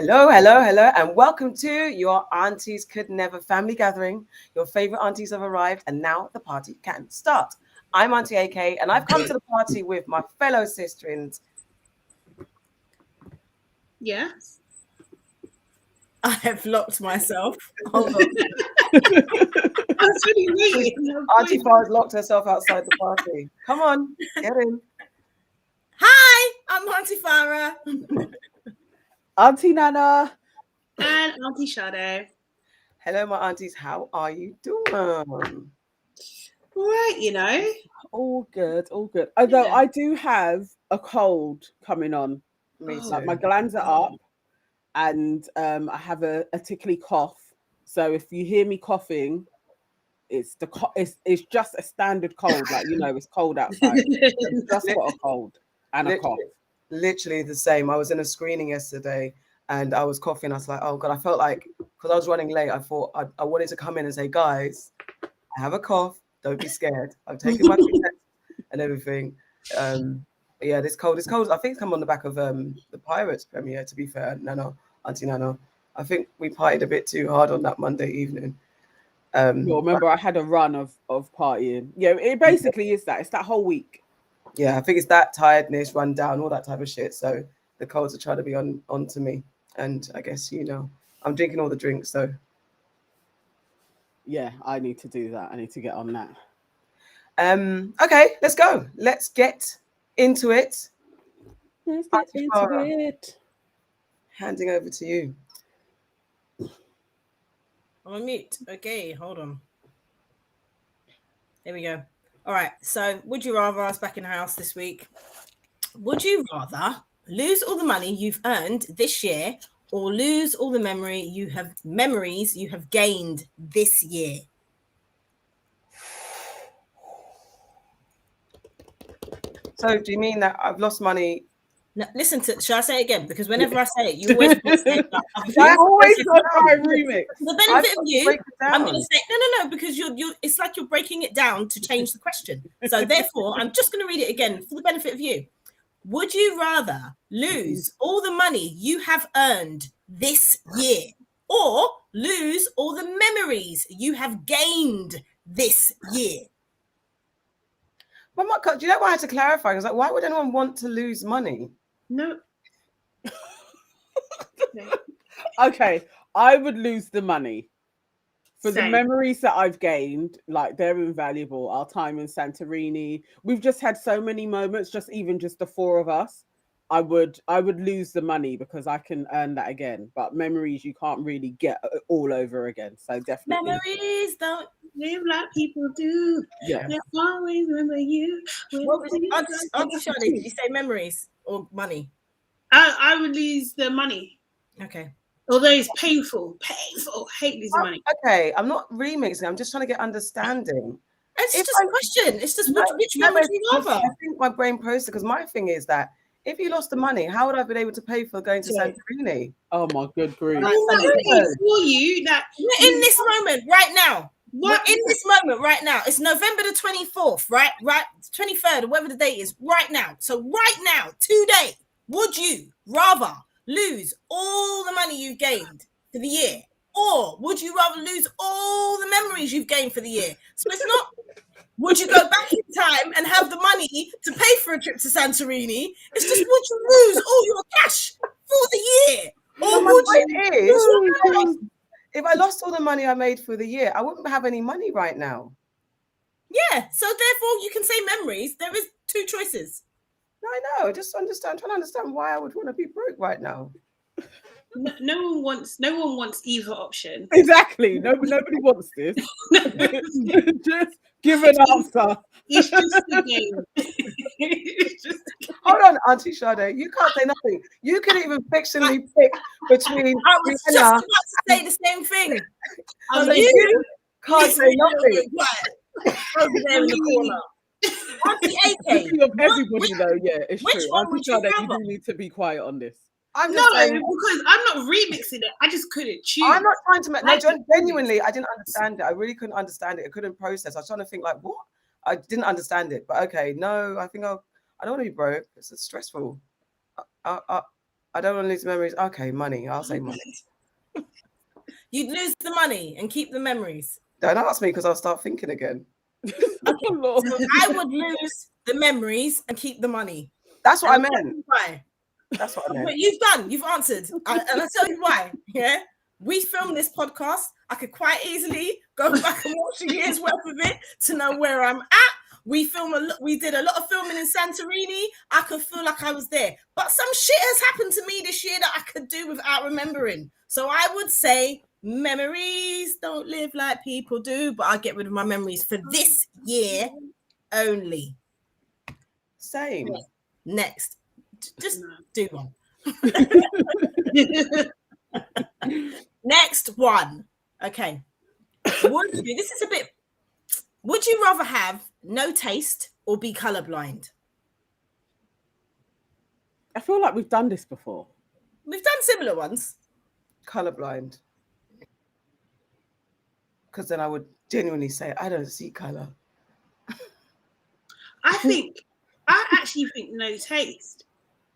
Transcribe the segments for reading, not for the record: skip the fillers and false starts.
Hello, hello, hello, and welcome to your Aunties Could Never family gathering. Your favorite aunties have arrived, and now the party can start. I'm Auntie AK, and I've come to the party with my fellow sisterins. Yes. I have locked myself. Hold on. I'm really waiting. Auntie Farah's locked herself outside the party. Come on, get in. Hi, I'm Auntie Farah. Auntie Nana. And Auntie Shadow. Hello, my aunties. How are you doing? Right, you know. All good, all good. Although I do have a cold coming on. Me too. Like my glands are up and I have a tickly cough. So if you hear me coughing, it's just a standard cold. Like, it's cold outside. It's just got a cold and a cough. Literally the same. I was in a screening yesterday and I was coughing. I was like, oh God, I felt like, because I was running late, I thought I wanted to come in and say, guys, I have a cough. Don't be scared. I'm taking my test and everything. Yeah, this cold, I think it's come on the back of the Pirates premiere, to be fair, Auntie Nano. I think we partied a bit too hard on that Monday evening. Remember, I had a run of partying. Yeah, it basically is that. It's that whole week. Yeah, I think it's that tiredness, run down, all that type of shit. So the colds are trying to be onto me. And I guess, I'm drinking all the drinks, so. Yeah, I need to do that. I need to get on that. Okay, let's go. Let's get into it. Let's get into it. Handing over to you. I'm on mute. Okay, hold on. There we go. All right, so would you rather, I was back in the house this week, would you rather lose all the money you've earned this year or lose all the memories you have gained this year? So do you mean that I've lost money? No, listen to. Shall I say it again? Because whenever I say it, you always say it. I always got my remix. The benefit of you, I'm going to say no, because you're. It's like you're breaking it down to change the question. So therefore, I'm just going to read it again for the benefit of you. Would you rather lose all the money you have earned this year, or lose all the memories you have gained this year? Well, do you know why I had to clarify? I was like, why would anyone want to lose money? No. Okay, I would lose the money. For Same. the memories that I've gained, like they're invaluable. Our time in Santorini, we've just had so many moments, just the four of us. I would lose the money because I can earn that again. But memories you can't really get all over again. So definitely. Memories don't live like people do. Yeah. They'll always remember you. What was it? Auntie Shirley, did you say memories or money? I would lose the money. Okay. Although it's painful. Hate losing money. Okay, I'm not remixing. I'm just trying to get understanding. It's just a question. It's just which one would you rather? I think my brain processed, because my thing is that if you lost the money, how would I have been able to pay for going to Santorini? Oh my good grief! For you, that we're in this moment right now. We're in this moment right now. It's November the 24th, right? 23rd, or whatever the date is, right now. So right now, today, would you rather lose all the money you've gained for the year, or would you rather lose all the memories you've gained for the year? So it's not, would you go back in time and have the money to pay for a trip to Santorini? It's just, would you lose all your cash for the year? Or would you? If I lost all the money I made for the year, I wouldn't have any money right now. Yeah, so therefore you can say memories. There is two choices. No, I know. Just trying to understand why I would want to be broke right now. No one wants either option. Exactly. Nobody wants this. Just give an answer. It's just a game. Hold on, Auntie Sade. You can't say nothing. You could even fictionally pick between. I was just about to say the same thing. You can't say nothing. Over there in the corner. Auntie AK. Of everybody, though, yeah, it's which true. one Auntie would you Sade, you rather? do need to be quiet on this. I'm No, just saying. because I'm not remixing it. I just couldn't choose. I'm not trying to make. No, I couldn't genuinely, I didn't understand it. I really couldn't understand it. I couldn't process. I was trying to think like, what? I didn't understand it. But okay, no, I think I don't want to be broke. It's stressful. I don't want to lose memories. Okay, money. I'll say money. You'd lose the money and keep the memories. Don't ask me because I'll start thinking again. Okay, so I would lose the memories and keep the money. That's what And I meant. Why? That's what I meant. But you've answered. And I'll tell you why. Yeah. We filmed this podcast. I could quite easily go back and watch a year's worth of it to know where I'm at. We did a lot of filming in Santorini. I could feel like I was there. But some shit has happened to me this year that I could do without remembering. So I would say memories don't live like people do, but I'll get rid of my memories for this year only. Same. Next. Just do one. Next one. Okay. Would you rather have no taste or be colorblind? I feel like we've done this before. We've done similar ones. Colorblind. Because then I would genuinely say, I don't see color. I actually think no taste,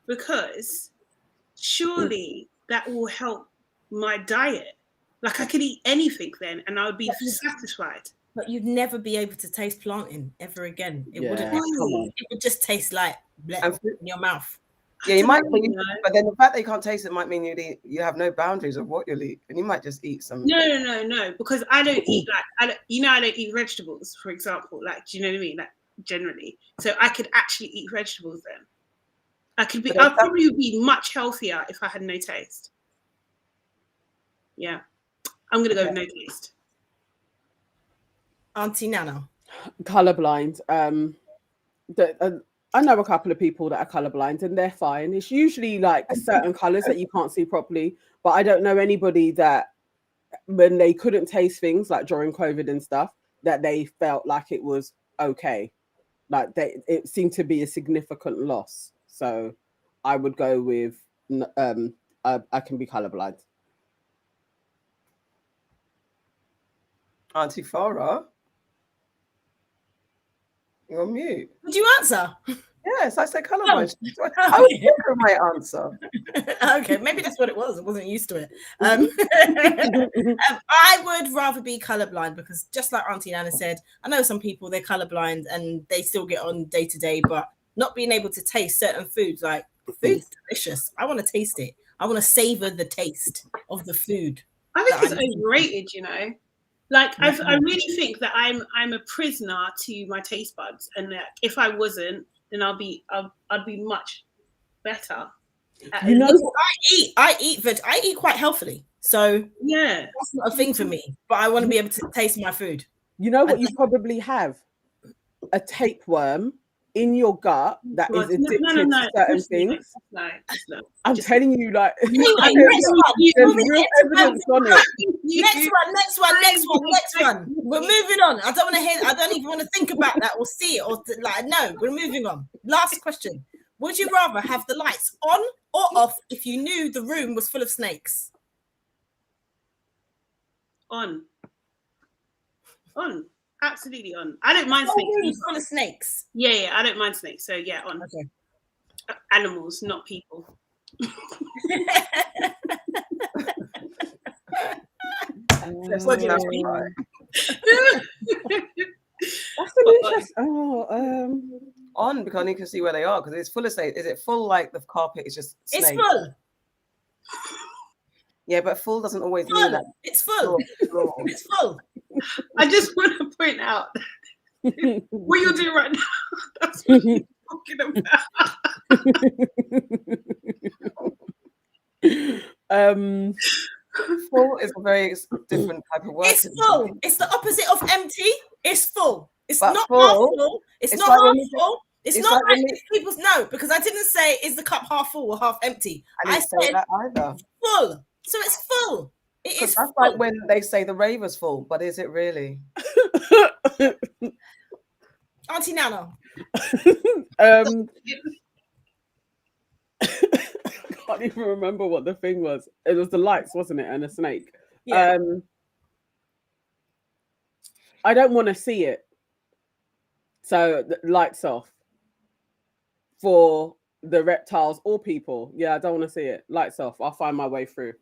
because surely that will help my diet. Like I could eat anything then and I would be satisfied. But you'd never be able to taste plantain ever again. It wouldn't. It would just taste like bleh in your mouth. Yeah, you might, but then the fact that you can't taste it might mean you have no boundaries of what you'll eat, and you might just eat some. No, because I don't eat I don't eat vegetables, for example. Like, do you know what I mean? Like generally, so I could actually eat vegetables then. I'd probably be much healthier if I had no taste. Yeah, I'm gonna go with no taste. Auntie Nana. Colorblind. I know a couple of people that are colorblind and they're fine. It's usually like certain colors that you can't see properly, but I don't know anybody that when they couldn't taste things like during COVID and stuff, that they felt like it was okay. Like it seemed to be a significant loss. So I would go with I can be colorblind. Auntie Farah, you're on mute. Would you answer? Yes, I said colorblind. I was thinking of my answer. Okay, maybe that's what it was. I wasn't used to it. I would rather be colorblind because, just like Auntie Nana said, I know some people they're colorblind and they still get on day to day, but not being able to taste certain foods, like food's delicious. I want to taste it. I want to savor the taste of the food. I think it's overrated, you know. Like I really think that I'm a prisoner to my taste buds, and that if I wasn't, then I'd be much better. You know, I eat quite healthily, so yeah, that's not a thing for me. But I want to be able to taste my food. You know what? You probably have a tapeworm in your gut that is addicted to certain things. No. I'm telling you, like, Next one. We're moving on. I don't even want to think about that or see it or no, we're moving on. Last question. Would you rather have the lights on or off if you knew the room was full of snakes? On. Absolutely on. I don't mind snakes. Full of snakes. Yeah, I don't mind snakes. So yeah, on. Okay. Animals, not people. That's an interesting. On, because you can see where they are, because it's full of snakes. Is it full like the carpet is just snakes? It's full. Yeah, but full doesn't always mean that. It's full. It's full. I just want to point out what you're doing right now. That's what you're talking about. Full is a very different type of word. It's full. It's the opposite of empty. It's full. It's but not full, half full. It's not like half full. It's not like people's because I didn't say is the cup half full or half empty. I didn't say that either. Full. So it's full. It is. That's like when they say the raver's full, but is it really? Auntie Nana. can't even remember what the thing was. It was the lights, wasn't it? And a snake. Yeah. I don't want to see it. So lights off for the reptiles or people. Yeah, I don't want to see it. Lights off. I'll find my way through.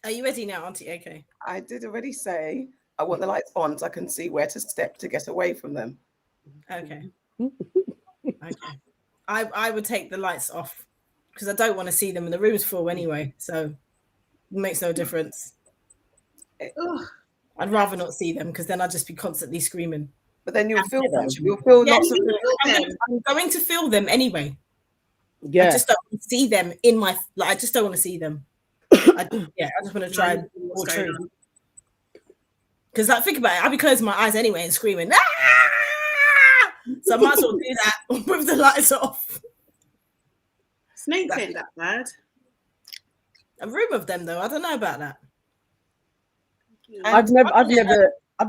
Are you ready now, Auntie? Okay. I did already say I want the lights on so I can see where to step to get away from them. Okay. Okay. I would take the lights off because I don't want to see them, and the room's full anyway, so it makes no difference. I'd rather not see them because then I'd just be constantly screaming. But then you'll feel them. You'll feel lots of them. I'm going to feel them anyway. Yeah. I just don't want to see them in my. I just don't want to see them. I just want to try and walk through. Because think about it, I'll be closing my eyes anyway and screaming. Ah! So I might as well do that with the lights off. Snakes ain't that bad. A room of them though, I don't know about that. I've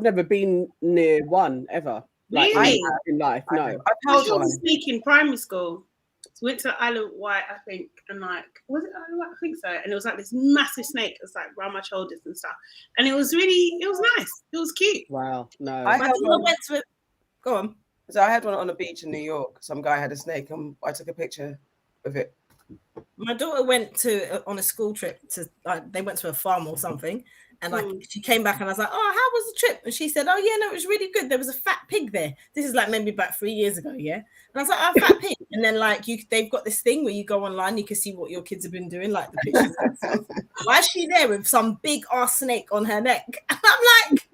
never been near one ever. Like really? In life, no. I've held one. I was a snake in primary school. So went to Isle of Wight, I think, and was it Isle of Wight? I think so. And it was like this massive snake. It was like around my shoulders and stuff. And it was nice. It was cute. Wow, no. I went to it. Go on. So I had one on a beach in New York. Some guy had a snake, and I took a picture of it. My daughter went on a school trip to. They went to a farm or something, and she came back, and I was like, "Oh, how was the trip?" And she said, "Oh yeah, no, it was really good. There was a fat pig there. This is like maybe about 3 years ago, yeah." And I was like, "Oh, fat pig." And then they've got this thing where you go online, you can see what your kids have been doing, like the pictures and stuff. Why is she there with some big ass snake on her neck? And I'm like,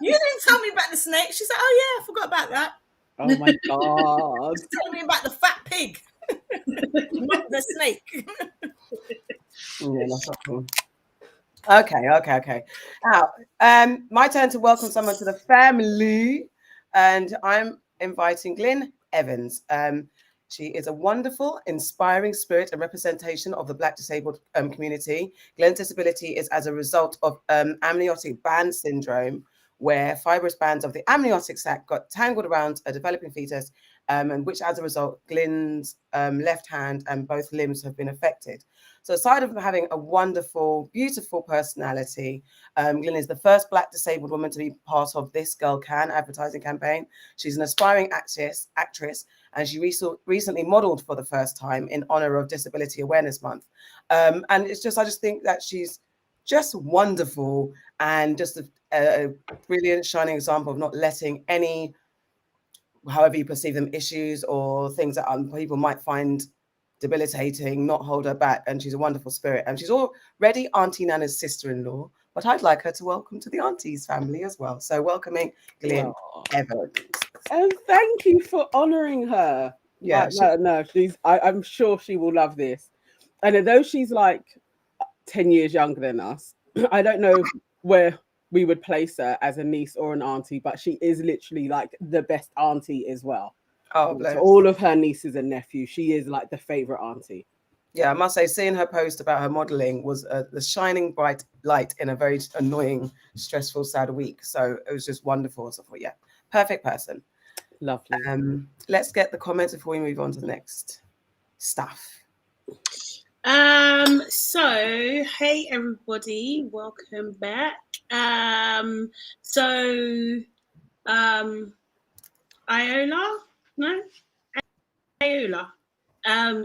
"You didn't tell me about the snake." She's like, "Oh yeah, I forgot about that." Oh my god! She's telling me about the fat pig, not the snake. Yeah, that's not cool. Okay. Now, my turn to welcome someone to the family, and I'm inviting Glyn Evans. She is a wonderful, inspiring spirit and representation of the Black disabled community. Glyn's disability is as a result of amniotic band syndrome, where fibrous bands of the amniotic sac got tangled around a developing fetus, and which as a result, Glyn's left hand and both limbs have been affected. So aside from having a wonderful, beautiful personality, Glyn is the first Black disabled woman to be part of This Girl Can advertising campaign. She's an aspiring actress, and she recently modeled for the first time in honor of Disability Awareness Month. And I just think that she's just wonderful and just a brilliant, shining example of not letting any, however you perceive them, issues or things that people might find debilitating, not hold her back. And she's a wonderful spirit. And she's already Auntie Nana's sister-in-law, but I'd like her to welcome to the Aunties family as well. So welcoming Glyn Evans. And thank you for honouring her. Yeah, I'm sure she will love this. And although she's like 10 years younger than us, I don't know where we would place her as a niece or an auntie, but she is literally like the best auntie as well. Oh, bless. To all of her nieces and nephews, she is like the favorite auntie. Yeah, I must say, seeing her post about her modeling was the shining bright light in a very annoying, stressful, sad week. So it was just wonderful. So I thought, yeah, perfect person. Lovely. Let's get the comments before we move on to the next stuff. So hey everybody, welcome back. Iola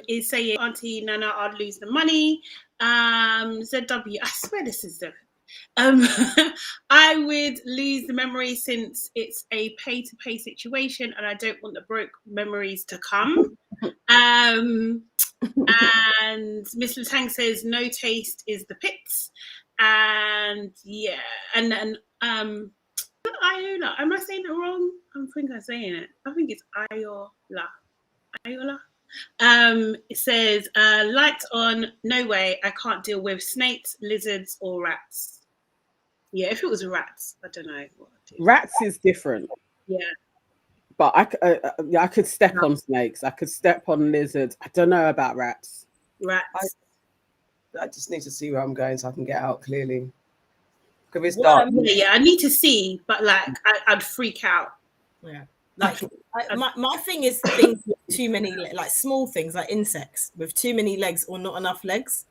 is saying, Auntie Nana, I'd lose the money. ZW, I swear this is the I would lose the memory since it's a pay-to-pay situation and I don't want the broke memories to come. And Miss Latang says no taste is the pits. And yeah, and Iola, am I saying it wrong? I think I'm saying it. I think it's Iola. It says lights on, no way, I can't deal with snakes, lizards or rats. Yeah, if it was rats, I don't know what I'd do. Rats is different. Yeah. But I could step on snakes. I could step on lizards. I don't know about rats. Rats. I just need to see where I'm going so I can get out clearly. Because it's dark. Yeah, I need to see, but like I'd freak out. Yeah. Like my thing is things with too many, like small things like insects with too many legs or not enough legs.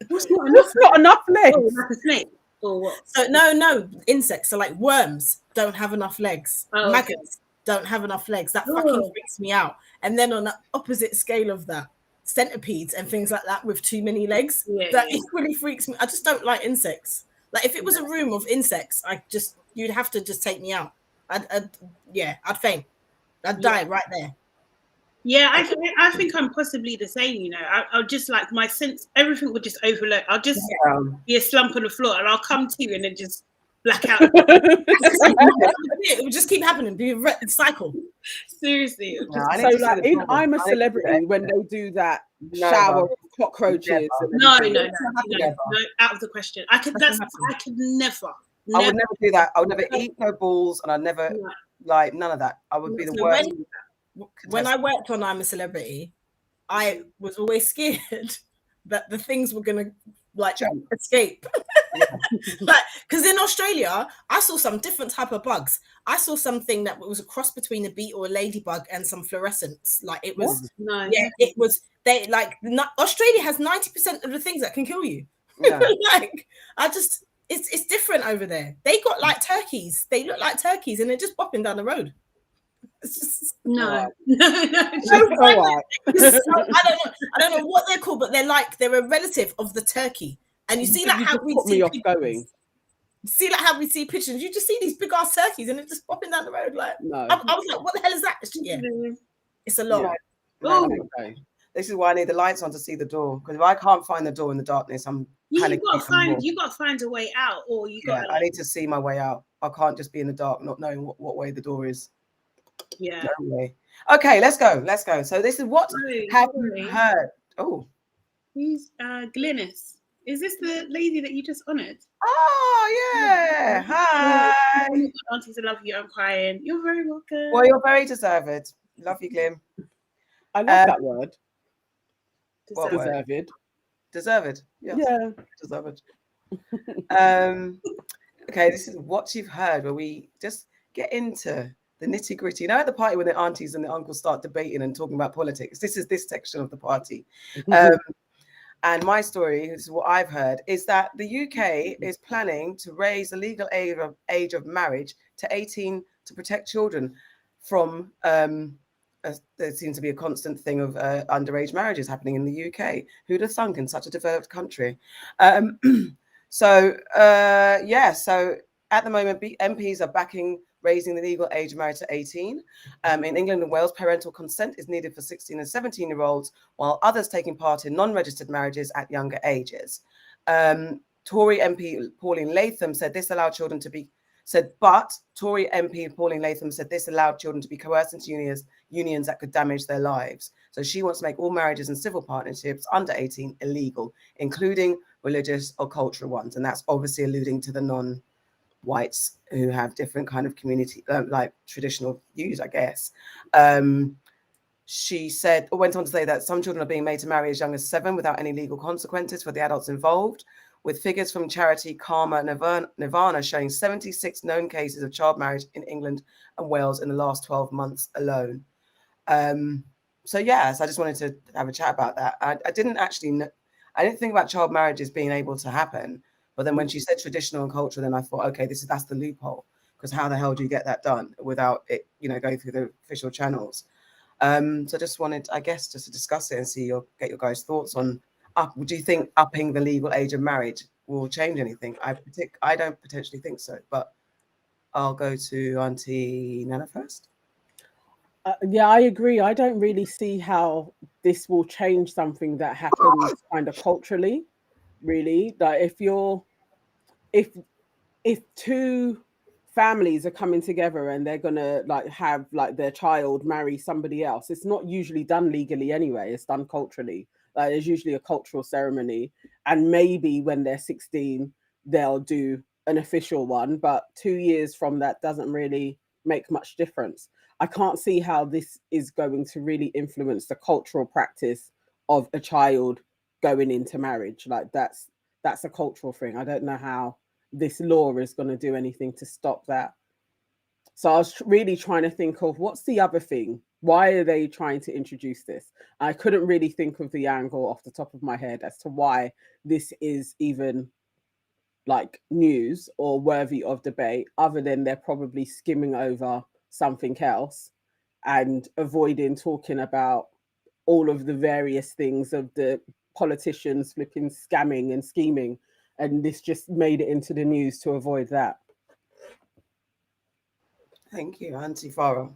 What's not enough legs? Oh, like a snake or what? So no insects. So like worms don't have enough legs. Oh, Maggots don't have enough legs. That fucking freaks me out. And then on the opposite scale of that, centipedes and things like that with too many legs, that equally freaks me. I just don't like insects. Like if it was a room of insects, you'd have to just take me out. I'd faint. I'd die right there. Yeah, I think I'm possibly the same. You know, I'll just like my sense, everything would just overload. I'll just be a slump on the floor, and I'll come to and then just black out. It would just keep happening. Be a cycle. Seriously. So like in I'm a Celebrity, when they do that shower of cockroaches. No, out of the question. I could never. I would never do that. I would never eat no balls, and I'd never like none of that. I would be the worst. When I worked on I'm a Celebrity, I was always scared that the things were gonna like escape. Like, because in Australia, I saw some different type of bugs. I saw something that was a cross between a bee or a ladybug and some fluorescents. Like it was, it was. They like Australia has 90% of the things that can kill you. Yeah. Like it's different over there. They got like turkeys. They look like turkeys, and they're just bopping down the road. No. I don't know what they're called, but they're a relative of the turkey. And you see like how we see pictures. See like how we see pictures. You just see these big ass turkeys and they're just popping down the road. Like I was like, what the hell is that? Yeah, it's a lot. Yeah. Okay. This is why I need the lights on to see the door, because if I can't find the door in the darkness, I'm panicking. You got to find a way out, or you got. I need to see my way out. I can't just be in the dark, not knowing what way the door is. Yeah. No way. Okay, let's go. So this is what have you heard? Oh, who's Glynis? Is this the lady that you just honoured? Oh yeah. Hi. Aunties, I love you. I'm crying. You're very welcome. Well, you're very deserved. Love you, Glim. I love that word. What deserved. Word? Deserved. Yes. Yeah. Deserved. Okay, this is what you've heard, where we just get into the nitty gritty. You know, at the party when the aunties and the uncles start debating and talking about politics, this is this section of the party. And my story, this is what I've heard, is that the UK is planning to raise the legal age of marriage to 18 to protect children from, there seems to be a constant thing of underage marriages happening in the UK. Who'd have thunk in such a developed country? So at the moment, MPs are backing raising the legal age of marriage to 18. In England and Wales, parental consent is needed for 16 and 17-year-olds, while others taking part in non-registered marriages at younger ages. Tory MP Pauline Latham said this allowed children to be Tory MP Pauline Latham said this allowed children to be coerced into unions that could damage their lives. So she wants to make all marriages and civil partnerships under 18 illegal, including religious or cultural ones. And that's obviously alluding to the non-whites who have different kind of community, like traditional views, I guess. She went on to say that some children are being made to marry as young as 7 without any legal consequences for the adults involved, with figures from charity Karma Nirvana showing 76 known cases of child marriage in England and Wales in the last 12 months alone. So I just wanted to have a chat about that. I didn't think about child marriages being able to happen, but then when she said traditional and cultural, then I thought, okay, that's the loophole, because how the hell do you get that done without it, going through the official channels? So I just wanted, I guess, just to discuss it and get your guys' thoughts on. Do you think upping the legal age of marriage will change anything? I don't potentially think so, but I'll go to Auntie Nana first. I agree. I don't really see how this will change something that happens kind of culturally, really. Like if two families are coming together and they're gonna have their child marry somebody else, it's not usually done legally anyway. It's done culturally. There's usually a cultural ceremony, and maybe when they're 16, they'll do an official one. But 2 years from that doesn't really make much difference. I can't see how this is going to really influence the cultural practice of a child going into marriage. That's a cultural thing. I don't know how this law is going to do anything to stop that. So I was really trying to think of what's the other thing? Why are they trying to introduce this? I couldn't really think of the angle off the top of my head as to why this is even like news or worthy of debate, other than they're probably skimming over something else and avoiding talking about all of the various things of the politicians flipping scamming and scheming, and this just made it into the news to avoid that. Thank you, Auntie Farah.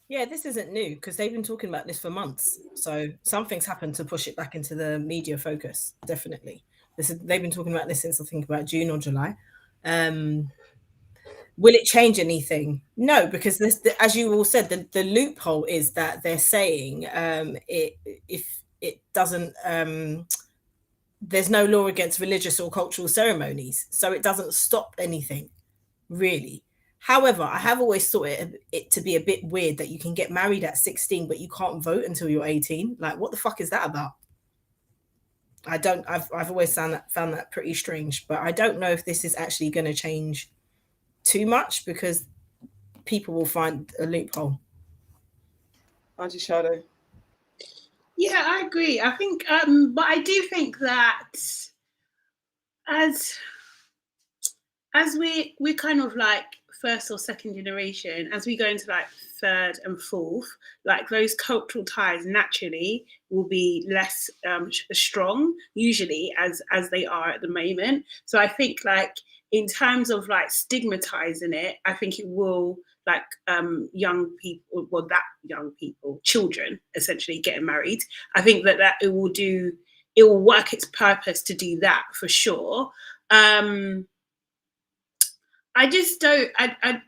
Yeah, this isn't new because they've been talking about this for months. So something's happened to push it back into the media focus. Definitely, they've been talking about this since I think about June or July. Will it change anything? No, because this, as you all said, the loophole is that they're saying if it doesn't, there's no law against religious or cultural ceremonies, so it doesn't stop anything, really. However, I have always thought it to be a bit weird that you can get married at 16, but you can't vote until you're 18. Like, what the fuck is that about? I've always found that pretty strange, but I don't know if this is actually going to change too much because people will find a loophole. Auntie Shadow. Yeah, I agree. I think, but I do think that as we're kind of like first or second generation, as we go into like third and fourth, like those cultural ties naturally will be less strong usually as they are at the moment. So I think like in terms of like stigmatizing it, I think it will like young people, children essentially getting married. I think that it will work its purpose to do that for sure. I just don't. I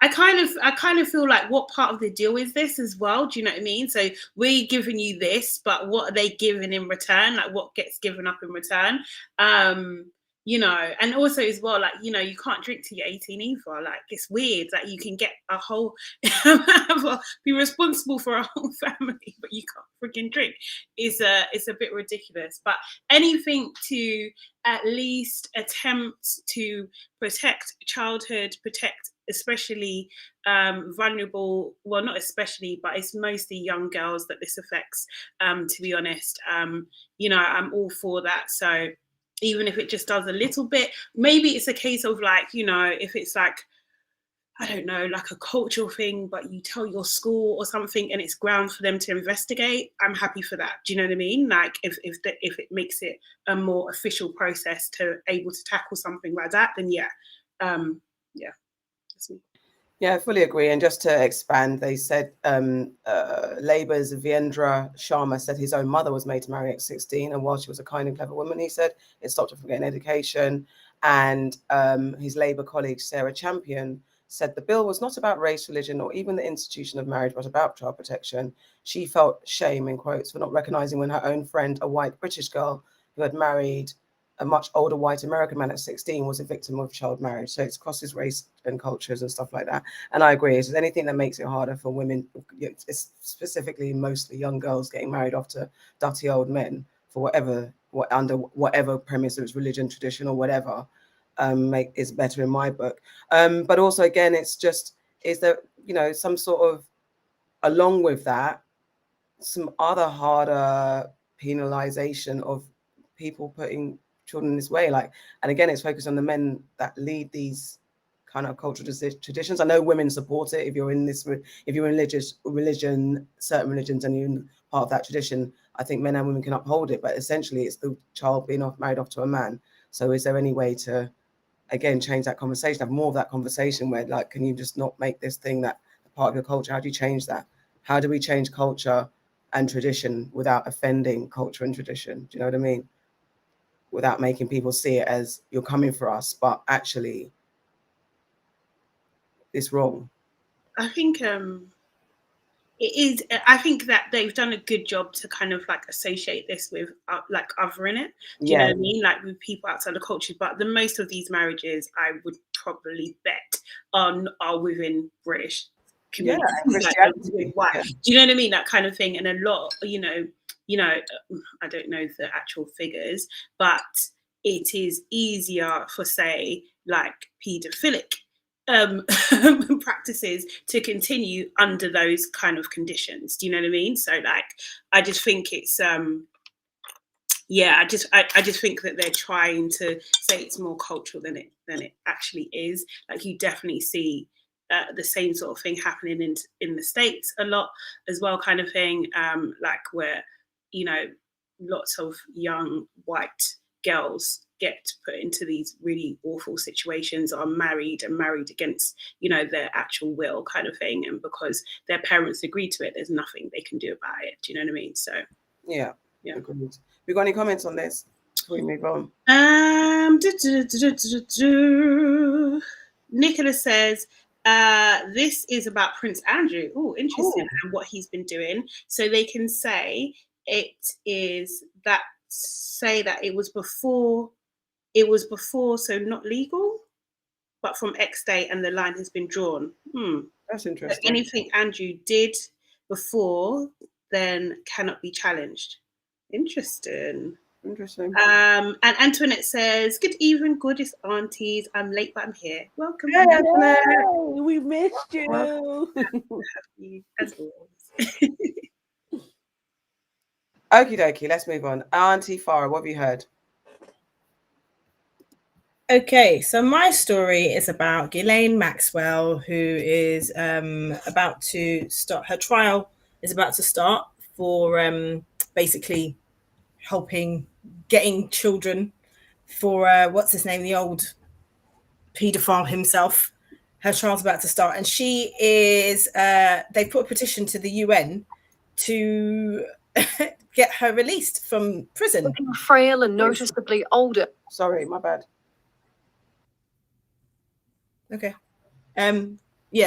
kind of feel like what part of the deal is this as well? Do you know what I mean? So we're giving you this, but what are they giving in return? Like what gets given up in return? You know, and also as well, like, you know, you can't drink till you're 18 either. Like it's weird that you can get a whole be responsible for a whole family, but you can't freaking drink. It's a bit ridiculous. But anything to at least attempt to protect childhood, protect especially vulnerable, well, not especially, but it's mostly young girls that this affects, to be honest. You know, I'm all for that. So even if it just does a little bit, maybe it's a case of like, you know, if it's like, I don't know, like a cultural thing, but you tell your school or something and it's ground for them to investigate, I'm happy for that. Do you know what I mean? Like if it makes it a more official process to able to tackle something like that, then yeah. Yeah. That's me. Yeah, I fully agree. And just to expand, they said Labour's Virendra Sharma said his own mother was made to marry at 16. And while she was a kind and clever woman, he said it stopped her from getting education. And his Labour colleague, Sarah Champion, said the bill was not about race, religion, or even the institution of marriage, but about child protection. She felt shame, in quotes, for not recognising when her own friend, a white British girl who had married a much older white American man at 16, was a victim of child marriage. So it's crosses race and cultures and stuff like that. And I agree, is anything that makes it harder for women, it's specifically mostly young girls getting married off to dirty old men for under whatever premise, it's religion, tradition, or whatever, is better in my book. But also, again, it's just, is there, you know, some sort of, along with that, some other harder penalization of people putting children this way, like, and again, it's focused on the men that lead these kind of cultural traditions. I know women support it. If you're in certain religions, and you're part of that tradition, I think men and women can uphold it. But essentially, it's the child being married off to a man. So, is there any way to, again, change that conversation? Have more of that conversation where, like, can you just not make this thing that part of your culture? How do you change that? How do we change culture and tradition without offending culture and tradition? Do you know what I mean? Without making people see it as you're coming for us, but actually it's wrong. I think it is. I think that they've done a good job to kind of like associate this with like othering it. Do you know what I mean? Like with people outside the culture. But the most of these marriages, I would probably bet, are within British communities. Yeah, like, do you know what I mean? That kind of thing. And a lot, you know, I don't know the actual figures, but it is easier for, say, like paedophilic practices to continue under those kind of conditions. Do you know what I mean? So like, I just think it's I just think that they're trying to say it's more cultural than it actually is. Like, you definitely see the same sort of thing happening in the States a lot as well, kind of thing, like where, you know, lots of young white girls get put into these really awful situations, are married against, you know, their actual will, kind of thing, and because their parents agree to it, there's nothing they can do about it. Do you know what I mean? So yeah. Agreed. We got any comments on this before we move on? Nicholas says, this is about Prince Andrew. Oh, interesting. And what he's been doing. So they can say it is that, say that it was before, so not legal, but from X date, and the line has been drawn. That's interesting. So anything Andrew did before then cannot be challenged. Interesting. And Antoinette says, good evening, gorgeous aunties. I'm late, but I'm here. Welcome. Hey, Antoinette. We missed you. As always. Okie dokie, let's move on. Auntie Farah, what have you heard? Okay, so my story is about Ghislaine Maxwell, who is about to start, her trial is about to start for basically getting children for what's his name, the old paedophile himself. Her trial's about to start, and she is they put a petition to the UN to get her released from prison. Looking frail and noticeably older. Sorry, my bad. Okay.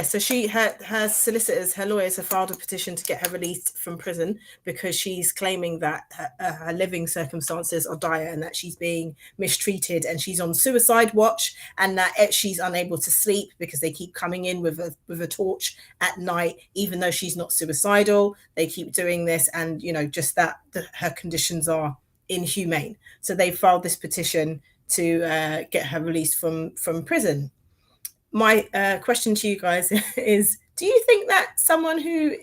So her solicitors, her lawyers have filed a petition to get her released from prison because she's claiming that her living circumstances are dire and that she's being mistreated, and she's on suicide watch, and that she's unable to sleep because they keep coming in with a torch at night, even though she's not suicidal. They keep doing this, and you know, just that her conditions are inhumane. So they filed this petition to get her released from prison. My question to you guys is, do you think that someone who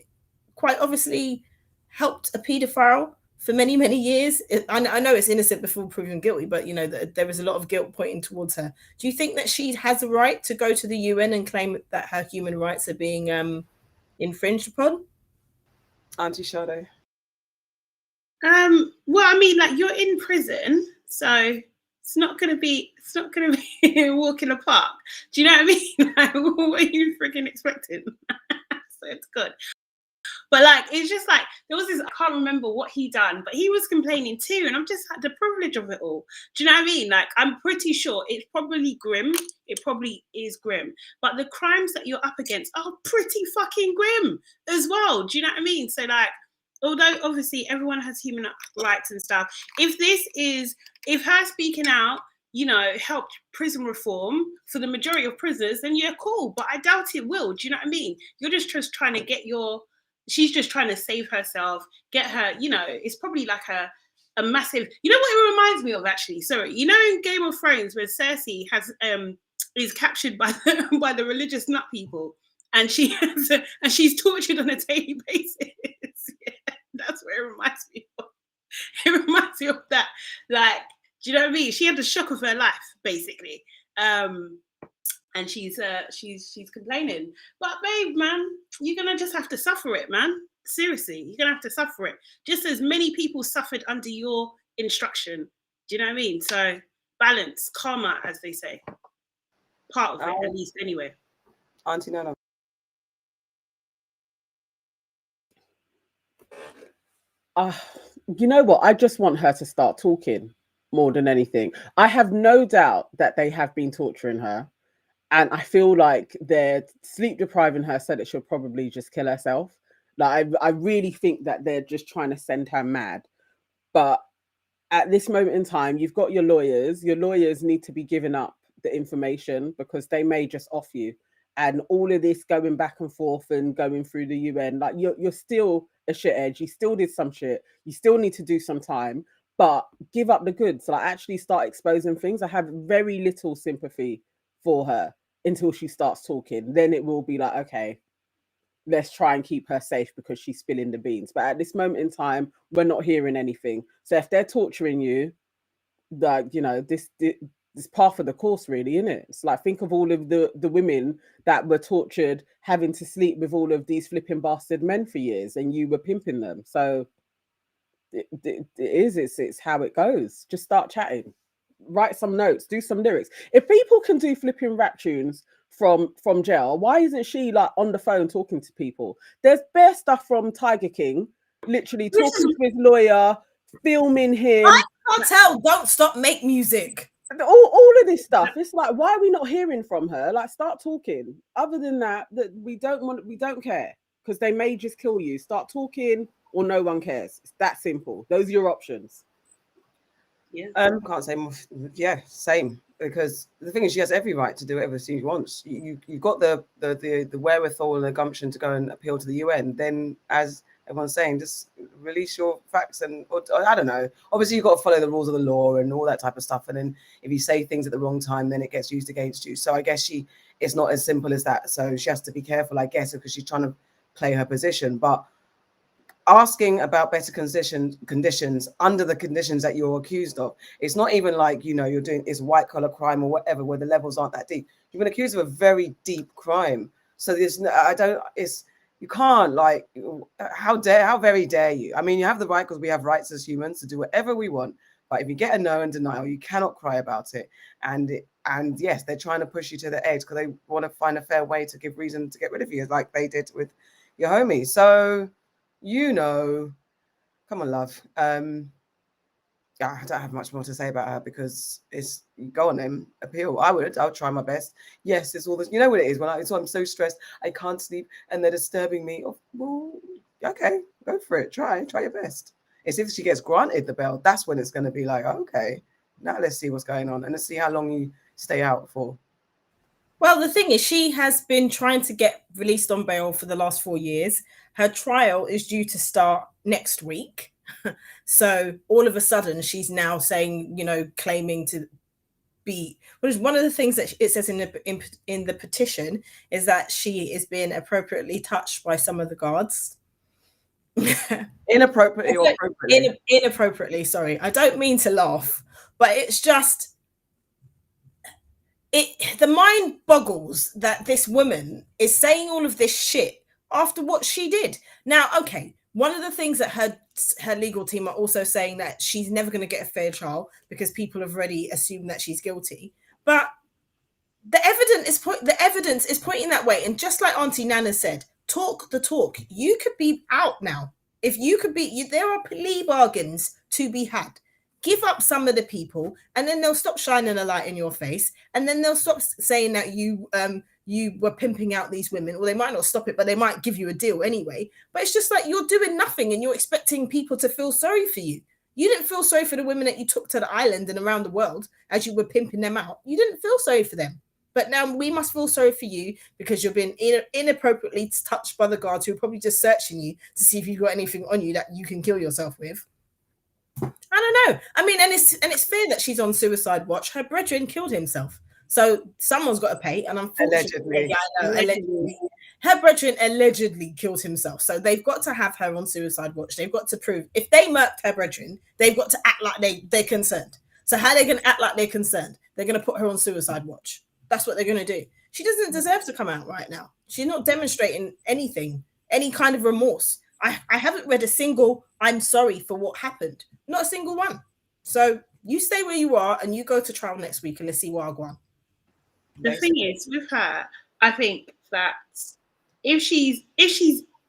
quite obviously helped a paedophile for many, many years, I know it's innocent before proven guilty, but you know, there was a lot of guilt pointing towards her. Do you think that she has a right to go to the UN and claim that her human rights are being infringed upon? Auntie Sade. Well, I mean, like, you're in prison, so it's not gonna be a walk in the park. Do you know what I mean? Like, what are you freaking expecting? So it's good. But like, it's just like, there was this, I can't remember what he done, but he was complaining too, and I'm just like, the privilege of it all. Do you know what I mean? Like, I'm pretty sure it's probably grim. It probably is grim. But the crimes that you're up against are pretty fucking grim as well. Do you know what I mean? So like, although obviously everyone has human rights and stuff, if her speaking out, you know, helped prison reform for the majority of prisoners, then yeah, cool. But I doubt it will. Do you know what I mean? You're just trying to get she's just trying to save herself, get her, you know, it's probably like a massive, you know what it reminds me of, actually? Sorry, you know, in Game of Thrones, where Cersei is captured by the religious nut people, and she's tortured on a daily basis. Yeah, that's what it reminds me of. It reminds me of that. Like, do you know what I mean? She had the shock of her life, basically. And she's complaining. But babe, man, you're gonna just have to suffer it, man. Seriously, you're gonna have to suffer it. Just as many people suffered under your instruction. Do you know what I mean? So balance, karma, as they say. Part of it, at least, anyway. Auntie Nana. You know what? I just want her to start talking more than anything. I have no doubt that they have been torturing her. And I feel like they're sleep depriving her so that she'll probably just kill herself. Like, I really think that they're just trying to send her mad. But at this moment in time, you've got your lawyers. Your lawyers need to be giving up the information because they may just off you. And all of this going back and forth and going through the UN, like, you're still a shithead. You still did some shit. You still need to do some time. but give up the goods. Like, actually start exposing things. I have very little sympathy for her until she starts talking. Then it will be like, okay, let's try and keep her safe because she's spilling the beans. But at this moment in time, we're not hearing anything. So if they're torturing you, like, you know, this part of the course, really, isn't it? It's like, think of all of the women that were tortured having to sleep with all of these flipping bastard men for years, and you were pimping them. So it's how it goes. Just start chatting, write some notes, do some lyrics. If people can do flipping rap tunes from jail, why isn't she like on the phone talking to people? There's bare stuff from Tiger King, literally talking to his lawyer, filming him. I can't tell. Don't stop, make music. All of this stuff. It's like, why are we not hearing from her? Like, start talking. Other than that we don't care, because they may just kill you. Start talking, or no one cares. It's that simple. Those are your options. Yeah. Can't say more. Yeah, same. Because the thing is, she has every right to do whatever she wants. You've got the wherewithal and the gumption to go and appeal to the UN. Then, as everyone's saying, just release your facts, and or I don't know. Obviously, you've got to follow the rules of the law and all that type of stuff. And then if you say things at the wrong time, then it gets used against you. So I guess it's not as simple as that. So she has to be careful, I guess, because she's trying to play her position. But asking about better conditions under the conditions that you're accused of, it's not even like, you know, you're doing it's white collar crime or whatever, where the levels aren't that deep. You've been accused of a very deep crime. So there's you can't, like, how very dare you? I mean, you have the right, because we have rights as humans to do whatever we want. But if you get a no and denial, you cannot cry about it. And yes, they're trying to push you to the edge because they want to find a fair way to give reason to get rid of you, like they did with your homie. So, you know, come on, love. I don't have much more to say about her, because it's, go on then, appeal. I'll try my best. Yes, it's all this, you know what it is, when I'm so stressed, I can't sleep and they're disturbing me. Oh, well, okay, go for it. Try your best. It's if she gets granted the bail, that's when it's going to be like, okay, now let's see what's going on, and let's see how long you stay out for. Well, the thing is, she has been trying to get released on bail for the last 4 years. Her trial is due to start next week. So all of a sudden, she's now saying, you know, claiming to be, what is one of the things that it says in the petition is that she is being appropriately touched by some of the guards. Inappropriately or appropriately? Inappropriately, sorry. I don't mean to laugh, but it's just, the mind boggles that this woman is saying all of this shit after what she did. Now, okay, one of the things that her legal team are also saying, that she's never going to get a fair trial because people have already assumed that she's guilty. But the evidence is pointing that way. And just like Auntie Nana said, talk the talk. You could be out now. If you could be, there are plea bargains to be had. Give up some of the people, and then they'll stop shining a light in your face, and then they'll stop saying that you were pimping out these women. Well, they might not stop it, but they might give you a deal anyway. But it's just like, you're doing nothing and you're expecting people to feel sorry for you. You didn't feel sorry for the women that you took to the island and around the world as you were pimping them out. You didn't feel sorry for them. But now we must feel sorry for you because you're being inappropriately touched by the guards, who are probably just searching you to see if you've got anything on you that you can kill yourself with. I don't know. I mean, and it's fair that she's on suicide watch. Her brethren killed himself, so someone's got to pay. And unfortunately, allegedly, her brethren allegedly killed himself, so they've got to have her on suicide watch. They've got to prove, if they murked her brethren, they've got to act like they're concerned. So how are they going to act like they're concerned? They're going to put her on suicide watch. That's what they're going to do. She doesn't deserve to come out right now. She's not demonstrating anything, any kind of remorse. I haven't read a single "I'm sorry for what happened." Not a single one. So you stay where you are and you go to trial next week, and let's see what I go on. The thing is, with her, I think that if she's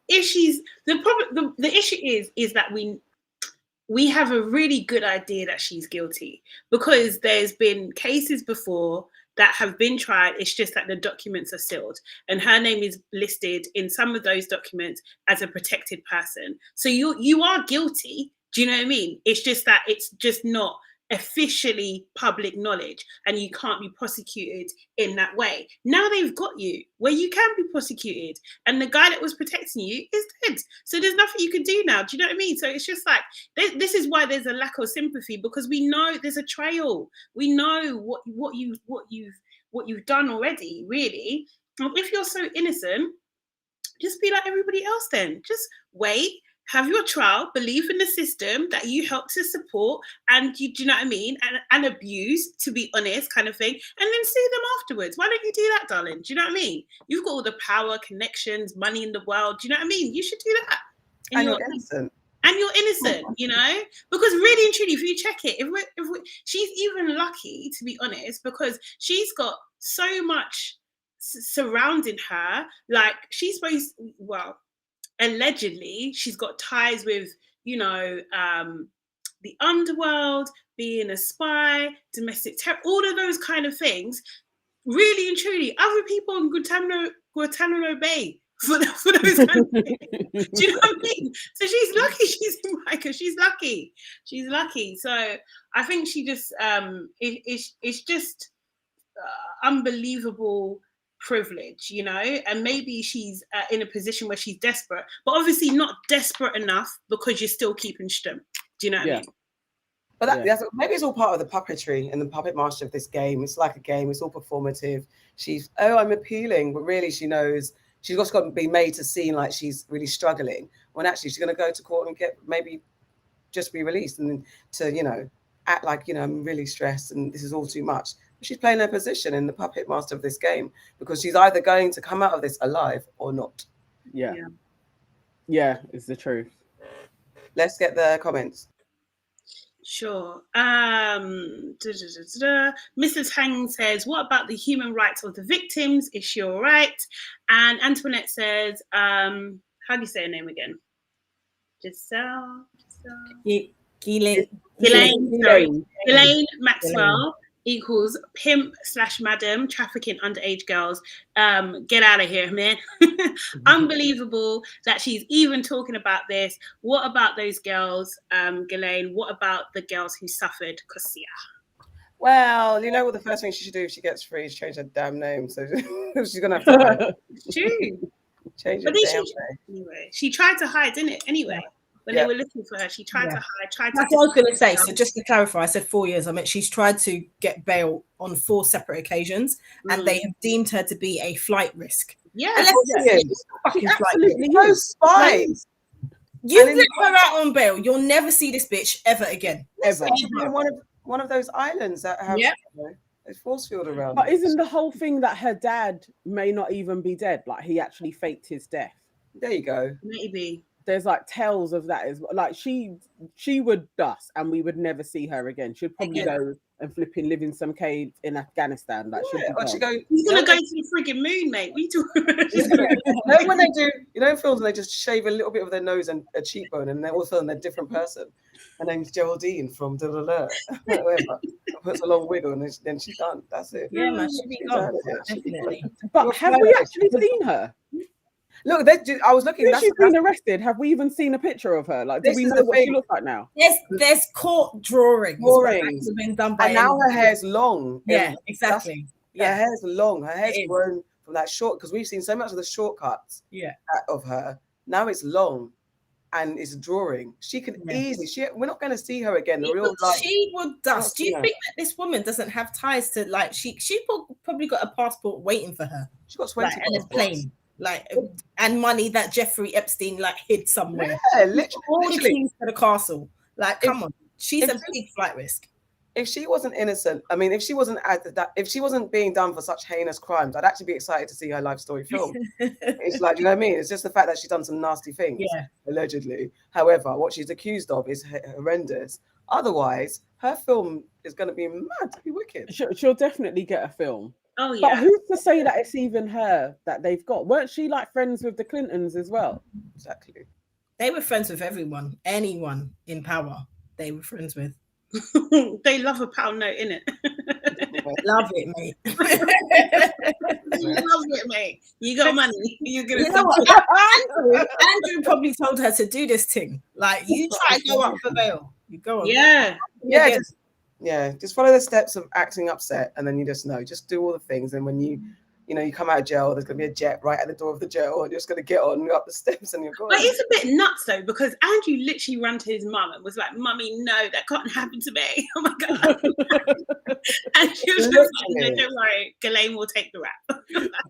the problem, the issue is that we have a really good idea that she's guilty, because there's been cases before that have been tried. It's just that the documents are sealed, and her name is listed in some of those documents as a protected person. So you are guilty. Do you know what I mean? It's just that it's just not officially public knowledge, and you can't be prosecuted in that way. Now they've got you where you can be prosecuted, and the guy that was protecting you is dead. So there's nothing you can do now. Do you know what I mean? So it's just like this is why there's a lack of sympathy, because we know there's a trail. We know what you've done already. Really, if you're so innocent, just be like everybody else. Then just wait. Have your trial, believe in the system that you help to support and do you know what I mean? And abuse, to be honest, kind of thing. And then sue them afterwards. Why don't you do that, darling? Do you know what I mean? You've got all the power, connections, money in the world. Do you know what I mean? You should do that. And you're innocent. And you're innocent, you know? Because really and truly, if you check it, she's even lucky, to be honest, because she's got so much surrounding her. Like, she's supposed, well, allegedly she's got ties with, you know, the underworld, being a spy, domestic terror, all of those kind of things. Really and truly, other people in Guantanamo Bay for those kind of things. Do you know what I mean? So she's lucky she's in America. She's lucky. So I think she just it's just unbelievable privilege, you know, and maybe she's in a position where she's desperate, but obviously not desperate enough because you're still keeping stum. Do you know what I mean? But that's, maybe it's all part of the puppetry and the puppet master of this game. It's like a game. It's all performative. She's, I'm appealing, but really she knows she's just got to be made to seem like she's really struggling, when actually she's going to go to court and get maybe just be released, and to, you know, act like, you know, I'm really stressed and this is all too much. She's playing her position in the puppet master of this game, because she's either going to come out of this alive or not. Yeah, it's the truth. Let's get the comments. Sure. Mrs. Hang says, what about the human rights of the victims? Is she all right? And Antoinette says, how do you say her name again? Ghislaine Maxwell equals pimp/madam trafficking underage girls. Get out of here, man. Unbelievable that she's even talking about this. What about those girls, Ghislaine? What about the girls who suffered? Kosia. Well, you know what the first thing she should do if she gets free is change her damn name. So she's gonna have to hide. True. Change her damn name. Anyway, she tried to hide, didn't it? Anyway. When they were looking for her, she tried to hide. That's what I was going to say. So just to clarify, I said 4 years. I mean, she's tried to get bail on 4 separate occasions, and they have deemed her to be a flight risk. Yeah, fucking absolutely no spies. You let her out on bail, you'll never see this bitch ever again. Ever. One of those islands that have a force field around. But isn't the whole thing that her dad may not even be dead? Like, he actually faked his death. There you go. Maybe. There's like tales of that as well. Like, she would dust and we would never see her again. She'd probably go and flipping live in some cave in Afghanistan. Like, he's gonna go to the frigging moon, mate. What are you talking about? When they do, you know, in films, they just shave a little bit of their nose and a cheekbone, and they're all of a sudden they're a different person. Her name's Geraldine from whatever. Puts a long wig on, and then she's done. That's it. Yeah, man, she'll be gone. Definitely. But have we actually seen her? Look, I was looking. She's been arrested. Have we even seen a picture of her? Like, do we know what she looks like now? There's court drawings. Have been done by. And now her hair's long. Yeah, exactly. Her hair's long. Her hair's grown from that short, because we've seen so much of the shortcuts. Of her. Now it's long, and it's drawing. She can easily. We're not going to see her again. She would dust. Do you think that this woman doesn't have ties to, like, she probably got a passport waiting for her? She got 20 and a plane. Like, and money that Jeffrey Epstein hid somewhere. Yeah, literally. All the keys to the castle. Like, come on, she's a big flight risk. If she wasn't innocent, I mean, if she wasn't being done for such heinous crimes, I'd actually be excited to see her life story film. It's like, you know what I mean? It's just the fact that she's done some nasty things, allegedly. However, what she's accused of is horrendous. Otherwise, her film is going to be mad, to be wicked. She'll definitely get a film. Oh yeah. But who's to say that it's even her that they've got? Weren't she like friends with the Clintons as well? Exactly. They were friends with everyone, anyone in power. They were friends with. They love a pound note, innit? Love it, mate. Love it, mate. You got money. You know what? Andrew probably told her to do this thing. Like, you try to go up for bail. You go on. Yeah. Yeah, just follow the steps of acting upset, and then you just know. Just do all the things, and when you come out of jail, there's going to be a jet right at the door of the jail, and you're just going to get on up the steps, and you're going. But it's a bit nuts though, because Andrew literally ran to his mum and was like, "Mummy, no, that can't happen to me." Oh my god! And she was just like, "No, don't worry, Ghislaine will take the rap."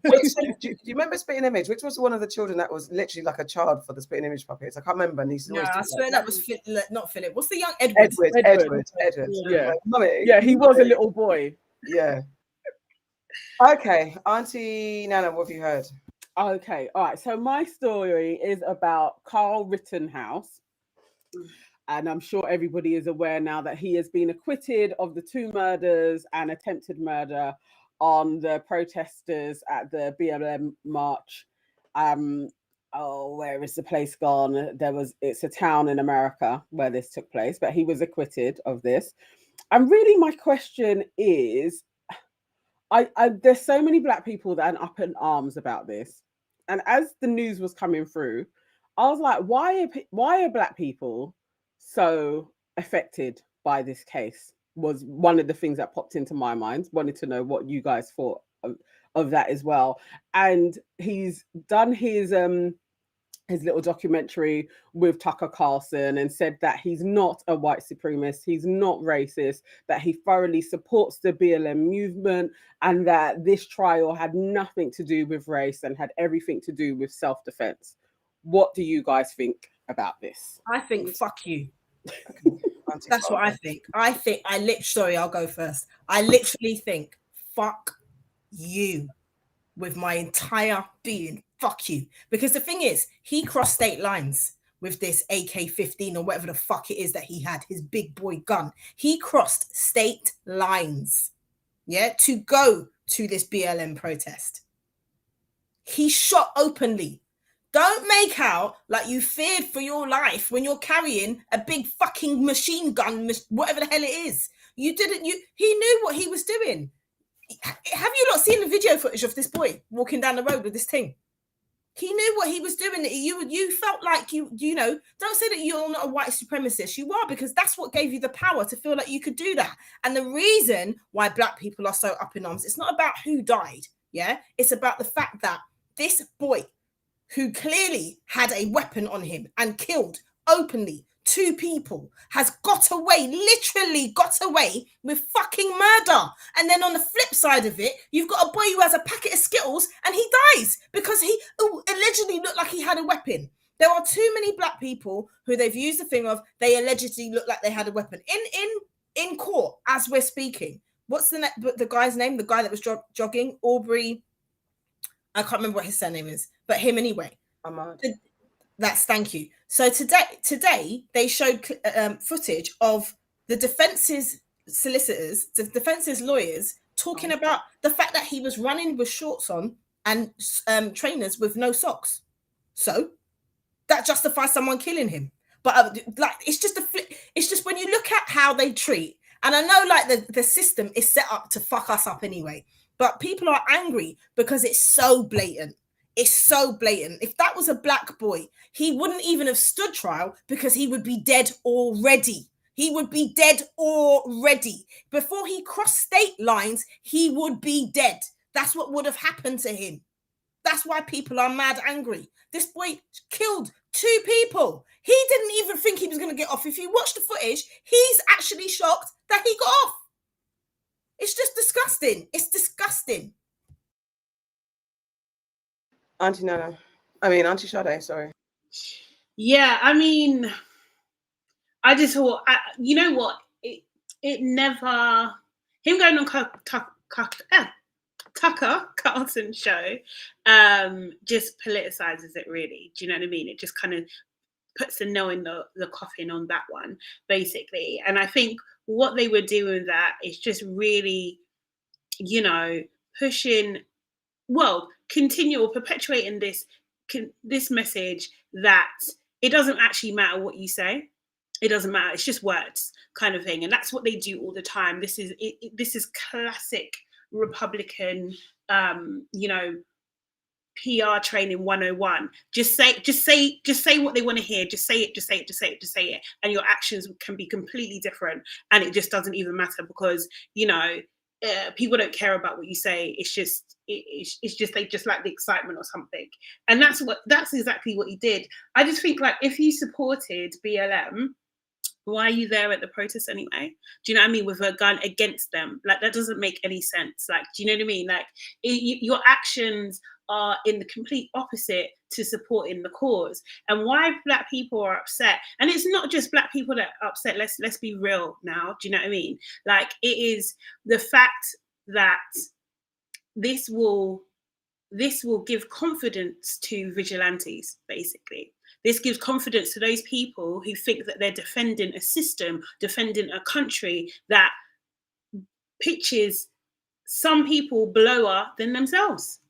Do you remember Spitting Image? Which was one of the children that was literally like a child for the Spitting Image puppets? I can't remember. And he's I swear that was not Philip. What's the young Edward? Edward. Yeah. Mummy. Yeah, he was a little boy. Yeah. Okay, Auntie Nana, what have you heard? Okay, all right. So my story is about Kyle Rittenhouse. And I'm sure everybody is aware now that he has been acquitted of the 2 murders and attempted murder on the protesters at the BLM march. Where is the place gone? It's a town in America where this took place, but he was acquitted of this. And really my question is, there's so many Black people that are up in arms about this. And as the news was coming through, I was like, why are Black people so affected by this case? Was one of the things that popped into my mind. Wanted to know what you guys thought of that as well. And he's done his little documentary with Tucker Carlson and said that he's not a white supremacist, he's not racist, that he thoroughly supports the BLM movement, and that this trial had nothing to do with race and had everything to do with self-defense. What do you guys think about this? I think fuck you. That's what I think. Sorry, I'll go first. I literally think fuck you with my entire being. Fuck you. Because the thing is, he crossed state lines with this AK-15 or whatever the fuck it is that he had, his big boy gun. He crossed state lines, to go to this BLM protest. He shot openly. Don't make out like you feared for your life when you're carrying a big fucking machine gun, whatever the hell it is. He knew what he was doing. Have you not seen the video footage of this boy walking down the road with this thing? He knew what he was doing. You felt like you know, don't say that you're not a white supremacist. You are, because that's what gave you the power to feel like you could do that. And the reason why Black people are so up in arms, it's not about who died. Yeah. It's about the fact that this boy who clearly had a weapon on him and killed openly 2 people has literally got away with fucking murder. And then on the flip side of it, you've got a boy who has a packet of Skittles and he dies because he allegedly looked like he had a weapon. There are too many Black people who they've used the thing of they allegedly look like they had a weapon in court as we're speaking. What's the guy's name? The guy that was jogging, Aubrey. I can't remember what his surname is, but him anyway. Ahmad. Thank you. So today they showed footage of the defense's solicitors, the defense's lawyers talking about the fact that he was running with shorts on and trainers with no socks. So that justifies someone killing him. But it's just when you look at how they treat, and I know like the system is set up to fuck us up anyway, but people are angry because it's so blatant. It's so blatant. If that was a Black boy, he wouldn't even have stood trial because he would be dead already. He would be dead already. Before he crossed state lines, he would be dead. That's what would have happened to him. That's why people are mad angry. This boy killed 2 people. He didn't even think he was going to get off. If you watch the footage, he's actually shocked that he got off. It's just disgusting. It's disgusting. Auntie Sade, sorry. Yeah, I mean, I just thought, you know what? It never, him going on Tucker Carlson show just politicizes it, really. Do you know what I mean? It just kind of puts the nail in the coffin on that one, basically. And I think what they were doing with that is just really, you know, pushing, perpetuating this message that it doesn't actually matter what you say. It doesn't matter. It's just words, kind of thing. And that's what they do all the time. This is classic Republican, you know, PR training 101. Just say what they want to hear. Just say it. And your actions can be completely different. And it just doesn't even matter because, you know, people don't care about what you say. It's just they just like the excitement or something. And that's exactly what he did. I just think, like, if you supported BLM, why are you there at the protest anyway? Do you know what I mean? With a gun against them, like, that doesn't make any sense. Like, do you know what I mean? Like, your actions are in the complete opposite to supporting the cause. And why Black people are upset, and it's not just Black people that are upset. Let's be real now. Do you know what I mean? Like, it is the fact that this will give confidence to vigilantes, basically. This gives confidence to those people who think that they're defending a system, defending a country that pitches some people lower than themselves.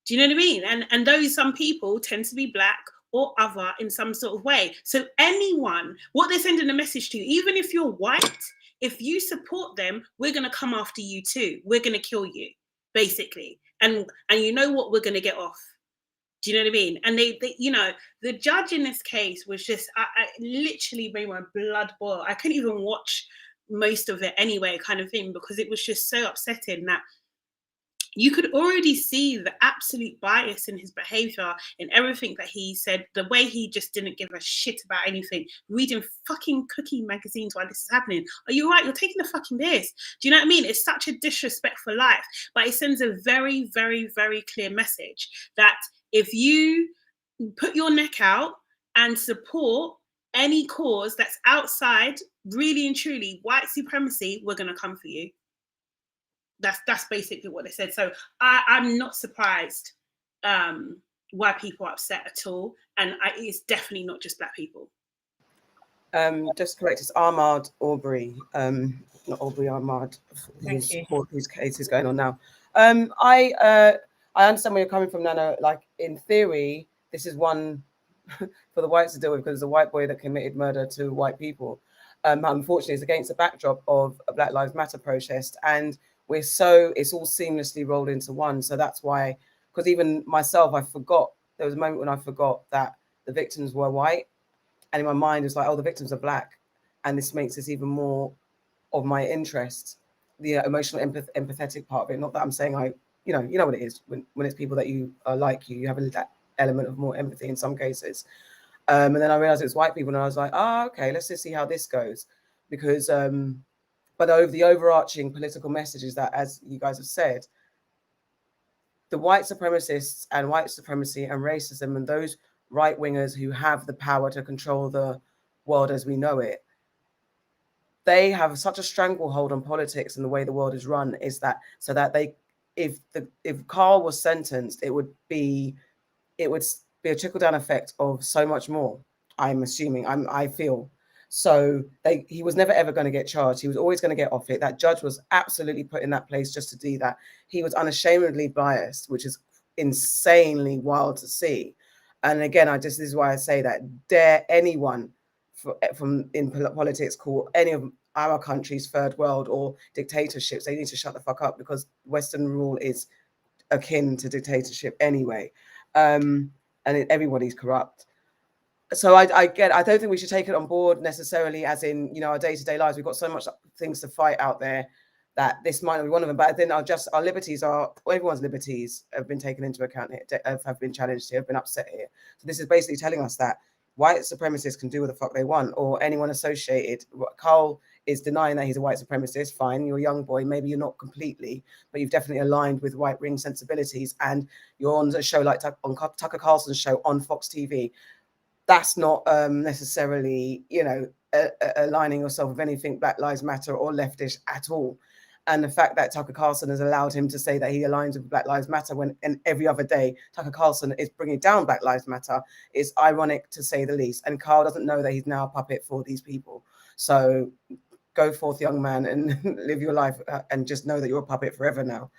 Do you know what I mean? And those some people tend to be Black or other in some sort of way. So anyone, what they're sending a message to, even if you're white, if you support them, we're going to come after you too. We're going to kill you, basically. And you know what we're going to get off. Do you know what I mean? And they you know, the judge in this case was just, I literally made my blood boil. I couldn't even watch most of it anyway, kind of thing, because it was just so upsetting that you could already see the absolute bias in his behavior, in everything that he said, the way he just didn't give a shit about anything, reading fucking cookie magazines while this is happening. Are you right? You're taking the fucking piss. Do you know what I mean? It's such a disrespect for life, but it sends a very, very, very clear message that if you put your neck out and support any cause that's outside, really and truly, white supremacy, we're going to come for you. That's basically what they said. So I'm not surprised why people are upset at all. And it's definitely not just Black people. Just correct, it's Ahmaud Arbery, not Aubrey, Ahmaud, whose case is going on now. I understand where you're coming from, Nana. Like, in theory, this is one for the whites to deal with because it's a white boy that committed murder to white people. Unfortunately, it's against the backdrop of a Black Lives Matter protest, and it's all seamlessly rolled into one. So that's why, because even myself, there was a moment when I forgot that the victims were white, and in my mind it's like, oh, the victims are Black, and this makes this even more of my interest, the emotional empathetic part of it. Not that I'm saying you know what it is when it's people that you are like you have that element of more empathy in some cases. And then I realized it was white people, and I was like, oh, okay, let's just see how this goes, because but over the overarching political message is that, as you guys have said, the white supremacists and white supremacy and racism and those right wingers who have the power to control the world as we know it, they have such a stranglehold on politics and the way the world is run, is that so that if Kyle was sentenced, it would be a trickle-down effect of so much more. I'm assuming, I feel. So he was never ever going to get charged. He was always going to get off it. That judge was absolutely put in that place just to do that. He was unashamedly biased, which is insanely wild to see. And again, this is why I say that, dare anyone from in politics call any of our countries third world or dictatorships, they need to shut the fuck up, because Western rule is akin to dictatorship anyway. And everybody's corrupt. So I don't think we should take it on board necessarily as in, you know, our day-to-day lives. We've got so much things to fight out there that this might not be one of them. But then our liberties everyone's liberties have been taken into account here, have been challenged here, have been upset here. So this is basically telling us that white supremacists can do what the fuck they want, or anyone associated. Carl is denying that he's a white supremacist. Fine, you're a young boy. Maybe you're not completely, but you've definitely aligned with right wing sensibilities. And you're on a show like on Tucker Carlson's show on Fox TV. That's not necessarily, you know, aligning yourself with anything Black Lives Matter or leftish at all. And the fact that Tucker Carlson has allowed him to say that he aligns with Black Lives Matter when every other day Tucker Carlson is bringing down Black Lives Matter is ironic, to say the least. And Carl doesn't know that he's now a puppet for these people. So go forth, young man, and live your life, and just know that you're a puppet forever now.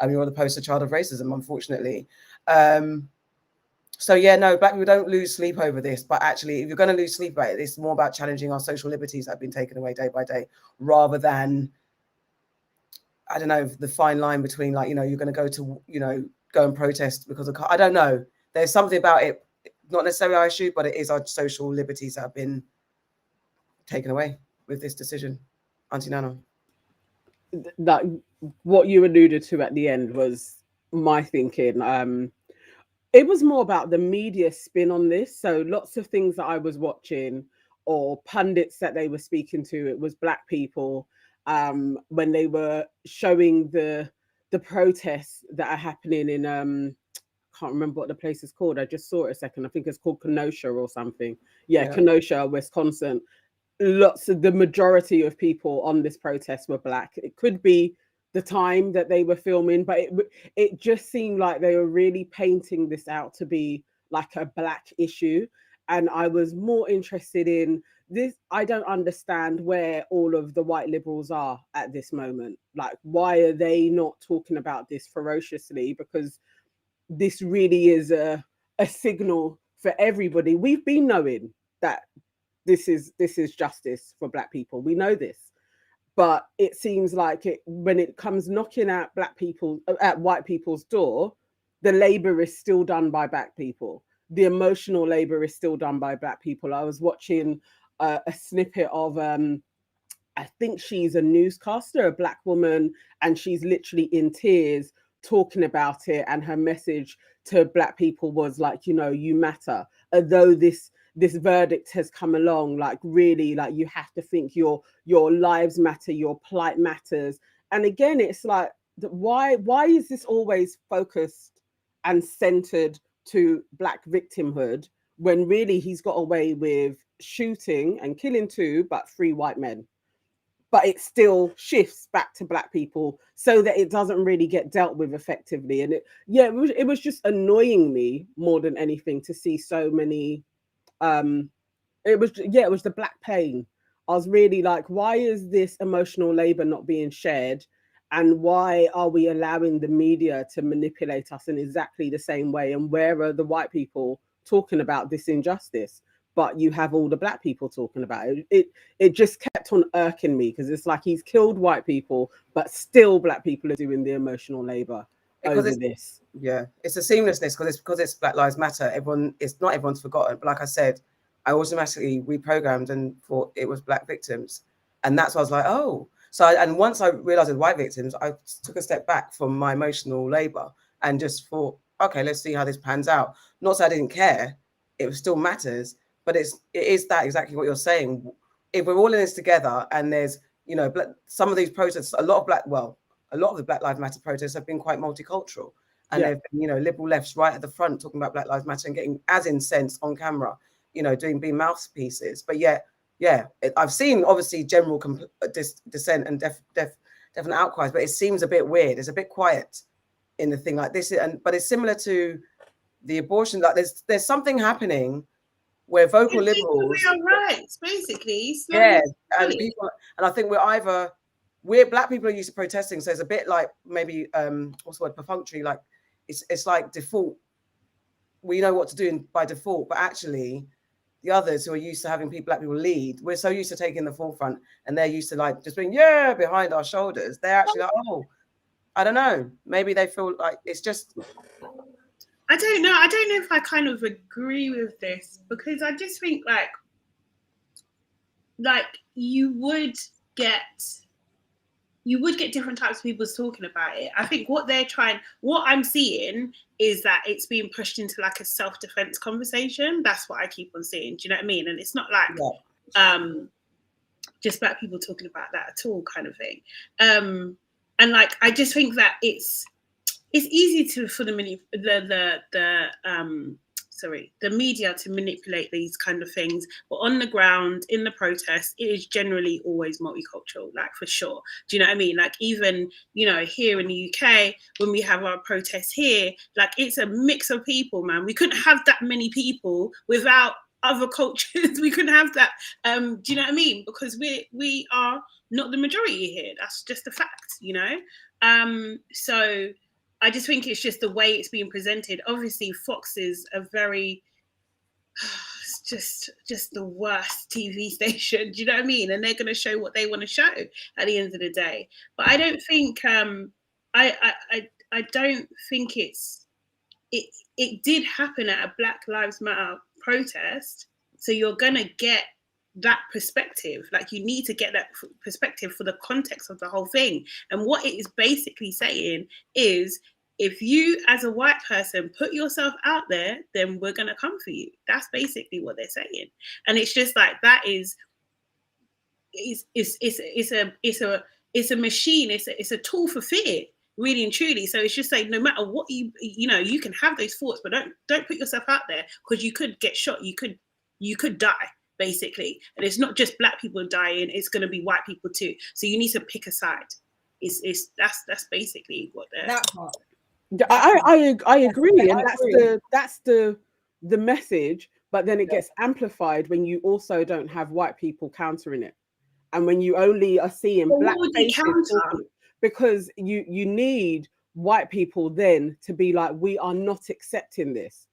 You're the poster child of racism, unfortunately. So yeah, no, Black people don't lose sleep over this, but actually, if you're going to lose sleep about it, it's more about challenging our social liberties that have been taken away day by day, rather than, I don't know, the fine line between, like, you know, you're going to go to, you know, go and protest because of, I don't know. There's something about it, not necessarily our issue, but it is our social liberties that have been taken away with this decision. Auntie Nana. That what you alluded to at the end was my thinking. It was more about the media spin on this. So lots of things that I was watching or pundits that they were speaking to, it was Black people when they were showing the protests that are happening in can't remember what the place is called. I just saw it a second. I think it's called Kenosha or something. Yeah. Kenosha, Wisconsin. Lots of the majority of people on this protest were Black. It could be the time that they were filming, but it just seemed like they were really painting this out to be like a Black issue. And I was more interested in this. I don't understand where all of the white liberals are at this moment. Like, why are they not talking about this ferociously? Because this really is a signal for everybody. We've been knowing that this is justice for Black people. We know this. But it seems like when it comes knocking at white people's door, the labor is still done by Black people. The emotional labor is still done by Black people. I was watching a snippet of, I think she's a newscaster, a Black woman, and she's literally in tears talking about it. And her message to Black people was like, you matter. Although this verdict has come along, like really, like you have to think your lives matter, your plight matters. And again, it's like, why is this always focused and centered to Black victimhood when really he's got away with shooting and killing 2 but 3 white men? But it still shifts back to Black people so that it doesn't really get dealt with effectively. And it was just annoying me more than anything to see so many. It was the Black pain. I was really like, why is this emotional labor not being shared? And why are we allowing the media to manipulate us in exactly the same way? And where are the white people talking about this injustice? But you have all the Black people talking about it. It just kept on irking me because it's like he's killed white people, but still Black people are doing the emotional labor over this. Yeah, it's a seamlessness because it's Black Lives Matter. It's not everyone's forgotten, but like I said, I automatically reprogrammed and thought it was Black victims, and that's why I was like, oh. So and once I realized it was white victims, I took a step back from my emotional labor and just thought, okay, let's see how this pans out. Not that I didn't care; it still matters. But it is that exactly what you're saying. If we're all in this together, and there's some of these protests, a lot of the Black Lives Matter protests have been quite multicultural, and they've been liberal lefts right at the front talking about Black Lives Matter and getting as incensed on camera, being mouthpieces. But I've seen obviously general dissent and definite outcries, but it seems a bit weird. It's a bit quiet in the thing like this, but it's similar to the abortion. Like there's something happening where vocal liberals rights, basically. And people, and I think we're Black people are used to protesting, so it's a bit like maybe what's the word, perfunctory, like it's like default. We know what to do by default, but actually the others who are used to having Black people lead, we're so used to taking the forefront, and they're used to like just being behind our shoulders. They're actually like, oh, I don't know, maybe they feel like it's just. I don't know. I don't know if I kind of agree with this, because I just think like you would get different types of people talking about it. I think what I'm seeing is that it's being pushed into like a self-defense conversation. That's what I keep on seeing. Do you know what I mean? And it's not like just Black people talking about that at all, kind of thing. And like I just think that it's easy for the media to manipulate these kind of things, but on the ground, in the protest, it is generally always multicultural, like for sure. Do you know what I mean? Like even, here in the UK, when we have our protests here, like it's a mix of people, man. We couldn't have that many people without other cultures. We couldn't have that. Do you know what I mean? Because we are not the majority here. That's just a fact, So I just think it's just the way it's being presented. Obviously, Fox is a very, just the worst TV station. Do you know what I mean? And they're going to show what they want to show at the end of the day. But I don't think, I don't think it's it did happen at a Black Lives Matter protest. So you're gonna get that perspective. Like, you need to get that perspective for the context of the whole thing. And what it is basically saying is, if you as a white person put yourself out there, then we're gonna come for you. That's basically what they're saying. And it's just like, that is, it's a machine. It's a tool for fear, really and truly. So it's just like, no matter what you know, you can have those thoughts, but don't put yourself out there, because you could get shot. You could die, basically. And it's not just Black people dying, it's going to be white people too. So you need to pick a side. That's basically what they're... That part. I agree, and that's the message. But then it gets amplified when you also don't have white people countering it, and when you only are seeing Black faces talking, because you need white people then to be like, we are not accepting this.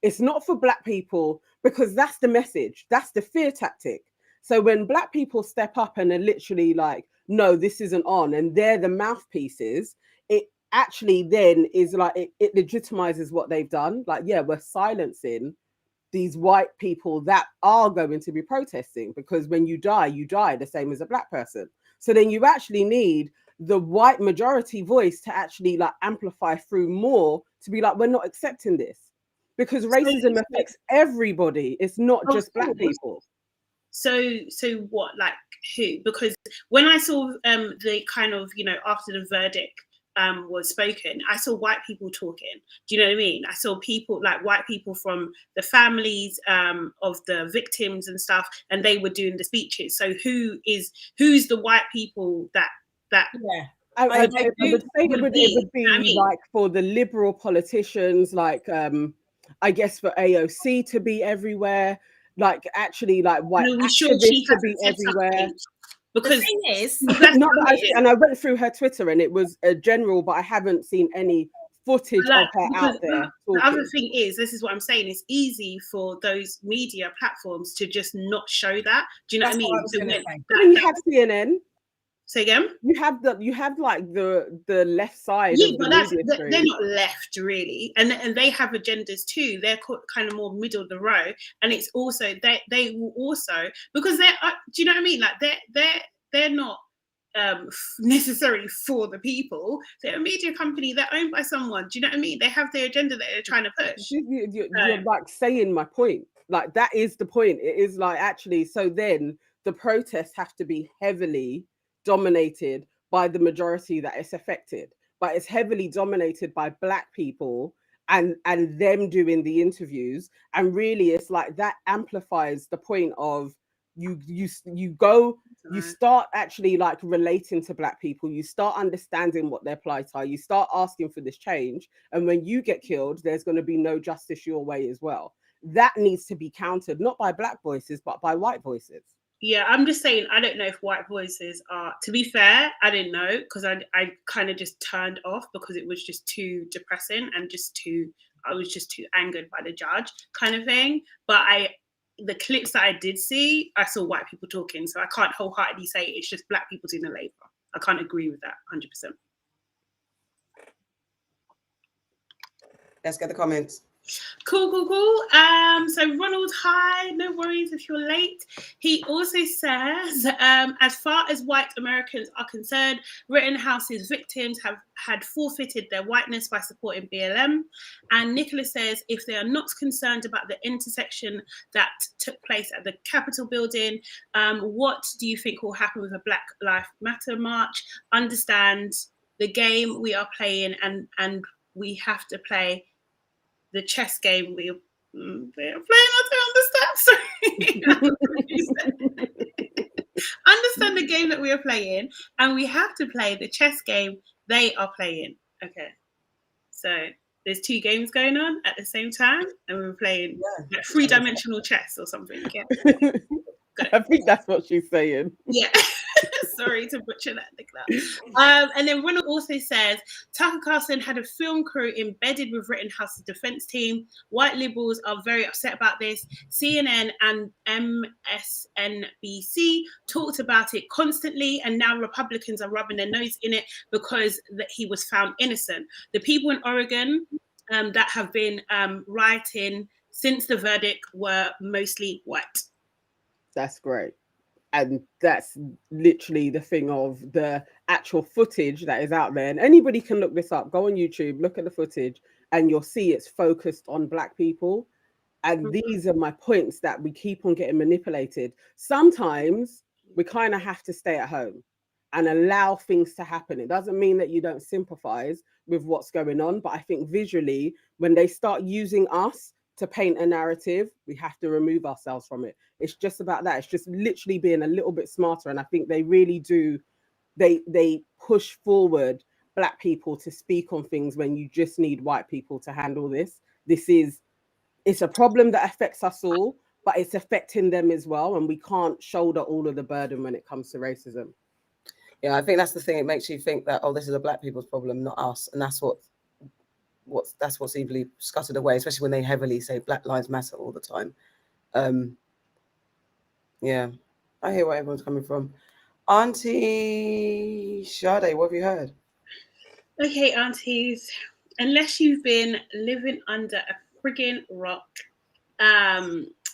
It's not for Black people, because that's the message. That's the fear tactic. So when Black people step up and are literally like, no, this isn't on, and they're the mouthpieces, it actually then is like, it legitimizes what they've done. Like, yeah, we're silencing these white people that are going to be protesting, because when you die the same as a Black person. So then you actually need the white majority voice to actually like amplify through more, to be like, we're not accepting this. Because racism affects everybody. It's not just Black people. So what, like who? Because when I saw the kind of, you know, after the verdict was spoken, I saw white people talking. Do you know what I mean? I saw people, like white people from the families of the victims and stuff, and they were doing the speeches. So who's the white people that yeah. I would say it would be like for the liberal politicians, like I guess for AOC to be everywhere, like actually like white activists to be everywhere. Because the thing is, and I went through her Twitter and it was a general, but I haven't seen any footage of her out there. The other thing is, this is what I'm saying, it's easy for those media platforms to just not show that. Do you know what I mean? So you have CNN. Say again? You have like the left side of the media. They're not left really, and they have agendas too. They're kind of more middle of the road, and it's also they will also, because they're do you know what I mean? Like they're not necessarily for the people. They're a media company. They're owned by someone. Do you know what I mean? They have their agenda that they're trying to push. You're like saying my point. Like that is the point. It is like actually. So then the protests have to be heavily dominated by the majority that is affected, but it's heavily dominated by Black people and them doing the interviews. And really it's like that amplifies the point of you start actually like relating to Black people, you start understanding what their plight are, you start asking for this change, and when you get killed, there's going to be no justice your way as well. That needs to be countered, not by Black voices, but by white voices. Yeah, I'm just saying, I don't know if white voices are, to be fair, I didn't know, because I kind of just turned off because it was just too depressing and I was just too angered by the judge kind of thing. But the clips that I did see, I saw white people talking, so I can't wholeheartedly say it's just Black people doing the labor. I can't agree with that 100%. Let's get the comments. Cool. So Ronald, hi, no worries if you're late. He also says, as far as white Americans are concerned, Rittenhouse's victims had forfeited their whiteness by supporting BLM. And Nicholas says, if they are not concerned about the intersection that took place at the Capitol building, what do you think will happen with a Black Lives Matter march? Understand the game we are playing, and we have to play the chess game we are playing. I don't understand. Sorry. Understand the game that we are playing, and we have to play the chess game they are playing. Okay, so there's two games going on at the same time, and we're playing like 3-dimensional chess or something. Yeah. I think that's what she's saying. Yeah. Sorry to butcher that, Nicola. And then Ronald also says, Tucker Carlson had a film crew embedded with Rittenhouse's defense team. White liberals are very upset about this. CNN and MSNBC talked about it constantly, and now Republicans are rubbing their nose in it because he was found innocent. The people in Oregon that have been writing since the verdict were mostly white. That's great. And that's literally the thing of the actual footage that is out there. And anybody can look this up. Go on YouTube, look at the footage, and you'll see it's focused on Black people. And these are my points that we keep on getting manipulated. Sometimes we kind of have to stay at home and allow things to happen. It doesn't mean that you don't sympathize with what's going on, but I think visually, when they start using us to paint a narrative, we have to remove ourselves from it. It's just about that. It's just literally being a little bit smarter. And I think they really do, they push forward Black people to speak on things when you just need white people to handle this. It's a problem that affects us all, but it's affecting them as well. And we can't shoulder all of the burden when it comes to racism. Yeah, I think that's the thing. It makes you think that, oh, this is a Black people's problem, not us. And that's what's evilly scuttered away, especially when they heavily say Black Lives Matter all the time. Yeah, I hear where everyone's coming from. Auntie Yardie, what have you heard? Okay, aunties, unless you've been living under a friggin' rock,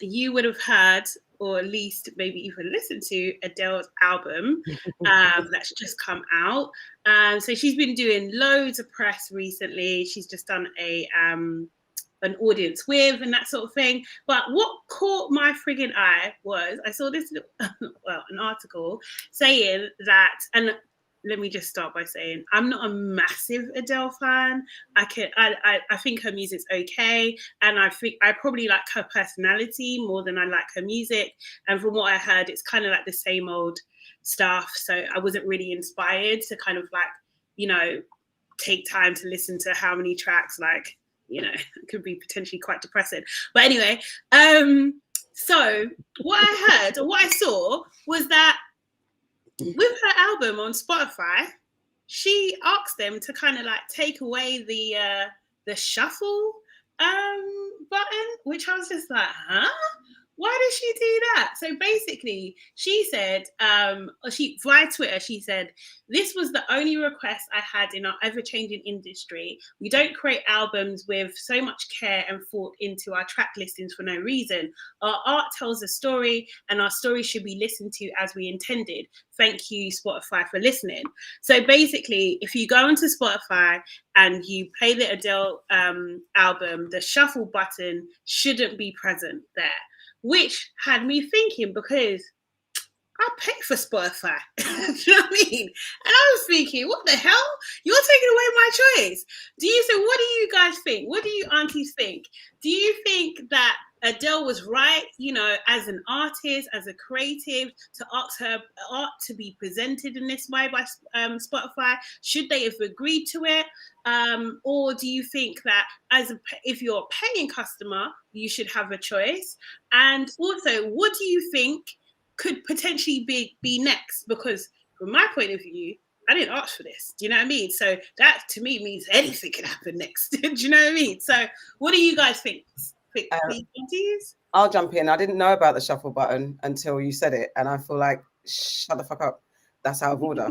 you would have heard, or at least maybe even listened to, Adele's album that's just come out. So she's been doing loads of press recently. She's just done an audience with and that sort of thing. But what caught my friggin' eye was I saw this, an article saying that, and let me just start by saying I'm not a massive Adele fan. I think her music's okay, and I think I probably like her personality more than I like her music. And from what I heard, it's kind of like the same old stuff. So I wasn't really inspired to kind of take time to listen to how many tracks. It could be potentially quite depressing. But anyway, so what I heard or what I saw was that with her album on Spotify, she asked them to kind of take away the shuffle button, which I was just like, huh? Why did she do that? So basically, she said, via Twitter, she said, this was the only request I had in our ever-changing industry. We don't create albums with so much care and thought into our track listings for no reason. Our art tells a story, and our story should be listened to as we intended. Thank you, Spotify, for listening. So basically, if you go onto Spotify and you play the Adele album, the shuffle button shouldn't be present there. Which had me thinking, because I pay for Spotify. Do you know what I mean? And I was thinking, what the hell? You're taking away my choice. So what do you guys think? What do you aunties think? Do you think that Adele was right, as an artist, as a creative, to ask her art to be presented in this way by Spotify? Should they have agreed to it? Or do you think that if you're a paying customer, you should have a choice? And also, what do you think could potentially be next? Because from my point of view, I didn't ask for this. Do you know what I mean? So that to me means anything can happen next. Do you know what I mean? So what do you guys think? I'll jump in. I didn't know about the shuffle button until you said it, and I feel like shut the fuck up. That's out of order.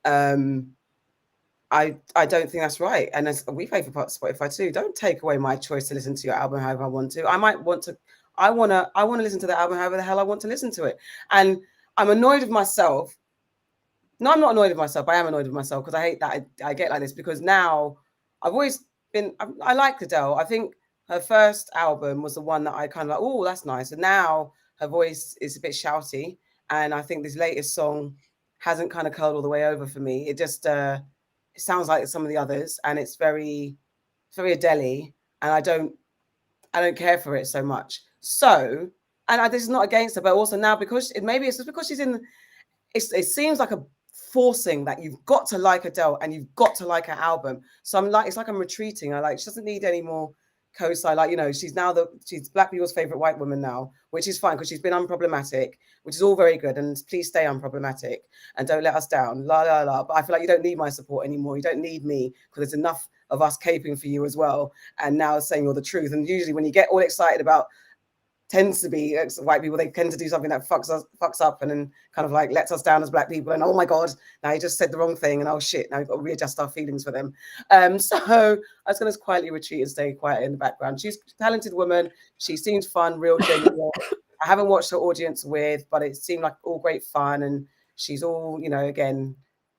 I don't think that's right. And as we pay for Spotify too, don't take away my choice to listen to your album however I want to. I want to listen to the album however the hell I want to listen to it. And I'm annoyed with myself. No, I'm not annoyed with myself. I am annoyed with myself because I hate that I get like this, because now I've always been, I like Adele. I think her first album was the one that I kind of like, oh, that's nice. And now her voice is a bit shouty. And I think this latest song hasn't kind of curled all the way over for me. It just it sounds like some of the others, and it's very Adele-y, and I don't care for it so much. So, and this is not against her, but also now because it's just because she's in, it seems like a forcing that you've got to like Adele and you've got to like her album. So I'm like, it's like I'm retreating. She doesn't need any more co-sign. She's Black people's favorite white woman now, which is fine because she's been unproblematic, which is all very good. And please stay unproblematic and don't let us down. La la la. But I feel like you don't need my support anymore. You don't need me because there's enough of us caping for you as well. And now saying all the truth. And usually when you get all excited about tends to be white people. They tend to do something that fucks up and then kind of like lets us down as black people. And oh my God, now you just said the wrong thing. And oh shit, now we've got to readjust our feelings for them. So I was going to quietly retreat and stay quiet in the background. She's a talented woman. She seems fun, real, genuine. I haven't watched her audience with, but it seemed like all great fun. And she's all, you know, again,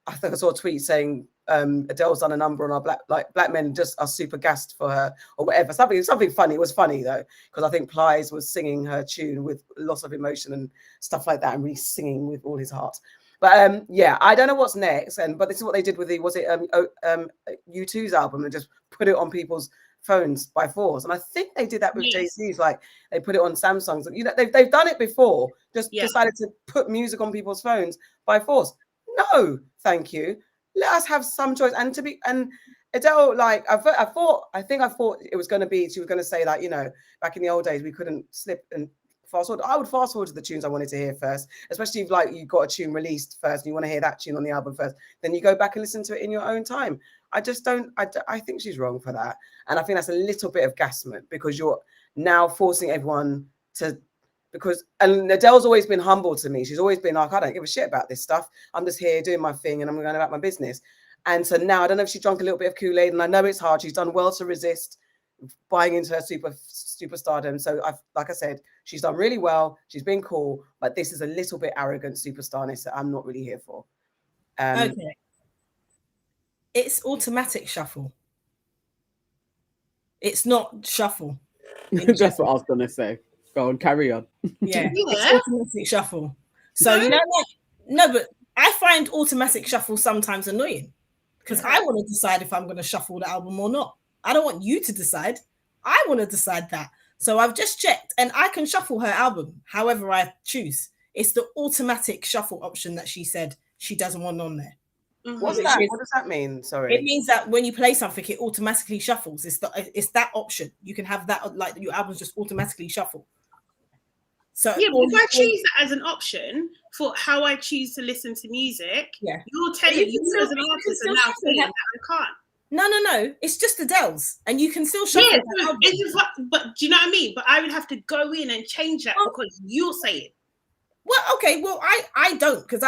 I think I saw a tweet saying Adele's done a number on our black men just are super gassed for her or whatever. Something funny. It was funny though, because I think Plies was singing her tune with lots of emotion and stuff like that, and really singing with all his heart. But yeah, I don't know what's next. But this is what they did with U2's album, and just put it on people's phones by force. And I think they did that with Jay-Z's, like they put it on Samsung's. You know, they've done it before. Just decided to put music on people's phones by force. No, thank you. Let us have some choice. And Adele, like I thought it was going to be, she was going to say that, you know, back in the old days we couldn't slip and fast forward. I would fast forward to the tunes I wanted to hear first, especially if like you got a tune released first and you want to hear that tune on the album first. Then you go back and listen to it in your own time. I just don't. I think she's wrong for that, and I think that's a little bit of gasment because you're now forcing everyone to. And Adele's always been humble to me. She's always been like, I don't give a shit about this stuff. I'm just here doing my thing and I'm going about my business. And so now I don't know if she drank a little bit of Kool-Aid, and I know it's hard. She's done well to resist buying into her superstardom. So like I said, she's done really well. She's been cool, but this is a little bit arrogant superstarness that I'm not really here for. Okay. It's automatic shuffle. It's not shuffle. That's what I was going to say. Go on, carry on. Yeah, it's automatic shuffle. So you know what? No, but I find automatic shuffle sometimes annoying because I want to decide if I'm going to shuffle the album or not. I don't want you to decide. I want to decide that. So I've just checked, and I can shuffle her album however I choose. It's the automatic shuffle option that she said she doesn't want on there. What's that? What does that mean? Sorry. It means that when you play something, it automatically shuffles. It's that option. You can have that, like your albums just automatically shuffle. So yeah, but if I choose that as an option for how I choose to listen to music, you're telling you as an artist are now saying that I can't. No. It's just Adele's, and you can still shuffle that album. But do you know what I mean? But I would have to go in and change that because you're saying. Well, okay. Well, I don't, because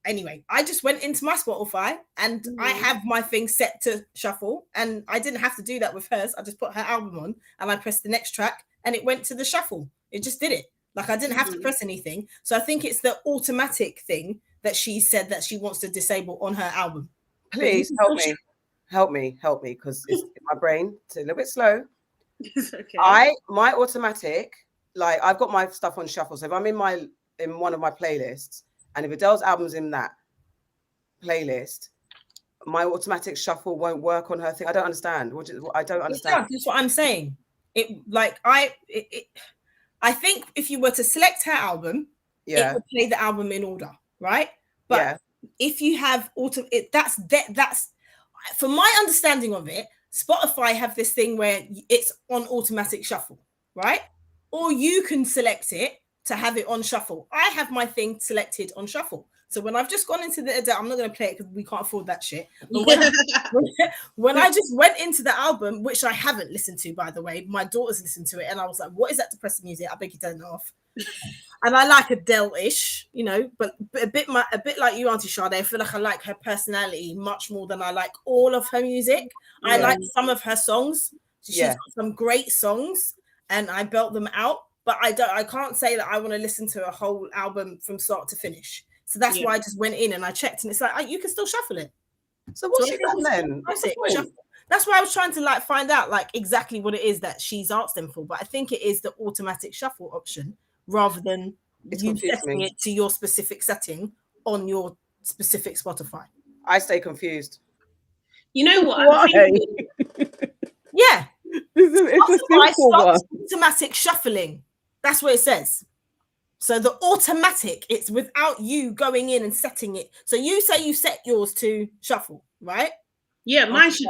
anyway, I just went into my Spotify and I have my thing set to shuffle, and I didn't have to do that with hers. I just put her album on and I pressed the next track and it went to the shuffle. It just did it. Like I didn't have to press anything. So I think it's the automatic thing that she said that she wants to disable on her album. Please help me, because it's my brain. It's a little bit slow. It's okay. My automatic, like I've got my stuff on shuffle. So if I'm in one of my playlists, and if Adele's album's in that playlist, my automatic shuffle won't work on her thing. I don't understand. I don't understand. That's what I'm saying. I think if you were to select her album, it would play the album in order, right? But if you have that's from my understanding of it, Spotify have this thing where it's on automatic shuffle, right? Or you can select it to have it on shuffle. I have my thing selected on shuffle. So when I've just gone into the Adele, I'm not going to play it because we can't afford that shit. But when I just went into the album, which I haven't listened to, by the way, my daughter's listened to it, and I was like, what is that depressing music? I beg you turn it off. And I like Adele-ish, you know, but a bit like you, Auntie Sade, I feel like I like her personality much more than I like all of her music. I like some of her songs. She's got some great songs, and I belt them out. But I can't say that I want to listen to a whole album from start to finish. So that's why I just went in and I checked, and it's like you can still shuffle it. So what's she done then? That's why I was trying to like find out like exactly what it is that she's asked them for. But I think it is the automatic shuffle option rather than you setting it to your specific setting on your specific Spotify. I stay confused. You know what? Why? It's a simple one. Automatic shuffling. That's what it says. So the automatic, it's without you going in and setting it. So you say you set yours to shuffle, right? Yeah, mine should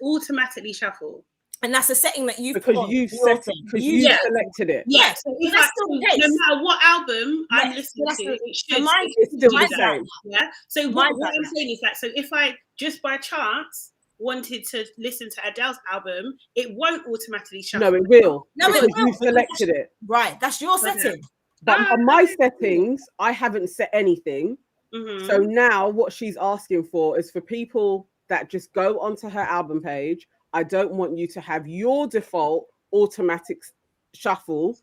automatically shuffle. And that's a setting that you've because you set it, because you selected it. Yeah, so if that's no matter what album I'm listening to, it should mine is still the same. Yeah. So what I'm saying is that if I just by chance wanted to listen to Adele's album, it won't automatically shuffle. No, it will. No, because it will. you selected it. Right, that's your setting. But on my settings, I haven't set anything. Mm-hmm. So now what she's asking for is for people that just go onto her album page. I don't want you to have your default automatic shuffle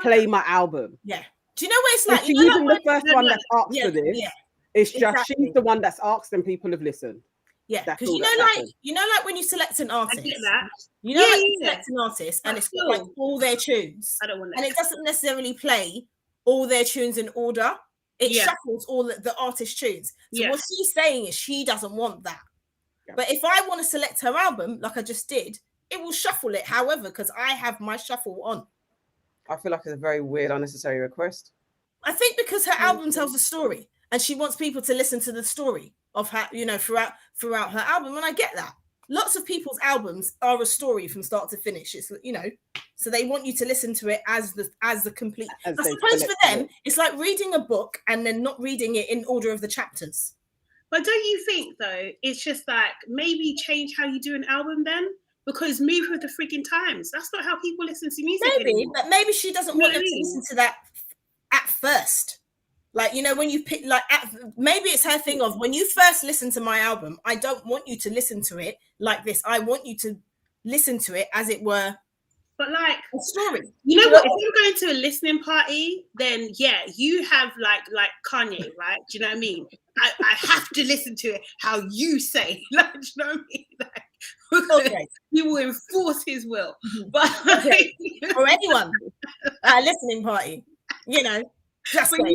play my album. Yeah. Do you know what it's like? She's even the first one that's asked for this. Yeah. It's just she's the one that's asked and people have listened. Yeah, because you know, like when you select an artist, you know, you select an artist and it's got like all their tunes. I don't want that. And it doesn't necessarily play all their tunes in order. It shuffles all the artist tunes. So what she's saying is she doesn't want that. Yeah. But if I want to select her album, like I just did, it will shuffle it. However, because I have my shuffle on. I feel like it's a very weird, unnecessary request. I think because her album tells a story, and she wants people to listen to the story of her, you know, throughout her album, and I get that. Lots of people's albums are a story from start to finish. It's, you know, so they want you to listen to it as the complete. I suppose for them, it's like reading a book and then not reading it in order of the chapters. But don't you think though, it's just like maybe change how you do an album then? Because move with the freaking times. That's not how people listen to music anymore. But maybe she doesn't want them to listen to that at first. Like, you know, when you pick, like, maybe it's her thing of when you first listen to my album, I don't want you to listen to it like this. I want you to listen to it as it were. But like a story. You know what? If you're going to a listening party, then yeah, you have like Kanye, right? Do you know what I mean? I have to listen to it how you say. Like, do you know what I mean? Like, okay. He will enforce his will. But or anyone at a listening party, you know. Just but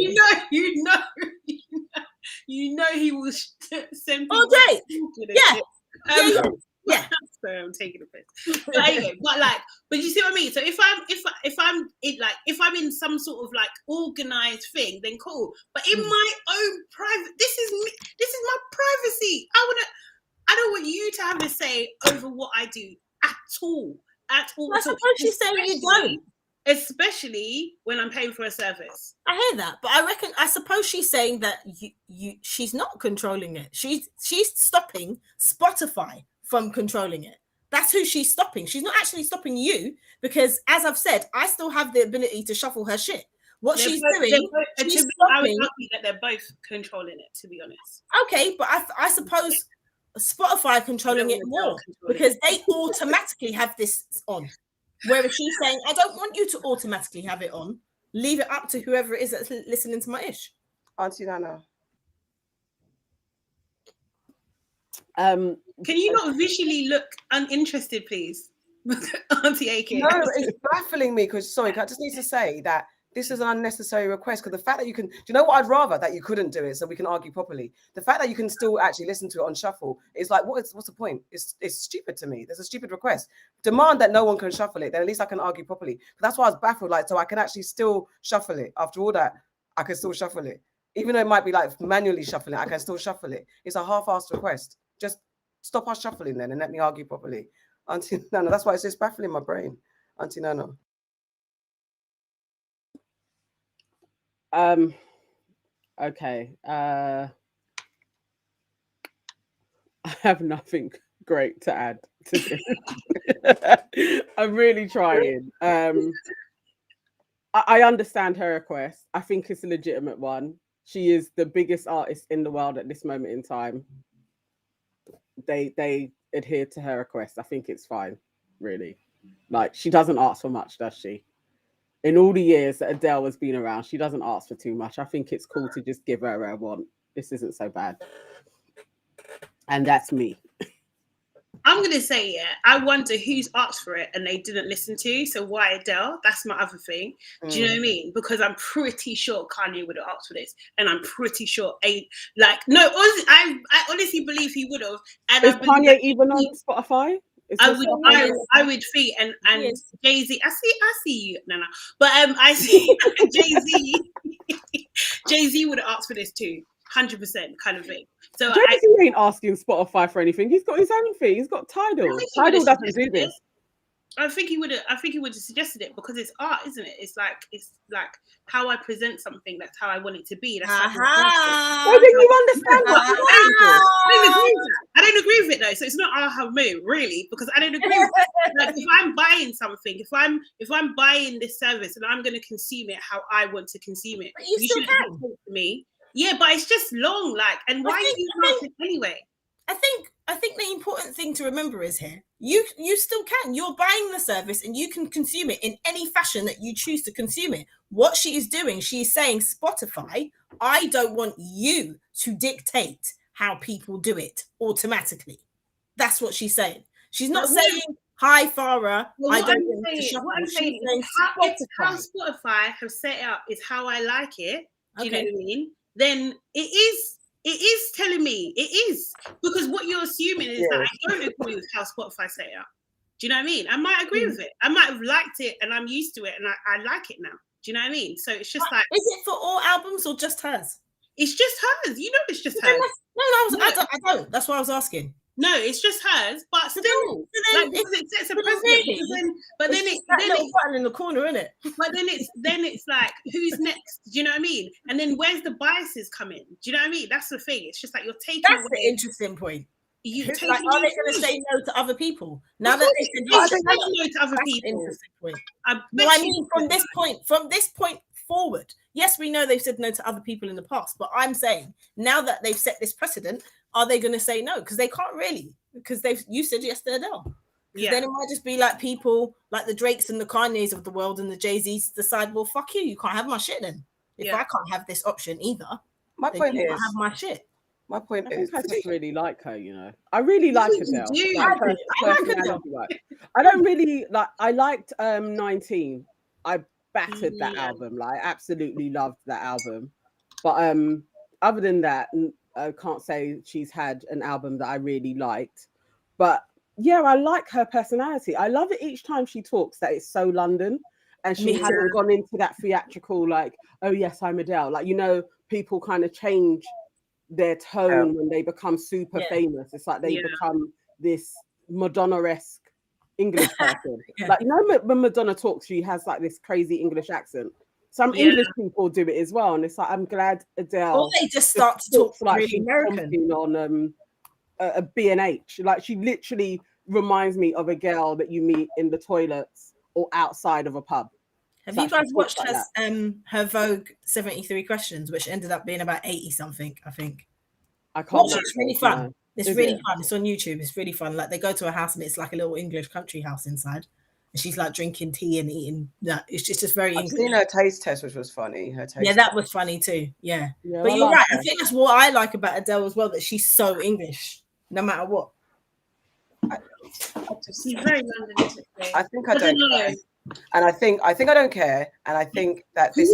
you know he will send people all day. Yeah. Sorry, I'm taking a piss. But anyway, but you see what I mean. So if I'm in some sort of like organized thing, then cool. But in my own private, this is my privacy. I don't want you to have a say over what I do at all. I suppose she's saying you don't. Especially when I'm paying for a service. I hear that, but I suppose she's saying that she's not controlling it. She's stopping Spotify from controlling it. That's who she's stopping. She's not actually stopping you because, as I've said, I still have the ability to shuffle her shit. What she's doing, she's stopping. I would argue that they're both controlling it, to be honest. Okay, but I suppose Spotify controlling it more because they automatically have this on. Whereas she's saying, I don't want you to automatically have it on. Leave it up to whoever it is that's listening to my ish. Auntie Nana. Can you not visually look uninterested, please? Auntie Aiken. No, it's baffling me because, I just need to say that this is an unnecessary request because the fact that you can, do you know what I'd rather? That you couldn't do it so we can argue properly. The fact that you can still actually listen to it on shuffle is like, what's the point? It's stupid to me. There's a stupid request. Demand that no one can shuffle it, then at least I can argue properly. But that's why I was baffled, like, so I can actually still shuffle it. After all that, I can still shuffle it. Even though it might be like manually shuffling, I can still shuffle it. It's a half-assed request. Just stop us shuffling then and let me argue properly. Auntie Nana, that's why it's just baffling my brain. Auntie Nana. Okay. I have nothing great to add to this. I'm really trying. I understand her request. I think it's a legitimate one. She is the biggest artist in the world at this moment in time. They adhere to her request. I think it's fine, really. Like, she doesn't ask for much, does she? In all the years that Adele has been around, she doesn't ask for too much. I think it's cool to just give her a want. This isn't so bad. And that's me. I'm going to say, yeah, I wonder who's asked for it and they didn't listen to. So why Adele? That's my other thing. Do you know what I mean? Because I'm pretty sure Kanye would have asked for this. And I'm pretty sure, I honestly believe he would have. And is Kanye even on Spotify? I would think and yes. Jay-Z. I see you, Nana. But I see Jay-Z would have asked for this too. 100% kind of thing. So Jay-Z ain't asking Spotify for anything. He's got his own thing. He's got Tidal. Tidal doesn't do this. I think he would have suggested it because it's art, isn't it? It's like how I present something. That's how I want it to be. That's like Why didn't you understand what I don't agree with it though. So it's not aha move really, because I don't agree with it. Like if I'm buying something, if I'm buying this service and I'm going to consume it how I want to consume it, but you still can. Talk to me. Yeah, but it's just long, like, and why are you laughing anyway? I think the important thing to remember is here, you still can. You're buying the service and you can consume it in any fashion that you choose to consume it. What she is doing, she's saying, Spotify, I don't want you to dictate how people do it automatically. That's what she's saying. She's not saying, hi, Farah, I don't want to shop. What I'm saying is how Spotify have set it up is how I like it. Do you know what I mean? Then it is telling me, it is. Because what you're assuming is that I don't agree with how Spotify set it up. Do you know what I mean? I might agree with it. I might have liked it and I'm used to it and I like it now. Do you know what I mean? So it's just like... Is it for all albums or just hers? It's just hers. You know it's just hers. I don't. That's what I was asking. No, it's just hers, but still, like, because it sets a precedent. But then it's button in the corner, isn't it? But then it's like, who's next? Do you know what I mean? And then where's the biases come in? Do you know what I mean? That's the thing. It's just like you're taking. That's the interesting point. Like, are they going to say no to other people now that they said no to other people? Interesting point. I mean, from this point forward, yes, we know they've said no to other people in the past, but I'm saying now that they've set this precedent, are they going to say no? Because they can't really, because you said yes to Adele. Yeah. Then it might just be like people like the Drakes and the Kanye's of the world and the Jay-Z's decide, well, fuck you, you can't have my shit then. If I can't have this option either, my point is, have my shit. My point is, I just really like her, you know. I really like Adele. I like Adele. I don't really like. I liked 19. I battered that album. Like, I absolutely loved that album. But other than that, I can't say she's had an album that I really liked. But yeah, I like her personality. I love it each time she talks that it's so London, and she hasn't gone into that theatrical like, oh yes, I'm Adele. Like, you know, people kind of change their tone when they become super famous. It's like they become this Madonna-esque English person. Like, you know, when Madonna talks, she has like this crazy English accent. Some English people do it as well, and it's like, I'm glad Adele. Or they just start to talk like really American on a B&H. Like, she literally reminds me of a girl that you meet in the toilets or outside of a pub. Have you guys watched her Vogue 73 questions, which ended up being about 80 something, I think? I can't. It's really fun. It's really fun. It's on YouTube. It's really fun. Like, they go to a house and it's like a little English country house inside. And she's like drinking tea and eating. It's just very English. I've seen her taste test, which was funny. That was funny too. Yeah. But you're right. I think that's what I like about Adele as well, that she's so English, no matter what. She's very London. I think I don't care. And I think I don't care. And I think that this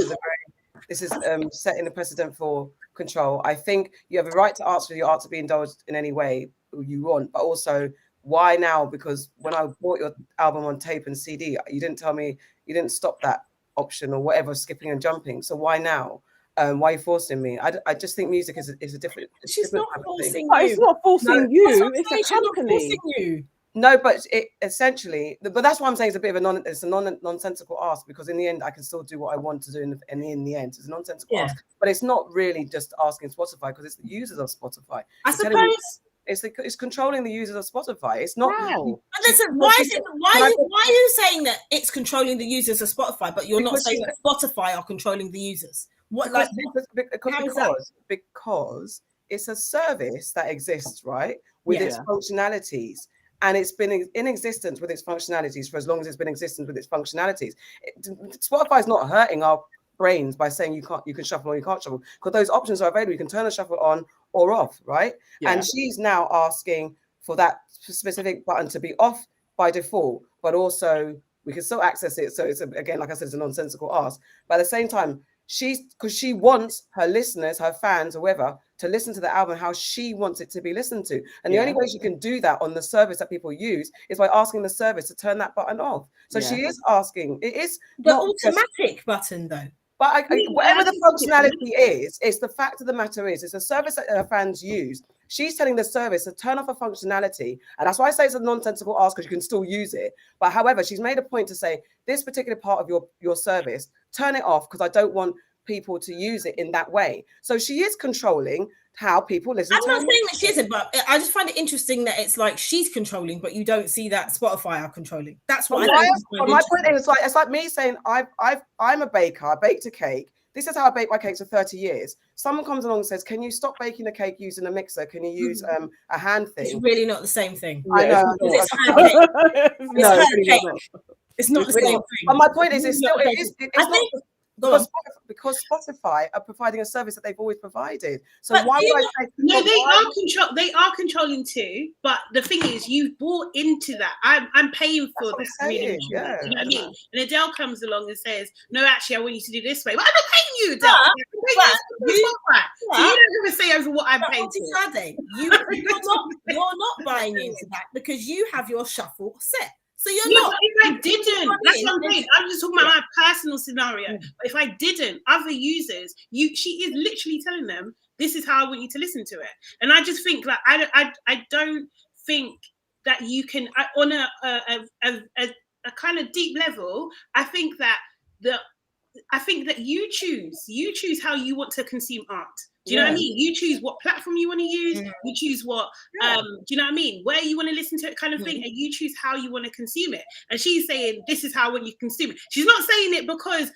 is setting the precedent for control. I think you have a right to ask for your art to be indulged in any way you want, but also, why now? Because when I bought your album on tape and CD, you didn't tell me, you didn't stop that option or whatever, skipping and jumping. So why now? Why are you forcing me? I just think music is a different. She's not forcing you. It's not forcing you. It's a company. Forcing you. No, but it essentially, but that's why I'm saying it's a bit of a nonsensical ask, because in the end I can still do what I want to do in the end. It's a nonsensical ask, but it's not really just asking Spotify, because it's the users of Spotify. I suppose. It's controlling the users of Spotify. It's not. Wow. Listen, why are you saying that it's controlling the users of Spotify, but you're not saying that Spotify are controlling the users? Because it's a service that exists, right, with its functionalities, and it's been in existence with its functionalities for as long as it's been in existence with its functionalities. Spotify is not hurting our brains by saying you can shuffle or you can't shuffle, because those options are available. You can turn the shuffle on or off, right? And she's now asking for that specific button to be off by default, but also we can still access it. So it's again, like I said, it's a nonsensical ask. But at the same time, because she wants her listeners, her fans, whoever, to listen to the album how she wants it to be listened to. And the only way she can do that on the service that people use is by asking the service to turn that button off. So she is asking. It is the automatic button, though. But whatever the functionality is, it's the fact of the matter is, it's a service that her fans use. She's telling the service to turn off a functionality. And that's why I say it's a nonsensical ask, because you can still use it. But however, she's made a point to say this particular part of your service, turn it off, because I don't want people to use it in that way. So she is controlling how people listen to her. I'm not saying that she isn't, but I just find it interesting that it's like she's controlling, but you don't see that Spotify are controlling. That's what I think. My point is, it's like me saying I'm a baker, I baked a cake. This is how I bake my cakes for 30 years. Someone comes along and says, can you stop baking a cake using a mixer? Can you use a hand thing? It's really not the same thing. I know. It's her cake. It's not the same thing. But my point is, it's not because Spotify are providing a service that they've always provided. So why would I say no? They are controlling too. But the thing is, you've bought into that. I'm paying for this. Really, yeah. You know what I mean? And Adele comes along and says, "No, actually, I want you to do this way." But I'm not paying you, Adele. So you don't even say over what I'm paying for. You're not buying into that because you have your shuffle set. So you're not. If I didn't, that's what I'm saying. I'm just talking about my personal scenario. But if I didn't, other users, she is literally telling them, this is how I want you to listen to it. And I just think, like, I don't think that you can, on a kind of deep level, I think that you choose how you want to consume art. Do you know what I mean? You choose what platform you want to use. You choose what, do you know what I mean? Where you want to listen to it, kind of thing, and you choose how you want to consume it. And she's saying, this is how when you consume it. She's not saying it because,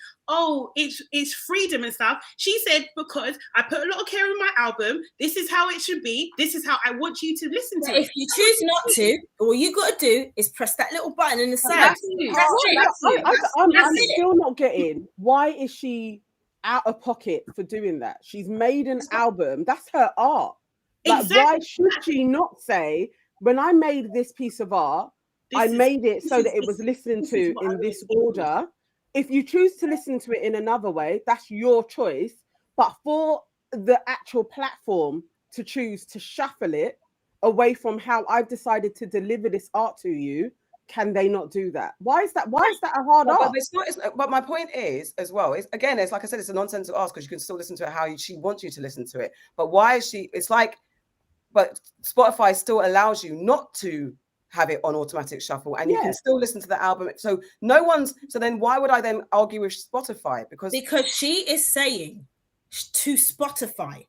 it's freedom and stuff. She said, because I put a lot of care in my album. This is how it should be. This is how I want you to listen to it. If you choose not to, all you got to do is press that little button in the side. I'm still not getting, why is she out of pocket for doing that? She's made an album. That's her art. Like, exactly. Why should she not say, when I made this piece of art, I made it so that it was listened to in this order. If you choose to listen to it in another way, that's your choice. But for the actual platform to choose to shuffle it away from how I've decided to deliver this art to you, can they not do that? Why is that a hard ask? But my point is, as well, it's like I said, it's a nonsensical ask because you can still listen to it how she wants you to listen to it. But why is she? It's like, but Spotify still allows you not to have it on automatic shuffle, and you can still listen to the album. So then why would I then argue with Spotify? Because she is saying to Spotify,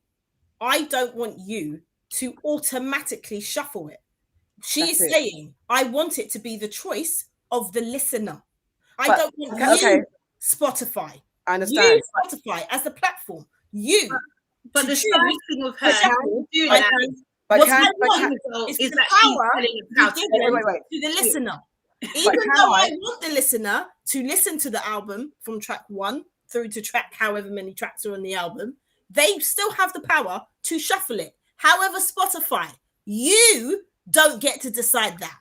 I don't want you to automatically shuffle it. She is saying, I want it to be the choice of the listener. I don't want you, Spotify. I understand. You, Spotify, as the platform. You. But the strange thing with her doing that is the power to the listener. Even though I want the listener to listen to the album from track 1 through to track however many tracks are on the album, they still have the power to shuffle it. However, Spotify, you don't get to decide that.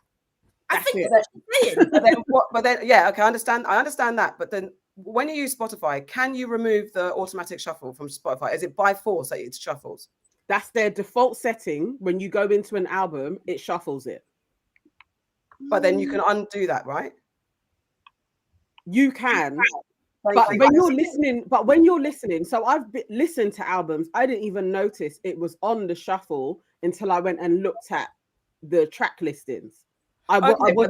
I think that's what you're saying. I understand. I understand that. But then when you use Spotify, can you remove the automatic shuffle from Spotify? Is it by force that it shuffles? That's their default setting. When you go into an album, it shuffles it. But then you can undo that, right? You can. But when you're listening, so I've listened to albums, I didn't even notice it was on the shuffle until I went and looked at the track listings. But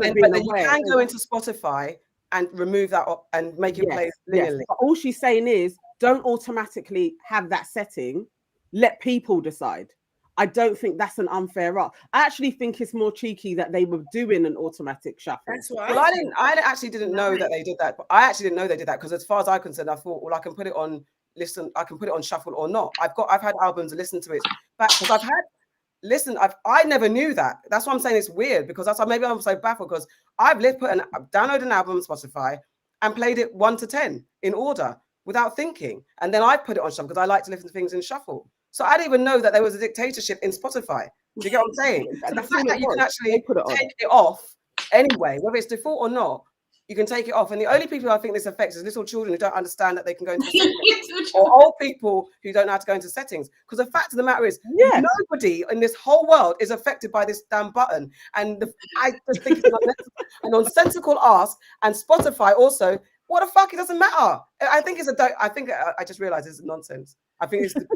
then you can go into Spotify and remove that and make it play linearly. But all she's saying is, don't automatically have that setting. Let people decide. I don't think that's an unfair art. I actually think it's more cheeky that they were doing an automatic shuffle. That's why. Well, I actually didn't know that they did that. But I actually didn't know they did that because, as far as I'm concerned, I thought, well, I can put it on listen. I can put it on shuffle or not. I've had albums to listen to it back because I never knew that. That's why I'm saying it's weird, because that's why maybe I'm so baffled, because I've downloaded an album on Spotify and played it 1 to 10 in order without thinking, and then I put it on shuffle because I like to listen to things in shuffle. So I didn't even know that there was a dictatorship in Spotify. Do you get what I'm saying? And the fact that you can actually take it off anyway, whether it's default or not, you can take it off. And the only people I think this affects is little children who don't understand that they can go into settings, or old people who don't know how to go into settings. Because the fact of the matter is, nobody in this whole world is affected by this damn button. And I just think it's a nonsensical ask. And Spotify also What the fuck? It doesn't matter. I think it's I just realized it's nonsense. I think it's the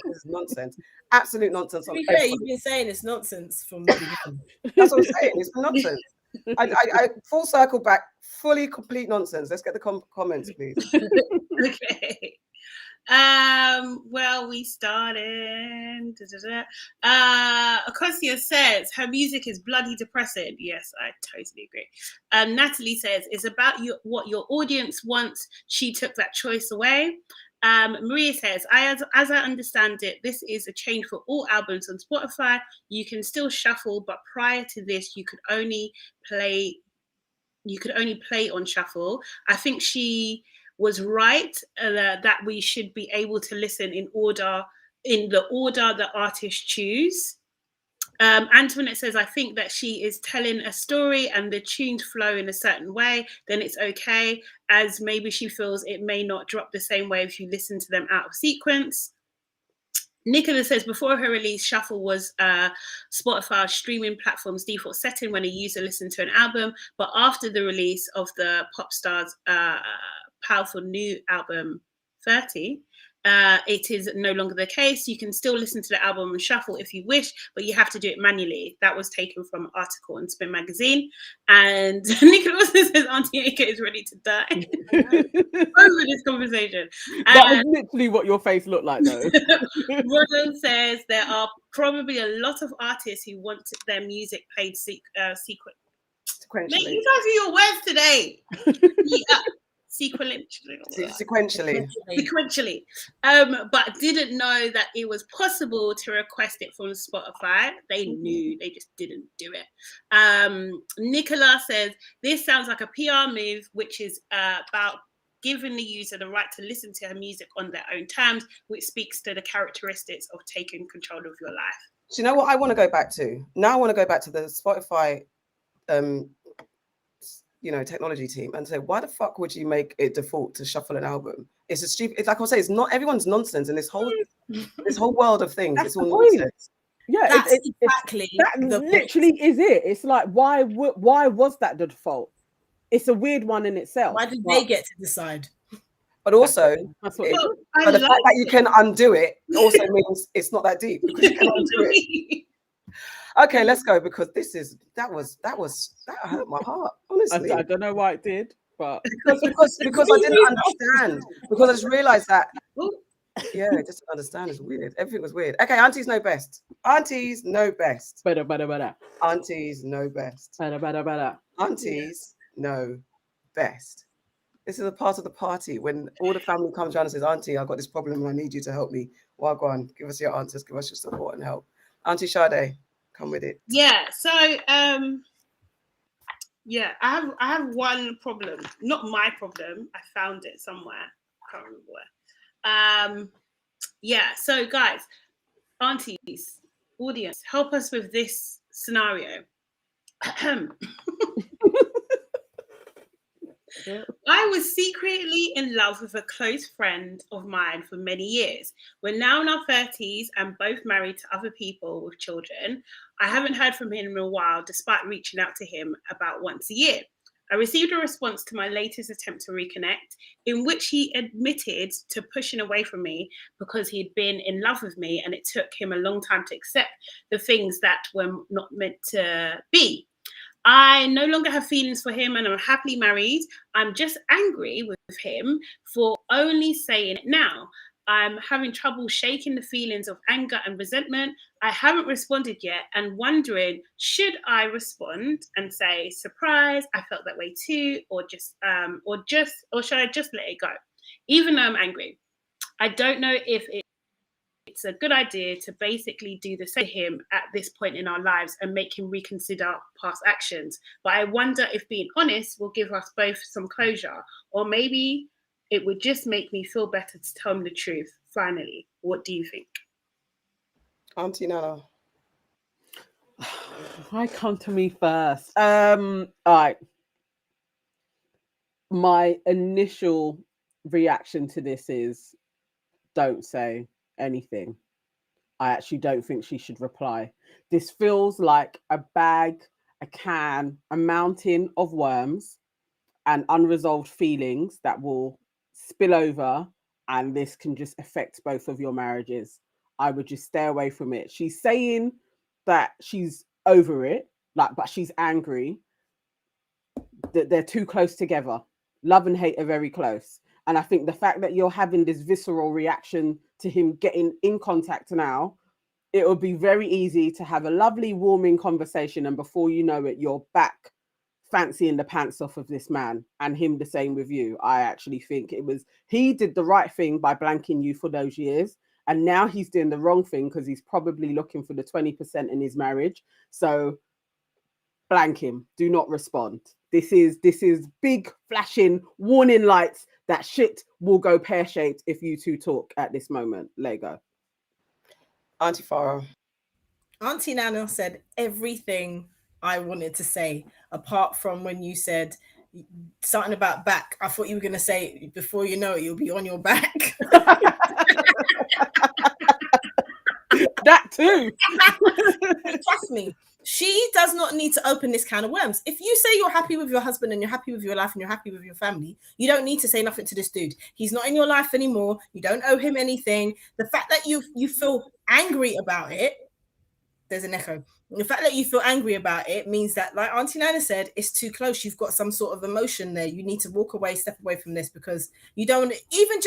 it's nonsense. Absolute nonsense. To be fair, you've been saying it's nonsense from the beginning. That's what I'm saying. It's nonsense. I full circle back, fully complete nonsense. Let's get the comments, please. Okay. Well, we started. Akosia says her music is bloody depressing. Yes, I totally agree. Natalie says it's about what your audience wants. She took that choice away. Maria says, as I understand it, this is a change for all albums on Spotify. You can still shuffle, but prior to this, you could only play on shuffle. I think she was right that we should be able to listen in the order the artists choose. Antoinette says, I think that she is telling a story and the tunes flow in a certain way, then it's okay, as maybe she feels it may not drop the same way if you listen to them out of sequence. Nicola says, before her release, shuffle was Spotify streaming platform's default setting when a user listened to an album, but after the release of the pop star's powerful new album 30, it is no longer the case. You can still listen to the album and shuffle if you wish, but you have to do it manually. That was taken from an article in Spin Magazine. And Nicola also says Auntie Yinka is ready to die over this conversation. That was literally what your face looked like, though. Rodon says there are probably a lot of artists who want their music played sequentially. Mate, you guys do your words today. Sequentially, but didn't know that it was possible to request it from Spotify. They knew, they just didn't do it. Nicola says this sounds like a PR move, which is about giving the user the right to listen to her music on their own terms, which speaks to the characteristics of taking control of your life. Do you know what I want to go back to? Now I want to go back to the Spotify technology team and say, why the fuck would you make it default to shuffle an album? It's a stupid. It's like I say, it's not everyone's nonsense in this whole world of things. It's all nonsense. Yeah, that's exactly that literally is it. It's like why was that the default? It's a weird one in itself. Why did they get to decide? But also, that's what but the fact that you can undo it also means it's not that deep because you can undo it. Okay, let's go because that hurt my heart, honestly. I don't know why it did, but because I didn't understand. Because I just realized that I just didn't understand. It's weird. Everything was weird. Okay, aunties know best. Aunties know best. Better. Aunties know best. Better. Aunties know best. This is a part of the party when all the family comes around and says, Auntie, I've got this problem and I need you to help me. Well, go on, give us your answers, give us your support and help. Auntie Sade, come with it. Yeah, so I have one problem. Not my problem. I found it somewhere. I can't remember where. So guys, aunties, audience, help us with this scenario. I was secretly in love with a close friend of mine for many years. We're now in our 30s and both married to other people with children. I haven't heard from him in a while, despite reaching out to him about once a year. I received a response to my latest attempt to reconnect, in which he admitted to pushing away from me because he'd been in love with me and it took him a long time to accept the things that were not meant to be. I no longer have feelings for him and I'm happily married. I'm just angry with him for only saying it now. I'm having trouble shaking the feelings of anger and resentment. I haven't responded yet and wondering, should I respond and say, surprise, I felt that way too, or should I just let it go? Even though I'm angry. I don't know if it's a good idea to basically do the same to him at this point in our lives and make him reconsider past actions. But I wonder if being honest will give us both some closure, or maybe it would just make me feel better to tell him the truth. Finally, what do you think? Auntie Nana. Why come to me first? All right. My initial reaction to this is don't say anything. I actually don't think she should reply. This feels like a bag, a can, a mountain of worms. and unresolved feelings that will spill over, and this can just affect both of your marriages. I would just stay away from it. She's saying that she's over it, like, but she's angry. That they're too close together. Love and hate are very close. And I think the fact that you're having this visceral reaction to him getting in contact now, it will be very easy to have a lovely, warming conversation. And before you know it, you're back fancying the pants off of this man, and him the same with you. I actually think he did the right thing by blanking you for those years. And now he's doing the wrong thing because he's probably looking for the 20% in his marriage. So blank him. Do not respond. This is big flashing warning lights that shit will go pear-shaped if you two talk at this moment. Lego. Auntie Farah. Auntie Nana said everything I wanted to say, apart from when you said something about back. I thought you were going to say, before you know it, you'll be on your back. That too. Trust me, she does not need to open this can of worms. If you say you're happy with your husband and you're happy with your life and you're happy with your family, you don't need to say nothing to this dude. He's not in your life anymore. You don't owe him anything. The fact that you feel angry about it, there's an echo. The fact that you feel angry about it means that, like Auntie Nana said, it's too close. You've got some sort of emotion there. You need to walk away, step away from this, because you don't, even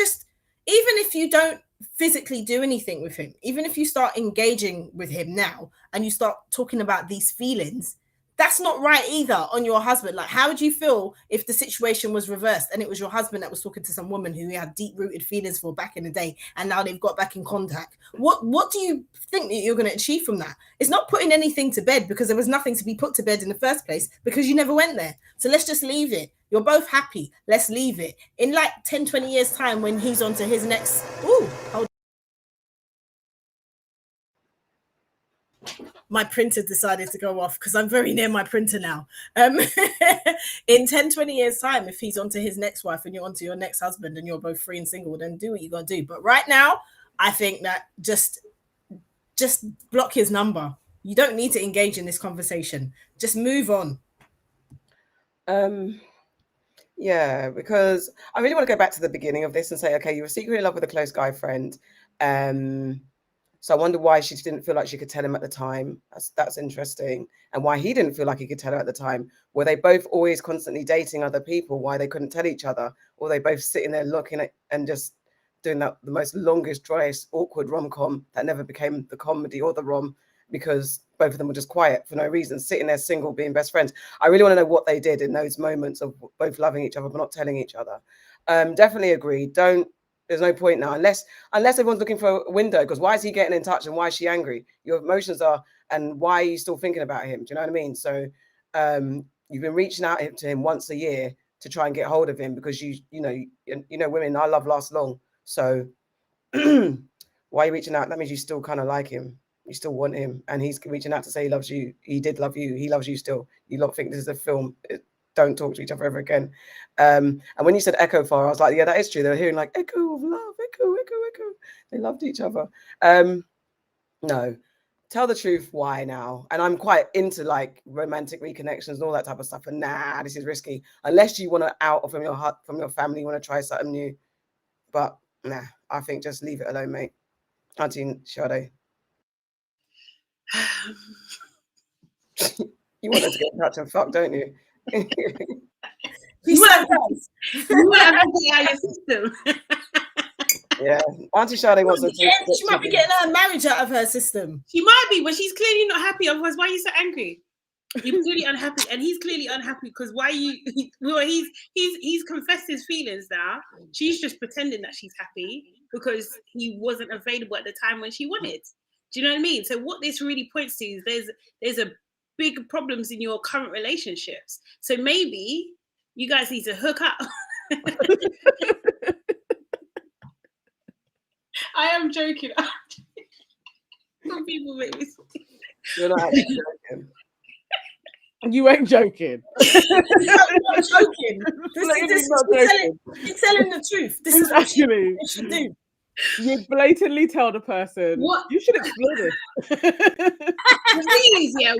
if you don't physically do anything with him, even if you start engaging with him now and you start talking about these feelings, that's not right either on your husband. Like, how would you feel if the situation was reversed and it was your husband that was talking to some woman who he had deep-rooted feelings for back in the day, and now they've got back in contact? What do you think that you're going to achieve from that? It's not putting anything to bed, because there was nothing to be put to bed in the first place, because you never went there. So let's just leave it. You're both happy. Let's leave it. In like 10, 20 years time, when he's on to his next... Ooh, hold. My printer decided to go off because I'm very near my printer now. In 10, 20 years time, if he's on to his next wife and you're on to your next husband and you're both free and single, then do what you're going to do. But right now, I think that just block his number. You don't need to engage in this conversation. Just move on. Yeah, because I really want to go back to the beginning of this and say, okay, you were secretly in love with a close guy friend. So I wonder why she didn't feel like she could tell him at the time. That's interesting. And why he didn't feel like he could tell her at the time. Were they both always constantly dating other people? Why they couldn't tell each other? Or they both sitting there looking at and just doing the most longest, driest, awkward rom-com that never became the comedy or the rom, because both of them were just quiet for no reason, sitting there single, being best friends. I really want to know what they did in those moments of both loving each other but not telling each other. Definitely agree. There's no point now, unless everyone's looking for a window, because why is he getting in touch and why is she angry? Your emotions are, and why are you still thinking about him? Do you know what I mean? So you've been reaching out to him once a year to try and get hold of him, because you know women, our love lasts long. So why are you reaching out? That means you still kind of like him. You still want him, and he's reaching out to say he loves you. He did love you. He loves you still. You don't think this is a film. Don't talk to each other ever again. And when you said echo fire, I was like, yeah, that is true. They were hearing like echo of love, echo, echo, echo. They loved each other. No, tell the truth. Why now? And I'm quite into like romantic reconnections and all that type of stuff. And nah, this is risky. Unless you want to out from your family, you want to try something new. But nah, I think just leave it alone, mate. Auntie Yardie. You want her to get in touch and fuck, don't you? You want to have to get out of your system. Yeah, Auntie Yardie wants to. She might be getting her marriage out of her system. She might be, but she's clearly not happy. Otherwise, why are you so angry? You're clearly unhappy, and he's clearly unhappy because he's confessed his feelings now. She's just pretending that she's happy because he wasn't available at the time when she wanted. Do you know what I mean? So what this really points to is there's a big problems in your current relationships. So maybe you guys need to hook up. I am joking. Some people make me. You're not actually joking. You ain't joking. I'm not joking. This is not joking. You're telling the truth. This is what you should do. You blatantly tell the person, What? you should explore this. The thing is, yeah,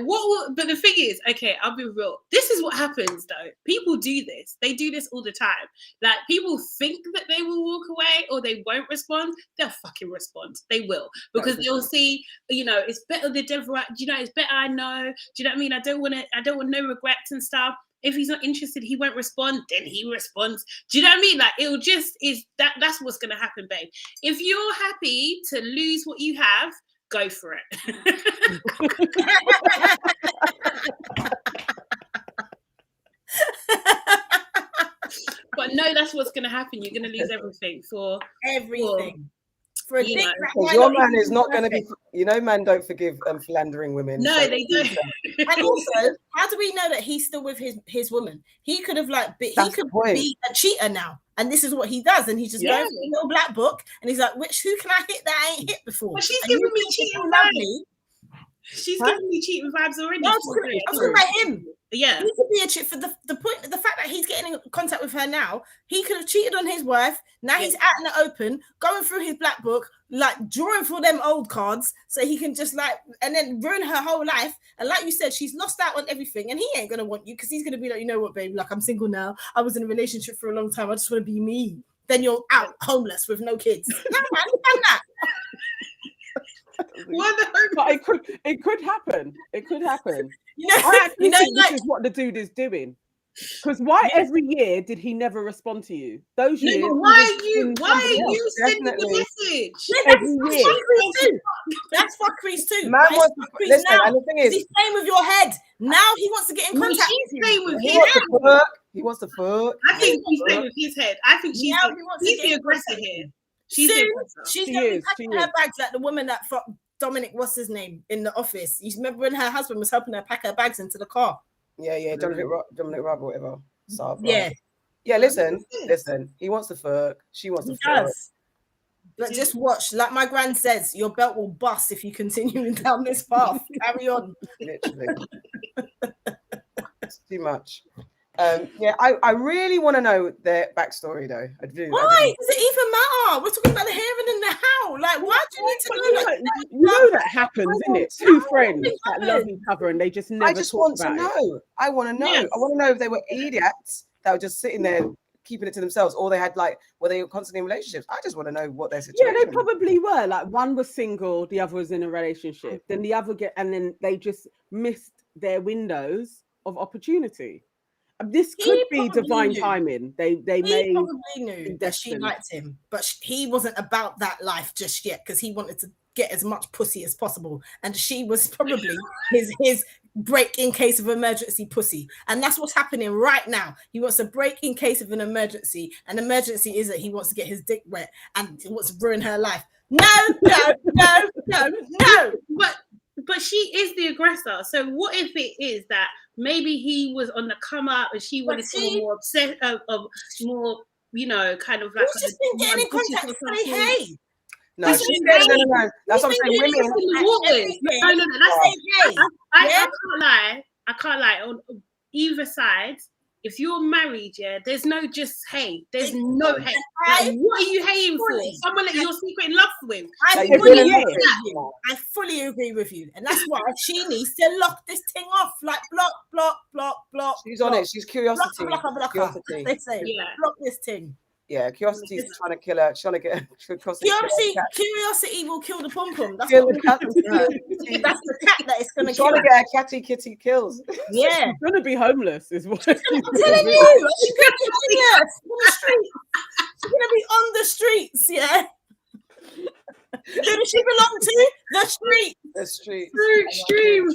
but the thing is, okay, I'll be real. This is what happens though. People do this. They do this all the time. Like, people think that they will walk away or they won't respond. They'll fucking respond. They will. Because they'll see, it's better the devil, it's better I know. Do you know what I mean? I don't want no regrets and stuff. If he's not interested, he won't respond, then he responds. Do you know what I mean? Like, it'll just that's what's gonna happen, babe. If you're happy to lose what you have, go for it. But no, that's what's gonna happen. You're gonna lose everything for everything. For a dick because your man is not going to be, man don't forgive philandering women. No, so they don't. And also, how do we know that he's still with his woman? He could have be a cheater now, and this is what he does, and he's just going through a little black book, and he's like, who can I hit that I ain't hit before? But she's giving me cheating vibes. She's giving me cheating vibes already. No, I'm talking about him. Yeah, he could be a cheat for the fact that he's getting in contact with her now. He could have cheated on his wife. Now he's out in the open, going through his black book, like drawing for them old cards, so he can just and then ruin her whole life. And like you said, she's lost out on everything, and he ain't gonna want you because he's gonna be like, you know what, babe? Like, I'm single now. I was in a relationship for a long time. I just want to be me. Then you're out homeless with no kids. No, man, done that. But it could happen. It could happen. I actually think this is what the dude is doing. Because why every year did he never respond to you? Those years. Why are you sending the message? Every year. That's fuckeries too. Man wants to, listen, and the thing is, he's playing with your head. Now he wants to get in contact. He's playing with his head. He wants to fuck. I think he's playing with his head. I think he's the aggressor here. She's gonna be packing her bags like the woman that fucked Dominic, what's his name, in the office. You remember when her husband was helping her pack her bags into the car? Yeah, Dominic Rob or whatever. Yeah, listen. He wants to fuck. She wants to fuck. But just watch, like my gran says, your belt will bust if you continue down this path. Carry on. Literally. It's too much. I really want to know their backstory though. I do. Why does it even matter? We're talking about the here and the how. Like, why do you need to know that? You know that happens, isn't it? Two friends that love each other and they just never. I just want to know. I want to know. Yes. I want to know if they were idiots that were just sitting there keeping it to themselves, or they had were they constantly in relationships? I just want to know what their situation. Yeah, they probably were. Like, one was single, the other was in a relationship. Then the other and then they just missed their windows of opportunity. This could be divine timing. They probably knew that she liked him, but he wasn't about that life just yet because he wanted to get as much pussy as possible, and she was probably his break in case of emergency pussy, and that's what's happening right now. He wants a break in case of an emergency. An emergency is that he wants to get his dick wet and he wants to ruin her life. No. But she is the aggressor. So what if it is that maybe he was on the come up and she wanted someone more obsessed, more, kind of like. Just been getting in contact with me, hey. No, she's no. That's what I'm saying. Women. No. I can't lie. On either side, if you're married, there's no just hey. There's no hey. Like, what are you haying for? Someone that you're secretly in love with. I fully agree with you, and that's why she needs to lock this thing off. Like block. She's on it. She's curiosity. Curiosity. They say block this thing. Yeah, curiosity is trying to kill her. She's trying to get Curiosity will kill the pom-pom. That's kill the cat. That's the cat that is going to kill. Trying to get a catty kitty kills. Yeah, she's going to be homeless. Is what I'm telling you. She's going to be homeless on the street. She's going to be on the streets. Yeah. Who does she belong to? The street. The street. Stream.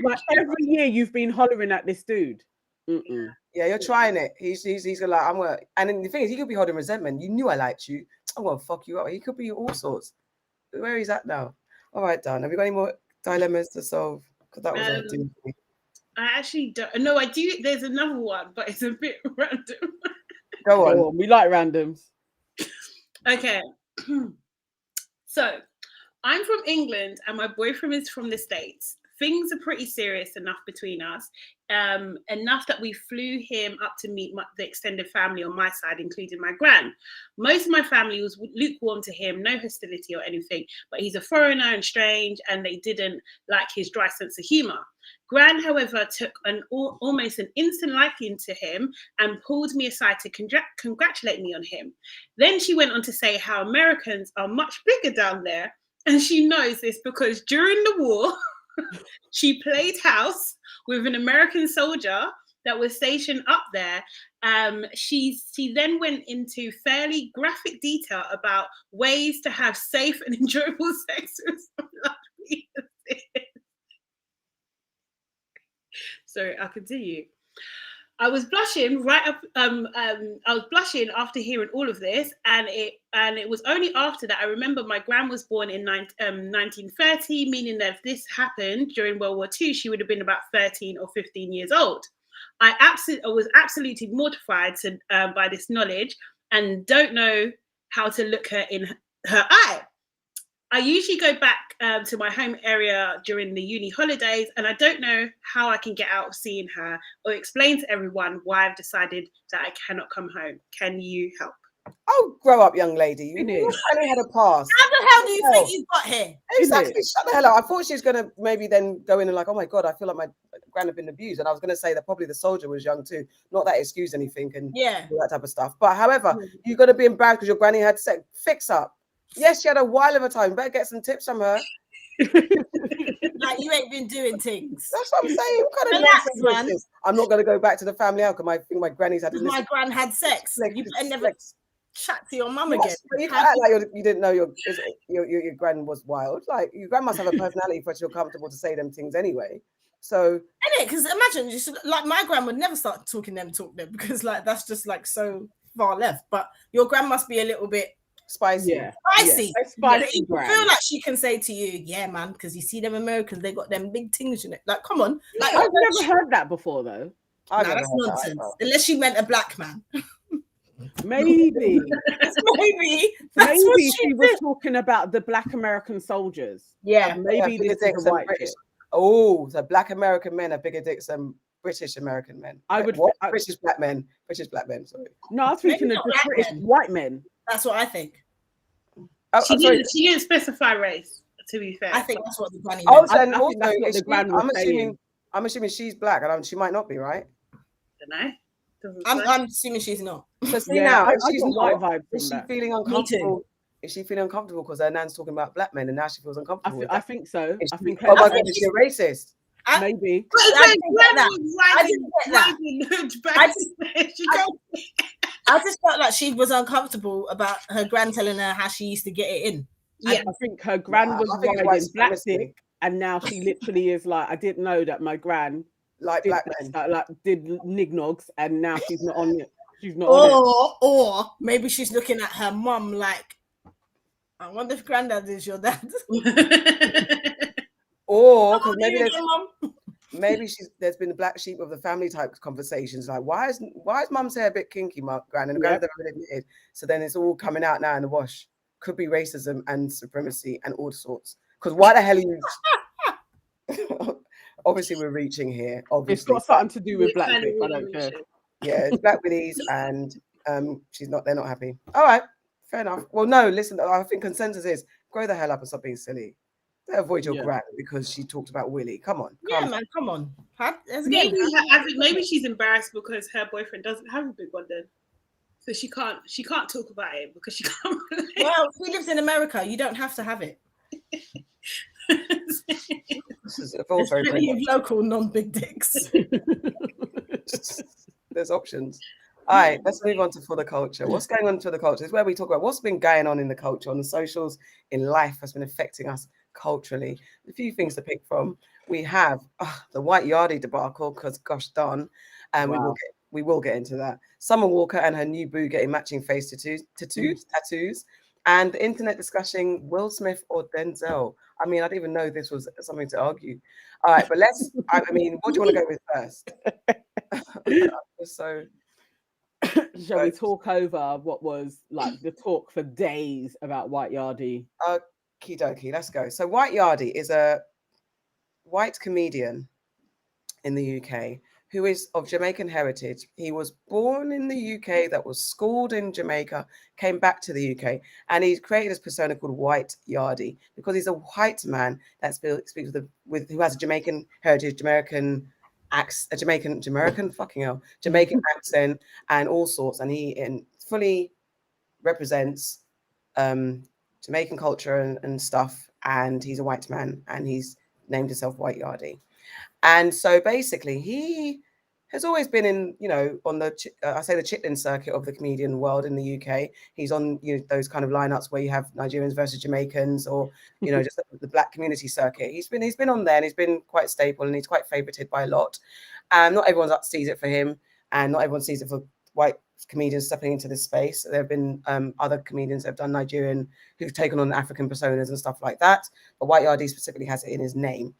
Like, every year you've been hollering at this dude. Mm-mm. Yeah, you're trying it. He's gonna like, I'm gonna, and then the thing is, he could be holding resentment. You knew I liked you. I'm gonna fuck you up. He could be all sorts. Where is that now? All right, Dan. Have you got any more dilemmas to solve? Because that was I actually don't. No, I do. There's another one, but it's a bit random. Go on. We like randoms. Okay. So, I'm from England, and my boyfriend is from the States. Things are pretty serious enough between us. enough that we flew him up to meet the extended family on my side, including my gran. Most of my family was lukewarm to him, no hostility or anything, but he's a foreigner and strange, and they didn't like his dry sense of humor. Gran, however, took almost an instant liking to him and pulled me aside to congratulate me on him. Then she went on to say how Americans are much bigger down there, and she knows this because during the war, she played house with an American soldier that was stationed up there. She then went into fairly graphic detail about ways to have safe and enjoyable sex with somebody. Sorry, I'll continue. I was blushing I was blushing after hearing all of this, and it was only after that I remember my gran was born in 1930, meaning that if this happened during World War II, she would have been about 13 or 15 years old. I was absolutely mortified by this knowledge, and don't know how to look her in her eye. I usually go back to my home area during the uni holidays, and I don't know how I can get out of seeing her or explain to everyone why I've decided that I cannot come home. Can you help? Oh, grow up, young lady. You only had a pass. How the hell do you think you got here? Exactly. Shut the hell up. I thought she was going to maybe then go in and like, oh my God, I feel like my gran had been abused. And I was going to say that probably the soldier was young too. Not that excuse anything and all that type of stuff. But however, you're going to be embarrassed because your granny had sex. Fix up. Yes, she had a while of a time. Better get some tips from her. Like you ain't been doing things. That's what I'm saying. What kind of nonsense is this? I'm not going to go back to the family house because I think my granny's had. My gran had sex. You better never chat to your mum again. You can't act like you didn't know your gran was wild. Like your gran must have a personality for you're comfortable to say them things anyway. So, because imagine like my gran would never start talk them because like that's just like so far left. But your gran must be a little bit spicy. Spicy. Spicy. You feel like she can say to you, yeah, man, because you see them Americans, they got them big things in it. Like, come on. Like, I've never heard that before, though. That's nonsense. Unless she meant a black man. Maybe. Maybe she was talking about the black American soldiers. Yeah. Maybe this is a white chick. Oh, so black American men are bigger dicks than British American men. British black men. Sorry. No, I was thinking of the British white men. That's what I think. She didn't specify race. To be fair, I think that's what the granny. I'm assuming she's black, and she might not be, right? I don't know. I'm assuming she's not. So see now, she's not. Is she feeling uncomfortable? Is she feeling uncomfortable because her nan's talking about black men, and now she feels uncomfortable? I think so. I think. Oh my God, is she a racist? Maybe. I didn't get that. I just felt like she was uncomfortable about her gran telling her how she used to get it in. Yeah, I think her gran was riding black dick, and now she literally is like, I didn't know that my gran like black men, did nignogs, and now she's not on it. She's not on it. Or maybe she's looking at her mum like, I wonder if granddad is your dad. Or because maybe there's been the black sheep of the family type conversations. Like, why is mum's hair a bit kinky, gran? And granddad never admitted. So then it's all coming out now in the wash. Could be racism and supremacy and all sorts. Because why the hell are you? Obviously, we're reaching here. Obviously, it's got something to do with black people. I don't care. Yeah, it's black willies, and they're not happy. All right, fair enough. Well, no, listen, I think consensus is grow the hell up and stop being silly. Don't avoid your gran because she talked about Willie. Come on. Come on. Maybe she's embarrassed because her boyfriend doesn't have a big one then. So she can't talk about it because she can't. Well, he lives in America. You don't have to have it. This is all very plenty of local non-big dicks. There's options. All right, let's move on to For the Culture. What's going on for the culture? It's where we talk about what's been going on in the culture, on the socials, in life has been affecting us culturally. A few things to pick from. We have the white Yardie debacle, because gosh darn, and we will get into that. Summer Walker and her new boo getting matching face tattoos, and the internet discussing Will Smith or Denzel. I mean, I didn't even know this was something to argue. All right, but what do you want to go with first? Shall we talk over what was like the talk for days about white Yardie? Okie dokie, let's go. So white Yardie is a white comedian in the UK who is of Jamaican heritage. He was born in the UK, that was schooled in Jamaica, came back to the UK, and he's created this persona called White Yardie because he's a white man that speaks with who has a Jamaican heritage, Jamaican accent and all sorts, and he fully represents Jamaican culture and stuff, and he's a white man, and he's named himself White Yardie. And so basically he has always been in, on the I say the chitlin circuit of the comedian world in the UK. He's on those kind of lineups where you have Nigerians versus Jamaicans, or just the black community circuit. He's been on there, and he's been quite stable, and he's quite favorited by a lot. Not everyone sees it for him, and not everyone sees it for white comedians stepping into this space. There have been other comedians that have done Nigerian who've taken on African personas and stuff like that. But White Yardie specifically has it in his name.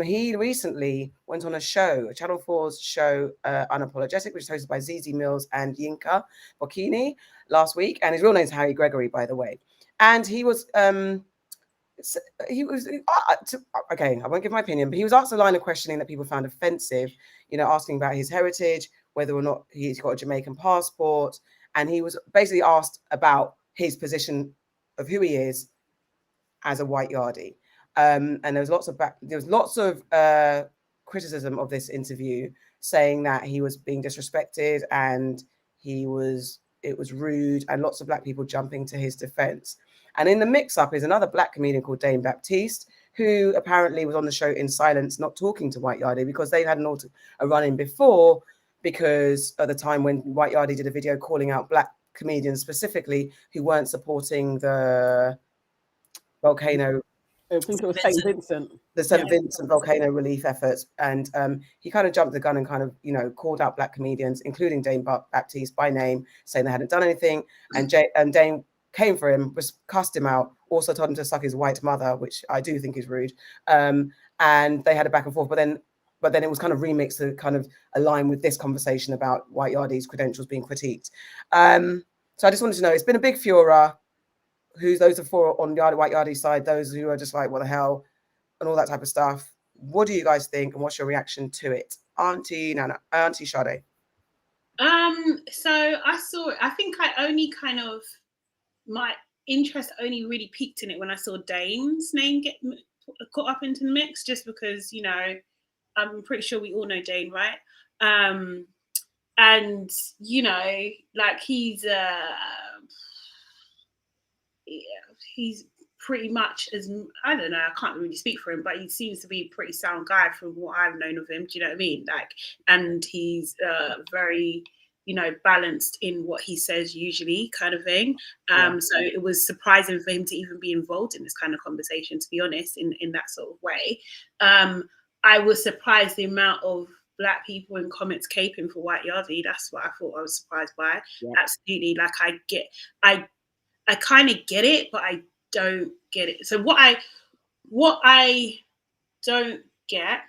He recently went on a show, Channel 4's show, Unapologetic, which is hosted by Zeze Millz and Yinka Bonkini last week. And his real name is Harry Gregory, by the way. And he was okay, I won't give my opinion, but he was asked a line of questioning that people found offensive, asking about his heritage, whether or not he's got a Jamaican passport. And he was basically asked about his position of who he is as a White Yardie. And there was lots of criticism of this interview, saying that he was being disrespected and it was rude, and lots of black people jumping to his defense. And in the mix-up is another black comedian called Dane Baptiste, who apparently was on the show in silence, not talking to White Yardie, because they had a run-in before, because at the time when White Yardie did a video calling out black comedians specifically who weren't supporting the volcano. I think it was St. Vincent. The St. Vincent volcano relief efforts. And he kind of jumped the gun and kind of, called out black comedians, including Dane Baptiste by name, saying they hadn't done anything. And Dane came for him, cussed him out, also told him to suck his white mother, which I do think is rude. And they had a back and forth. But then it was kind of remixed to kind of align with this conversation about White Yardie's credentials being critiqued. So I just wanted to know, it's been a big furor. Who's those are for on White Yardie's side, those who are just like, what the hell, and all that type of stuff. What do you guys think, and what's your reaction to it? Auntie Sade. So I think my interest only really peaked in it when I saw Dane's name get caught up into the mix, just because, I'm pretty sure we all know Dane, right? And, like he's pretty much I don't know, I can't really speak for him, but he seems to be a pretty sound guy from what I've known of him. Do you know what I mean? Like, and he's very, balanced in what he says usually, kind of thing. So it was surprising for him to even be involved in this kind of conversation, to be honest, in that sort of way. I was surprised the amount of black people in comments caping for White Yardie. That's what I thought I was surprised by. Yeah. Absolutely. Like, I kind of get it, but I don't get it. So what I don't get,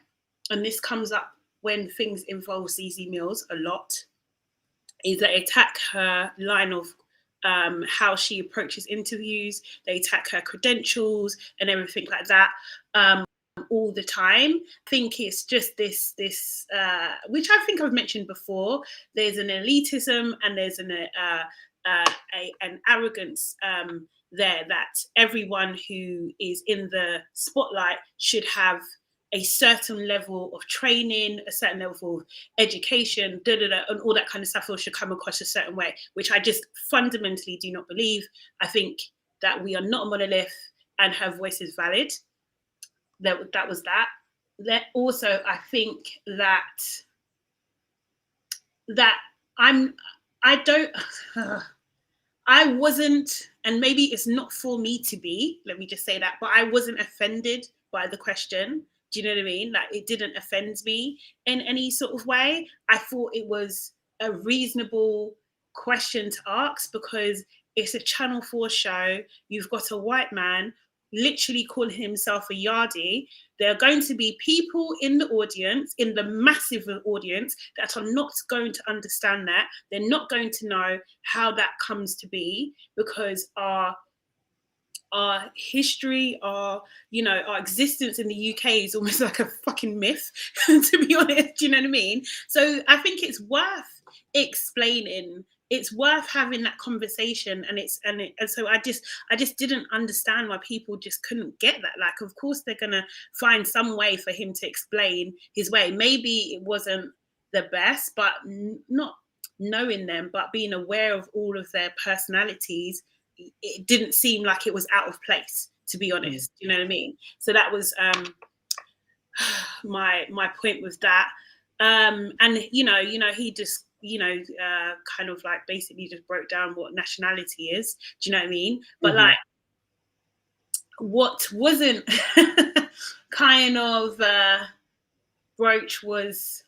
and this comes up when things involve Zeze Millz a lot, is that they attack her line of how she approaches interviews. They attack her credentials and everything like that all the time. I think it's just this which I think I've mentioned before. There's an elitism and there's an arrogance there, that everyone who is in the spotlight should have a certain level of training, a certain level of education, and all that kind of stuff, or should come across a certain way, which I just fundamentally do not believe. I think that we are not a monolith, and her voice is valid. That was that. Also, I think that I wasn't, and maybe it's not for me to be, let me just say that, but I wasn't offended by the question. Do you know what I mean? Like, it didn't offend me in any sort of way. I thought it was a reasonable question to ask, because it's a Channel 4 show. You've got a white man literally calling himself a Yardie. There are going to be people in the audience, in the massive audience, that are not going to understand that. They're not going to know how that comes to be, because our our history, our existence in the UK is almost like a fucking myth, to be honest. Do you know what I mean? So I think it's worth explaining. It's worth having that conversation, and so I just didn't understand why people just couldn't get that. Like, of course they're gonna find some way for him to explain his way. Maybe it wasn't the best, but not knowing them, but being aware of all of their personalities, it didn't seem like it was out of place, to be honest. You know what I mean? So that was my point with that. And he just kind of like basically just broke down what nationality is. Do you know what I mean? But like, what wasn't kind of broach was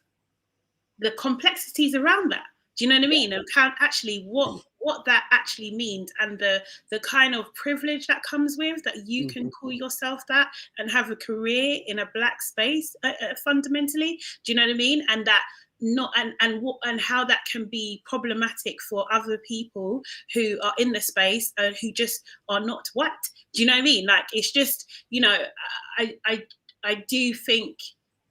the complexities around that. Do you know what I mean? And actually what that actually means, and the kind of privilege that comes with that you can call yourself that and have a career in a Black space fundamentally. Do you know what I mean? And that and how that can be problematic for other people who are in the space and who just are not white. Do you know what I mean? Like, it's just, I do think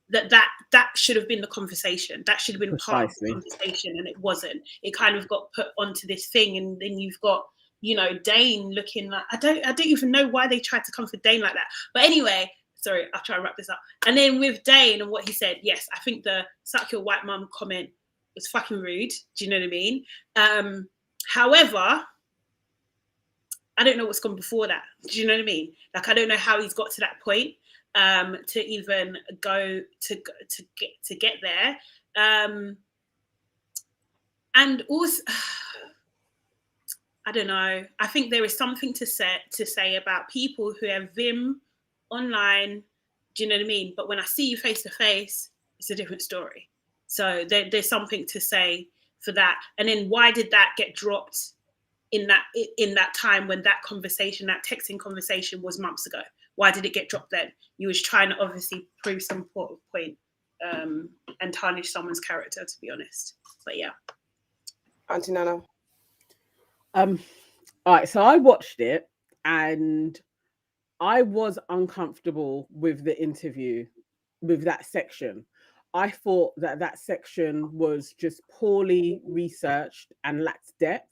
that should have been the conversation. That should have been part of the conversation, and it wasn't. It kind of got put onto this thing, and then you've got, Dane looking like, I don't even know why they tried to come for Dane like that. But anyway, sorry, I'll try and wrap this up. And then with Dane and what he said, yes, I think the suck your white mum comment was fucking rude. Do you know what I mean? However, I don't know what's gone before that. Do you know what I mean? Like, I don't know how he's got to that point. To even go to get there, and also, I don't know. I think there is something to say about people who have vim online. Do you know what I mean? But when I see you face to face, it's a different story. So there's something to say for that. And then why did that get dropped in that time when that conversation, that texting conversation, was months ago? Why did it get dropped then? You was trying to obviously prove some point and tarnish someone's character, to be honest. But yeah. Auntie Nana. All right, so I watched it and I was uncomfortable with the interview, with that section. I thought that section was just poorly researched and lacked depth.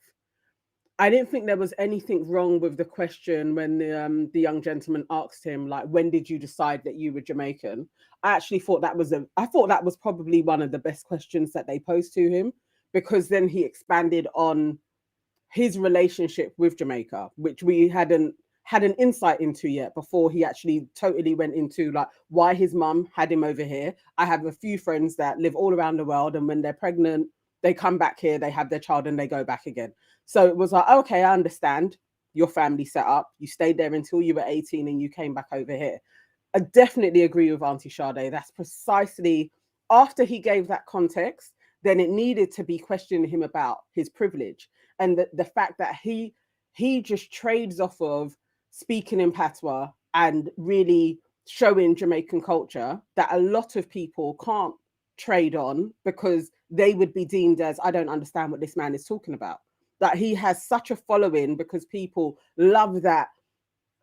I didn't think there was anything wrong with the question when the young gentleman asked him, like, when did you decide that you were Jamaican? I actually thought that was probably one of the best questions that they posed to him, because then he expanded on his relationship with Jamaica, which we hadn't had an insight into yet before he actually totally went into like why his mum had him over here. I have a few friends that live all around the world, and when they're pregnant, they come back here, they have their child, and they go back again. So it was like, okay, I understand your family set up. You stayed there until you were 18 and you came back over here. I definitely agree with Auntie Sade. That's precisely after he gave that context, then it needed to be questioning him about his privilege and the fact that he just trades off of speaking in patois and really showing Jamaican culture that a lot of people can't trade on because they would be deemed as, I don't understand what this man is talking about. That he has such a following because people love that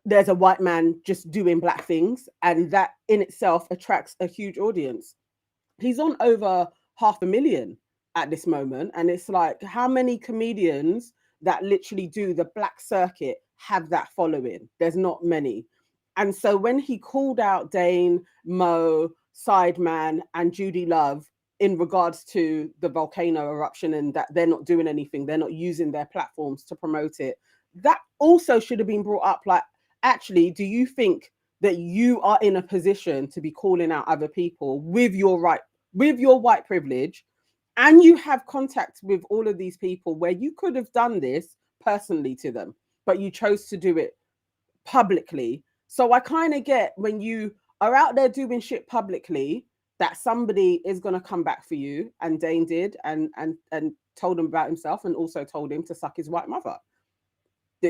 there's a white man just doing Black things, and that in itself attracts a huge audience. He's on over 500,000 at this moment, and it's like, how many comedians that literally do the Black circuit have that following? There's not many. And so when he called out Dane, Mo, Sideman, and Judy Love in regards to the volcano eruption and that they're not doing anything, they're not using their platforms to promote it, that also should have been brought up. Like, actually, do you think that you are in a position to be calling out other people with your white privilege, and you have contact with all of these people where you could have done this personally to them, but you chose to do it publicly? So I kind of get when you are out there doing shit publicly, that somebody is going to come back for you, and Dane did, and told him about himself, and also told him to suck his white mother.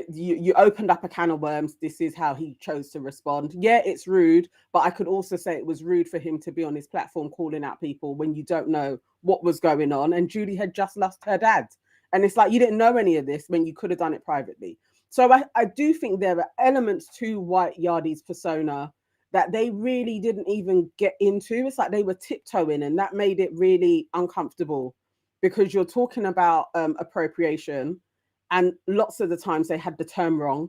You opened up a can of worms. This is how he chose to respond. Yeah, it's rude, but I could also say it was rude for him to be on his platform calling out people when you don't know what was going on. And Judy had just lost her dad, and it's like, you didn't know any of this when you could have done it privately. So I do think there are elements to White Yardie's persona that they really didn't even get into. It's like they were tiptoeing, and that made it really uncomfortable, because you're talking about appropriation, and lots of the times they had the term wrong.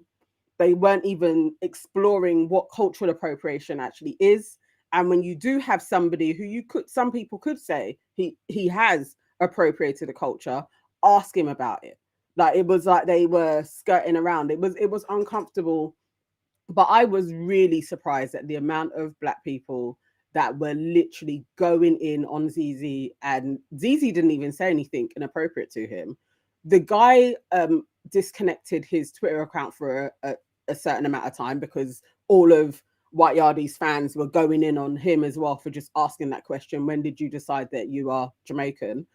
They weren't even exploring what cultural appropriation actually is. And when you do have somebody who some people could say he has appropriated a culture, ask him about it. Like, it was like they were skirting around. It was uncomfortable. But I was really surprised at the amount of Black people that were literally going in on Zeze, and Zeze didn't even say anything inappropriate to him. The guy disconnected his Twitter account for a certain amount of time, because all of White Yardie's fans were going in on him as well for just asking that question. When did you decide that you are Jamaican?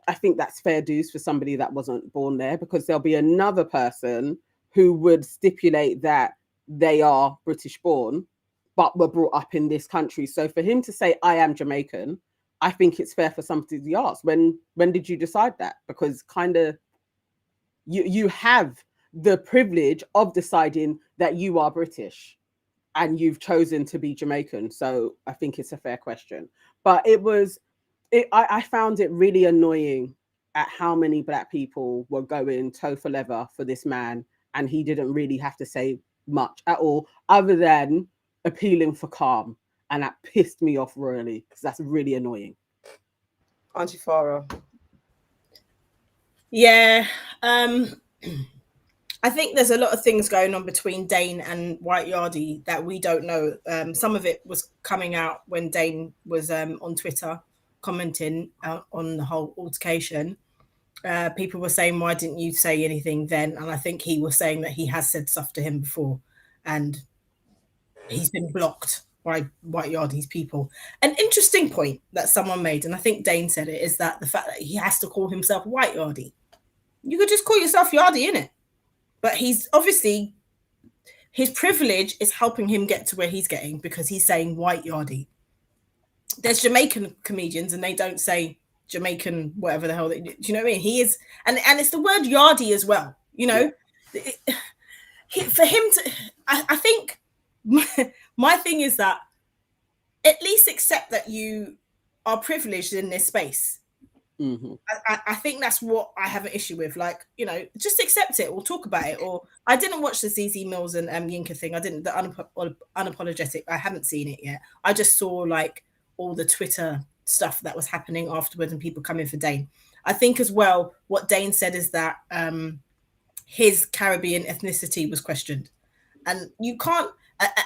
I think that's fair dues for somebody that wasn't born there, because there'll be another person who would stipulate that they are British born, but were brought up in this country. So for him to say, I am Jamaican, I think it's fair for somebody to ask, when did you decide that? Because kind of you have the privilege of deciding that you are British and you've chosen to be Jamaican. So I think it's a fair question. But I found it really annoying at how many Black people were going toe for leather for this man, and he didn't really have to say much at all, other than appealing for calm. And that pissed me off royally, because that's really annoying. Auntie Farah. Yeah, I think there's a lot of things going on between Dane and White Yardie that we don't know. Some of it was coming out when Dane was on Twitter commenting on the whole altercation. People were saying, why didn't you say anything then? And I think he was saying that he has said stuff to him before, and he's been blocked by White Yardie's people. An interesting point that someone made, and I think Dane said it, is that the fact that he has to call himself White Yardie. You could just call yourself Yardie, innit? But he's obviously, his privilege is helping him get to where he's getting, because he's saying White Yardie. There's Jamaican comedians and they don't say Jamaican, whatever the hell. Do you know what I mean? He is, and it's the word Yardie as well. You know, for him to, I think my thing is that at least accept that you are privileged in this space. Mm-hmm. I think that's what I have an issue with. Like, you know, just accept it or talk about it. Or I didn't watch the Zeze Millz and Yinka thing. I didn't, the Unapologetic. I haven't seen it yet. I just saw like all the Twitter stuff that was happening afterwards and people coming for Dane. I think as well, what Dane said is that his Caribbean ethnicity was questioned, and you can't.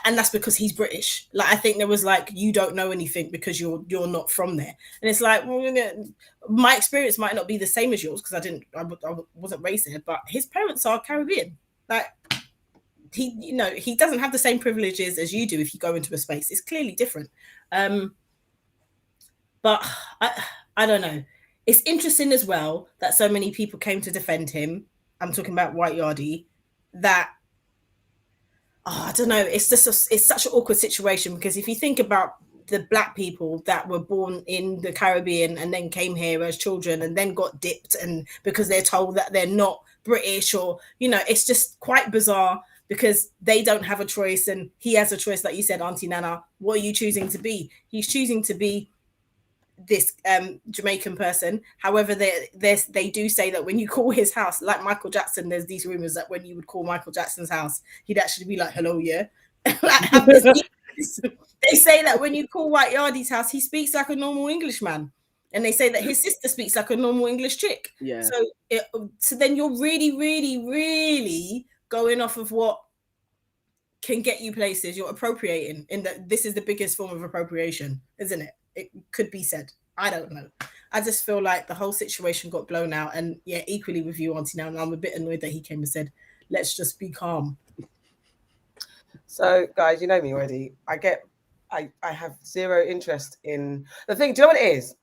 And that's because he's British. Like, I think there was like, you don't know anything because you're not from there. And it's like, well, my experience might not be the same as yours, because I wasn't raised there, but his parents are Caribbean. Like, he doesn't have the same privileges as you do if you go into a space. It's clearly different. But I don't know. It's interesting as well that so many people came to defend him. I'm talking about White Yardie. That, I don't know. It's just it's such an awkward situation, because if you think about the Black people that were born in the Caribbean and then came here as children and then got dipped, and because they're told that they're not British, or, you know, it's just quite bizarre, because they don't have a choice and he has a choice. Like you said, Auntie Nana, what are you choosing to be? He's choosing to be this Jamaican person. However, they do say that when you call his house, like Michael Jackson, there's these rumors that when you would call Michael Jackson's house, he'd actually be like, hello, yeah. Like, have this. They say that when you call White Yardie's house, he speaks like a normal Englishman. And they say that his sister speaks like a normal English chick. Yeah. So then you're really, really, really going off of what can get you places. You're appropriating, in that this is the biggest form of appropriation, isn't it? It could be said. I don't know. I just feel like the whole situation got blown out. And yeah, equally with you, Auntie, now, and I'm a bit annoyed that he came and said, let's just be calm. So, guys, you know me already. I have zero interest in the thing. Do you know what it is?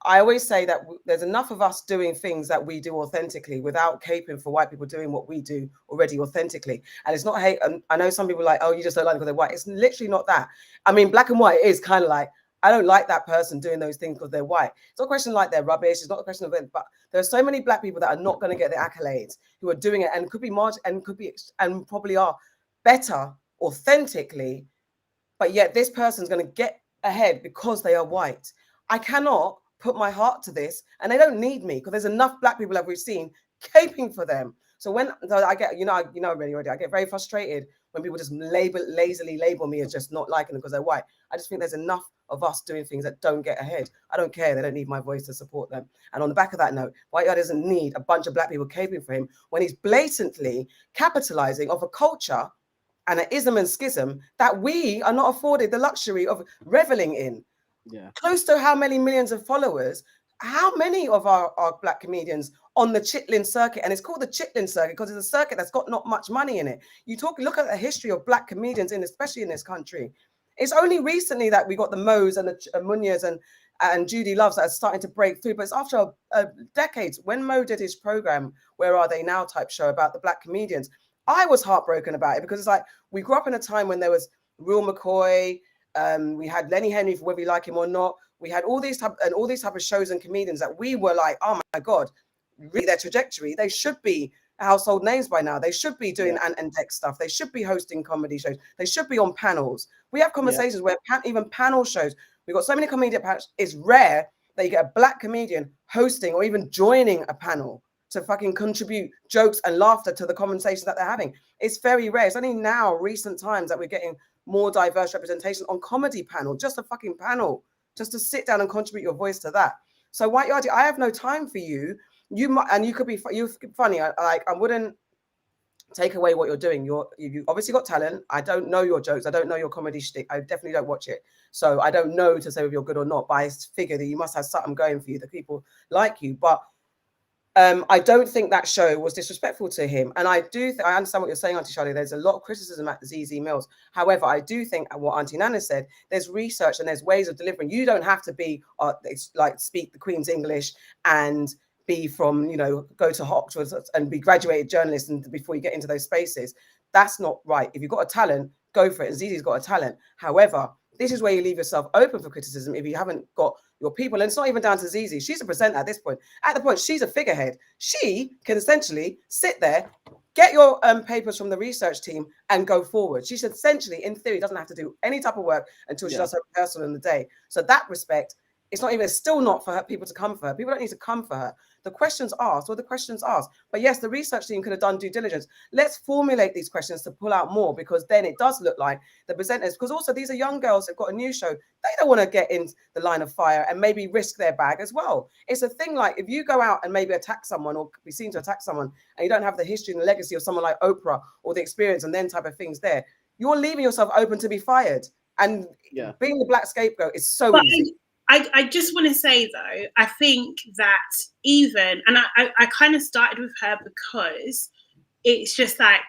I always say that there's enough of us doing things that we do authentically without caping for white people doing what we do already authentically. And it's not hate. And I know some people are like, oh, you just don't like them because they're white. It's literally not that. I mean, black and white is kind of like, I don't like that person doing those things because they're white. It's not a question like they're rubbish. It's not a question of it, but There are so many black people that are not going to get the accolades, who are doing it and could be and probably are better authentically, but yet this person's going to get ahead because they are white. I cannot put my heart to this, and they don't need me because there's enough black people that we've seen caping for them. So I get, already, I get very frustrated when people just lazily label me as just not liking them because they're white. I just think there's enough of us doing things that don't get ahead. I don't care. They don't need my voice to support them. And on the back of that note, White Yardie doesn't need a bunch of black people caping for him when he's blatantly capitalizing off a culture and an ism and schism that we are not afforded the luxury of reveling in. Yeah. Close to how many millions of followers, how many of our black comedians on the Chitlin circuit, and it's called the Chitlin circuit because it's a circuit that's got not much money in it. Look at the history of black comedians, especially in this country. It's only recently that we got the Mo's and the Munyas and Judy Loves that are starting to break through, but it's after decades. When Mo did his program, Where Are They Now type show about the black comedians, I was heartbroken about it because it's like we grew up in a time when there was Real McCoy, we had Lenny Henry, for whether you like him or not. We had all these type of shows and comedians that we were like, oh my God, really their trajectory. They should be household names by now. They should be doing Ant and Dec stuff. They should be hosting comedy shows. They should be on panels. We have conversations where even panel shows, we've got so many comedian panels. It's rare that you get a black comedian hosting or even joining a panel to fucking contribute jokes and laughter to the conversation that they're having. It's very rare. It's only now, recent times, that we're getting more diverse representation on comedy panel, just a fucking panel, just to sit down and contribute your voice to that. So White Yardie, I have no time for you. You could be funny. I wouldn't take away what you're doing. You obviously got talent. I don't know your jokes. I don't know your comedy shtick. I definitely don't watch it. So I don't know to say if you're good or not, but I figure that you must have something going for you, that people like you. But I don't think that show was disrespectful to him. And I understand what you're saying, Auntie Charlie. There's a lot of criticism at Zeze Millz. However, I do think what Auntie Nana said, there's research and there's ways of delivering. You don't have to be speak the Queen's English and be from, go to Oxford and be graduated journalist and before you get into those spaces. That's not right. If you've got a talent, go for it. And Zeze's got a talent. However, this is where you leave yourself open for criticism if you haven't got your people. And it's not even down to Zeze. She's a presenter at this point. At the point, she's a figurehead. She can essentially sit there, get your papers from the research team and go forward. She should essentially, in theory, doesn't have to do any type of work until she does her rehearsal in the day. So that respect, it's still not for her, people to come for her. People don't need to come for her. The questions asked, But yes, the research team could have done due diligence. Let's formulate these questions to pull out more, because then it does look like the presenters, because also these are young girls that've got a new show. They don't want to get in the line of fire and maybe risk their bag as well. It's a thing like if you go out and maybe attack someone or be seen to attack someone and you don't have the history and the legacy of someone like Oprah or the experience and then type of things there, you're leaving yourself open to be fired. And being the black scapegoat is so easy. I just want to say, though, I think that even, and I kind of started with her because it's just like,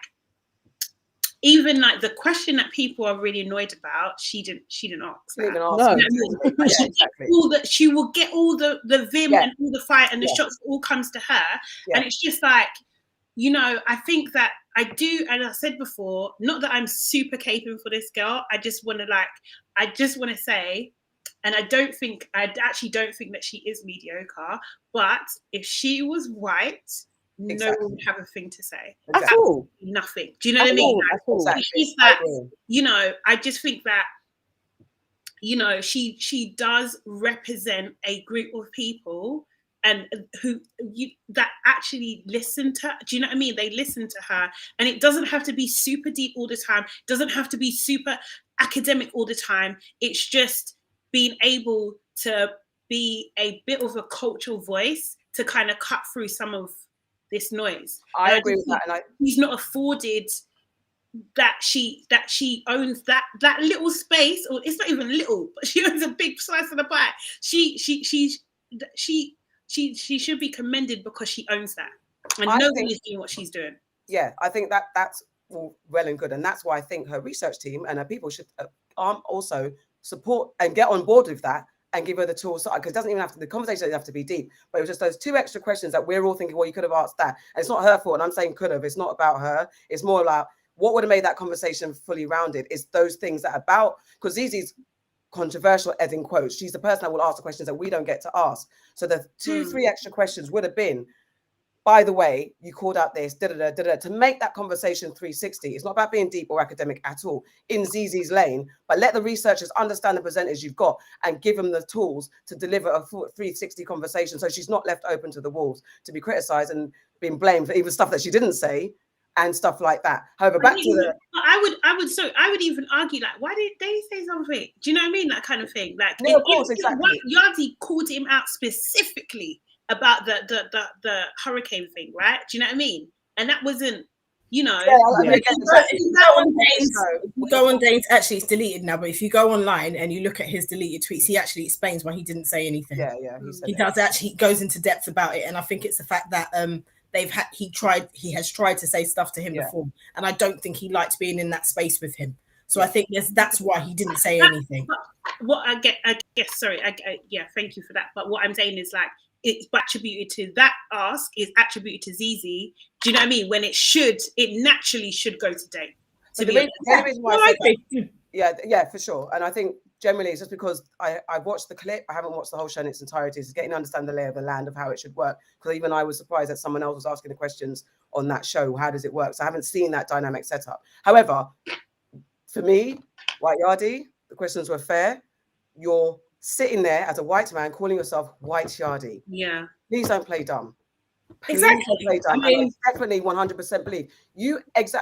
even like the question that people are really annoyed about, she didn't ask. She didn't ask. No. She will get all the vim and all the fight and the shots, all comes to her. And it's just like, I think that I do, and I said before, not that I'm super caping for this girl. I just want to say, and I actually don't think that she is mediocre, but if she was white, no one would have a thing to say. At all. Nothing. Do you know what I mean? I just think that, she does represent a group of people and that actually listen to her. Do you know what I mean? They listen to her, and it doesn't have to be super deep all the time. It doesn't have to be super academic all the time. It's just being able to be a bit of a cultural voice to kind of cut through some of this noise. I agree with that. And he's not afforded that she owns that little space, or it's not even little, but she owns a big slice of the pie. She should be commended because she owns that, and nobody is doing what she's doing. Yeah, I think that's well and good, and that's why I think her research team and her people should also support and get on board with that and give her the tools, because it doesn't even have to, the conversation doesn't have to be deep, but it was just those two extra questions that we're all thinking, well, you could have asked that. And it's not her fault, and I'm saying could have. It's not about her. It's more about what would have made that conversation fully rounded. It's those things that are about, because Zeze's controversial, as in quotes. She's the person that will ask the questions that we don't get to ask. So the 2-3 extra questions would have been, by the way, you called out this, to make that conversation 360. It's not about being deep or academic at all in Zeze's lane, but let the researchers understand the presenters you've got and give them the tools to deliver a 360 conversation. So she's not left open to the walls to be criticized and being blamed for even stuff that she didn't say and stuff like that. However, back to the... I would even argue, like, why did they say something? Do you know what I mean? That kind of thing. Like, no, of course, exactly. Yardie called him out specifically about the hurricane thing, right? Do you know what I mean? And that wasn't, you know. Go on Dane's, actually it's deleted now, but if you go online and you look at his deleted tweets, he actually explains why he didn't say anything. He does actually goes into depth about it, and I think it's the fact that he has tried to say stuff to him before, and I don't think he liked being in that space with him. So I think that's why he didn't say anything. What I guess, sorry, thank you for that. But what I'm saying is, like, it's attributed to that ask is attributed to Zeze. Do you know what I mean? When it naturally should go to Dane. So the reason why I said that, for sure. And I think generally it's just because I've watched the clip. I haven't watched the whole show in its entirety. It's getting to understand the lay of the land of how it should work. Because even I was surprised that someone else was asking the questions on that show. How does it work? So I haven't seen that dynamic set up. However, for me, White Yardie, the questions were fair. You're sitting there as a white man calling yourself White Yardie. Yeah. Please don't play dumb. Exactly. Play dumb. I mean, I definitely 100% believe you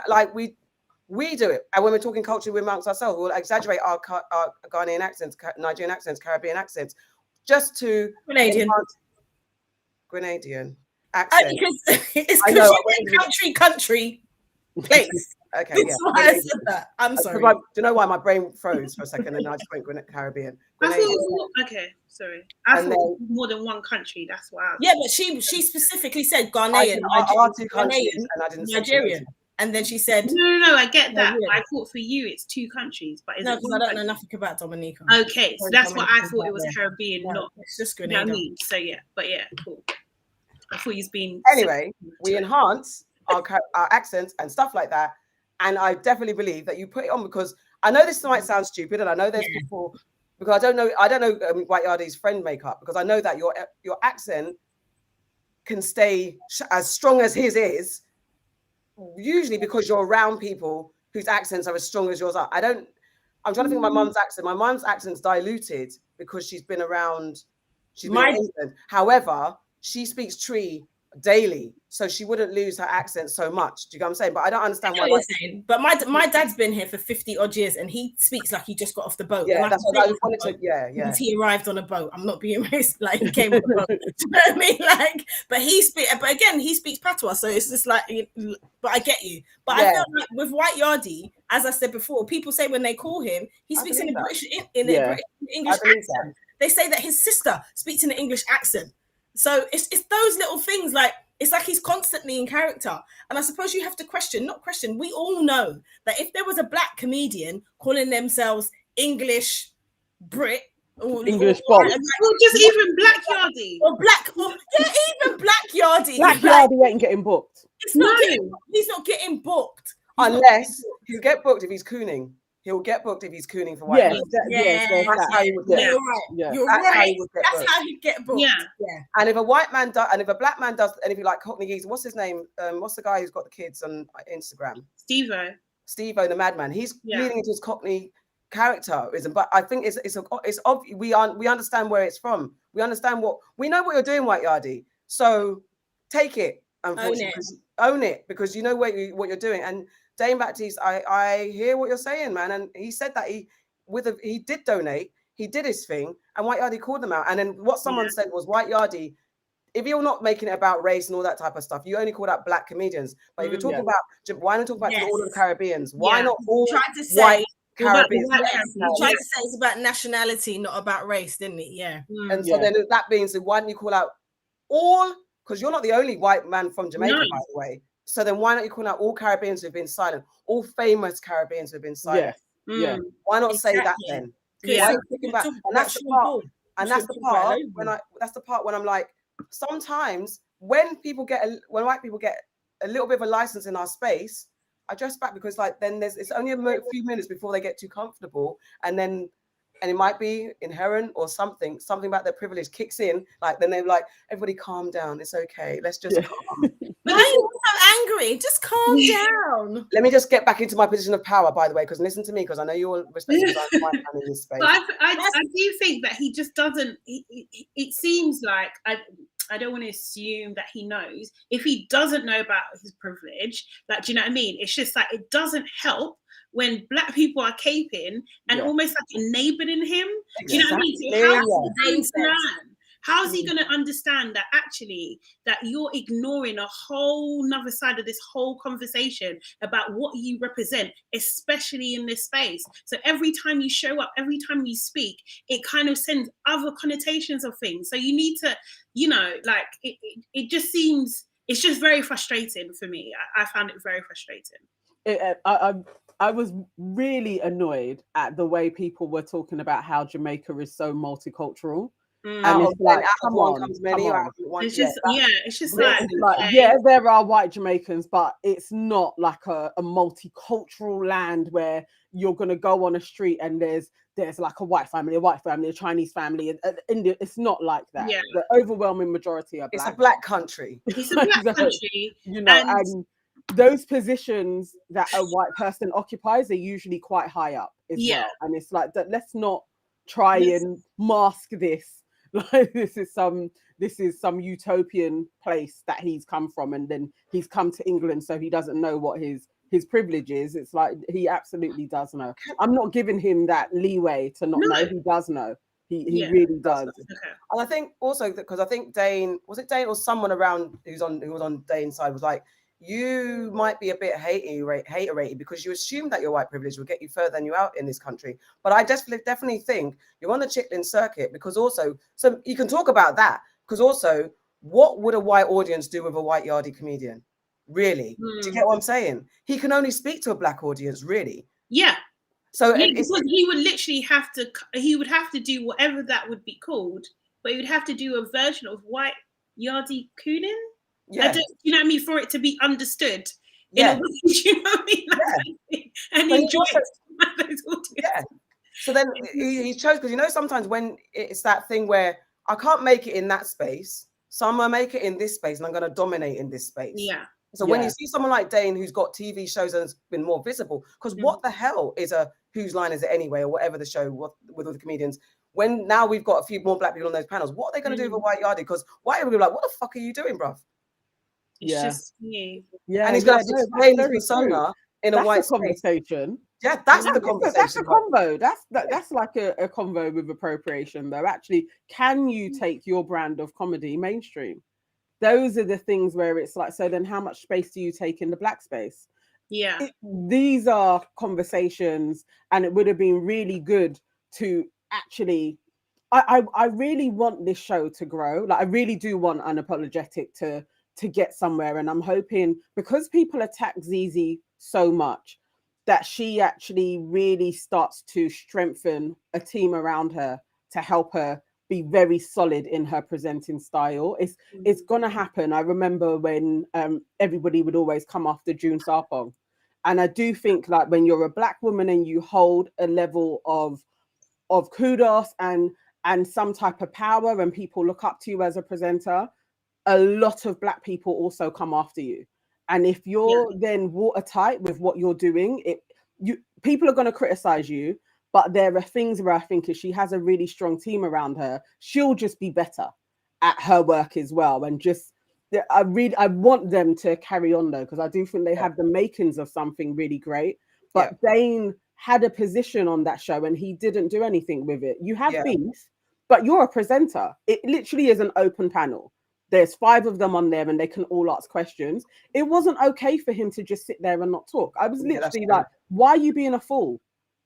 like we do it. And when we're talking culture amongst ourselves, we'll exaggerate our Ghanaian accents, Nigerian accents, Caribbean accents, just to Grenadian accent. It's country place. Okay, that's why I said that. I'm sorry. Do you know why my brain froze for a second and I just went Caribbean? Okay, sorry. I thought it was more than one country. That's why. Yeah, but she specifically said Ghanaian, Nigerian, and then she said no. I get that. I thought for you it's two countries, but no, because I don't know nothing about Dominica. Okay, so that's what I thought it was Caribbean, not. It's just Grenada. You know what I mean? So cool. I thought he's been. Anyway, we enhance our accents and stuff like that. And I definitely believe that you put it on because I know this might sound stupid, and I know there's people because I don't know White Yardie's friend makeup because I know that your accent can stay as strong as his is, usually because you're around people whose accents are as strong as yours are. I'm trying to think of my mum's accent. My mum's accent's diluted because she's been around. She's been in England. However, she speaks Tree daily, so she wouldn't lose her accent so much. Do you know what I'm saying? But I don't understand why. You're saying. But my dad's been here for 50 odd years, and he speaks like he just got off the boat. Yeah, that's what I wanted to. Yeah. Because he arrived on a boat. I'm not being racist. Like he came on a boat. Do you know what I mean? Like, but again, he speaks patois, so it's just like. But I get you. But I feel like with White Yardie, as I said before, people say when they call him, he speaks in a British English accent. They say that his sister speaks in an English accent. So it's those little things, like it's like he's constantly in character. And I suppose you have to not question. We all know that if there was a black comedian calling themselves English Brit or English or just even Black Yardie even Black Yardie. Black Yardie ain't getting booked. He's not getting booked. Unless he'll get booked if he's cooning. He'll get booked if he's cooning for white people. That's how he would get. You're right. You're right. That's how he'd get booked. Yeah. And if a white man does, and if a black man does anything like Cockney Geese, what's his name? What's the guy who's got the kids on Instagram? Steve-O, the madman. He's leaning into his Cockney characterism, but I think it's obvious. We understand where it's from. We know what you're doing, White Yardie. So take it. Unfortunately, own it because you know what you're doing. And Dane Baptiste, I hear what you're saying, man. And he said that he did donate, he did his thing, and White Yardie called them out. And then what someone said was, White Yardie, if you're not making it about race and all that type of stuff, you only called out black comedians. But if you're talking about, why not talk about all of the Caribbeans? Why not all white Caribbeans? He tried to say it's about nationality, not about race, didn't he? Yeah. And so then that means, why don't you call out all? Because you're not the only white man from Jamaica, by the way. So then why not you call out all Caribbeans who've been silent, all famous Caribbeans who've been silent? Yeah. Why not say that then? And that's the part. And that's the part when I'm like, sometimes when white people get a little bit of a license in our space, I dress back because like then it's only a few minutes before they get too comfortable, and then and it might be inherent or something about their privilege kicks in, like then they're like, everybody calm down, it's okay, let's just calm. Why are you so angry? Just calm down. Let me just get back into my position of power, by the way, because listen to me, because I know you all respect me, I'm quite fan in this space. But I do think that he just doesn't, it seems like, I don't want to assume that he knows. If he doesn't know about his privilege, like, do you know what I mean? It's just like, it doesn't help when Black people are caping and almost like enabling him. Do you know what I mean? So how's he going to understand that actually that you're ignoring a whole nother side of this whole conversation about what you represent, especially in this space? So every time you show up, every time you speak, it kind of sends other connotations of things. So you need to, you know, like it just seems, it's just very frustrating for me. I found it very frustrating. I was really annoyed at the way people were talking about how Jamaica is so multicultural. And it's like, come on. It's just, it's just like, yeah, there are white Jamaicans, but it's not like a multicultural land where you're going to go on a street and there's like a white family, a Chinese family, India. It's not like that. Yeah. The overwhelming majority are Black. It's a Black country. It's a Black country. You know, and those positions that a white person occupies are usually quite high up as well. And it's like that. Let's not try and mask this. Like this is some utopian place that he's come from, and then he's come to England, so he doesn't know what his privilege is. It's like he absolutely does know. I'm not giving him that leeway to not know. He does know. He really does. Okay. And I think also because I think Dane, was it Dane or someone around who was on Dane's side was like, you might be a bit hater-rated because you assume that your white privilege will get you further than you out in this country. But I definitely think you're on the Chitlin circuit because also, so you can talk about that because also, what would a white audience do with a white Yardie comedian? Really? Do you get what I'm saying? He can only speak to a Black audience, really. Yeah. So because he would literally have to do whatever that would be called, but he would have to do a version of white Yardie cooning. Yeah. You know what I mean? For it to be understood. Yeah. In a way, you know what I mean? Like, and So then he chose, because you know sometimes when it's that thing where I can't make it in that space, so I'm gonna make it in this space and I'm gonna dominate in this space. Yeah. So when you see someone like Dane who's got TV shows and has been more visible, because what the hell is a Whose Line Is It Anyway, or whatever the show with all the comedians, when now we've got a few more Black people on those panels, what are they going to do with a white Yardie? Because white people are like, what the fuck are you doing, bruv? It's just me. Yeah, and he's going to explain his persona in a white conversation. Yeah, that's the conversation. That's a combo. That's like a combo with appropriation, though. Actually, can you take your brand of comedy mainstream? Those are the things where it's like, so then how much space do you take in the Black space? Yeah. These are conversations, and it would have been really good to actually, I really want this show to grow. Like, I really do want Unapologetic to get somewhere. And I'm hoping, because people attack Zeze so much, that she actually really starts to strengthen a team around her to help her be very solid in her presenting style. It's gonna happen. I remember when everybody would always come after June Sarpong. And I do think, like, when you're a Black woman and you hold a level of kudos and some type of power, and people look up to you as a presenter, a lot of Black people also come after you. And if you're then watertight with what you're doing, people are going to criticize you. But there are things where I think if she has a really strong team around her, she'll just be better at her work as well. And I want them to carry on, though, because I do think they have the makings of something really great. But Dane had a position on that show and he didn't do anything with it. You have beef, but you're a presenter. It literally is an open panel. There's 5 of them on there and they can all ask questions. It wasn't okay for him to just sit there and not talk. I was literally like, why are you being a fool?